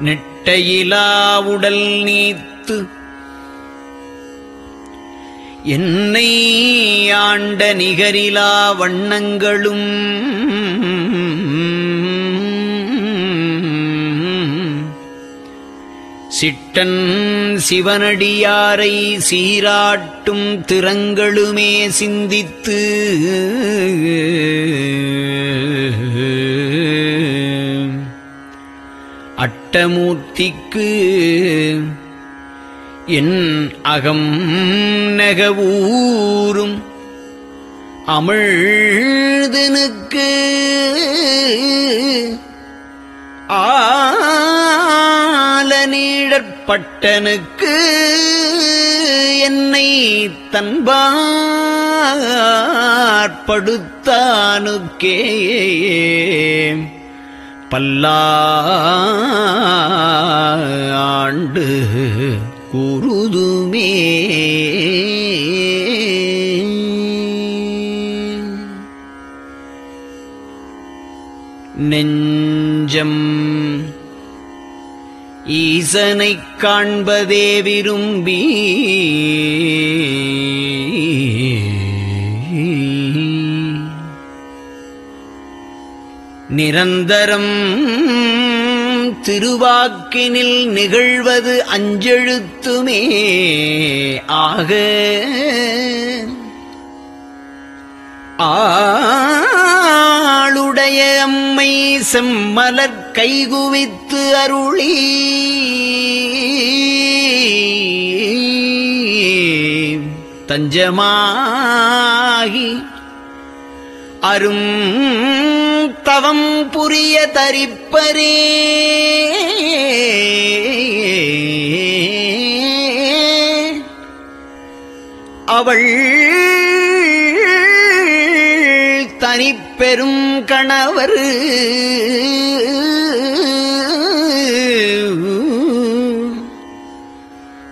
நெட்டையிலா உடல் நீத்து என்னை ஆண்ட நிகரிலா வண்ணங்களும் சிட்டன் சிவனடியாரை சீராட்டும் திறங்களுமே சிந்தித்து அட்டமூர்த்திக்கு என் அகம் நெகவூரும் அமிழ்தனுக்கு ஆலநீழற்பட்டனுக்கு என்னை தன்பாற்படுத்தானுக்கே பல்லாண்டு கூறுதுமே நெஞ்சம் ஈசனைக் காண்பதே விரும்பி நிரந்தரம் திருவாக்கினில் நிகழ்வது அஞ்செழுத்துமே ஆக ஆளுடைய அம்மை செம்மலர் கைகுவித்து அருளி தஞ்சமாகி அரும் தவம் புரிய தரிப்பரே அவள் தனிப்பெரும் கணவர்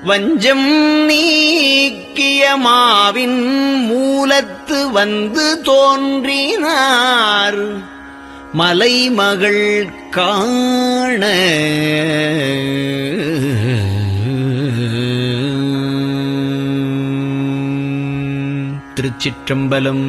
வஞ்சம் நீக்கிய மாவின் மூலத்து வந்து தோன்றினார் மலைமகள் காண. திருச்சிற்றம்பலம்.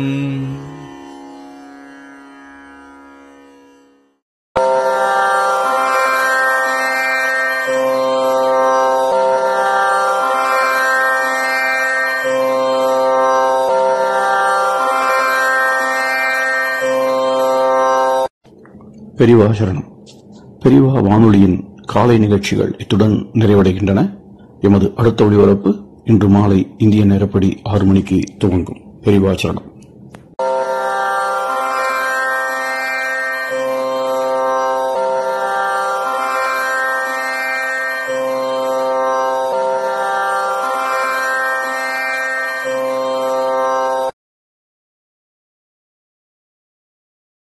பெரியவா சரணம். பெரியவா வானொலியின் காலை நிகழ்ச்சிகள் இத்துடன் நிறைவடைகின்றன. எமது அடுத்த ஒளிபரப்பு இன்று மாலை இந்திய நேரப்படி 6 மணிக்கு துவங்கும். பெரியவா சரணம்.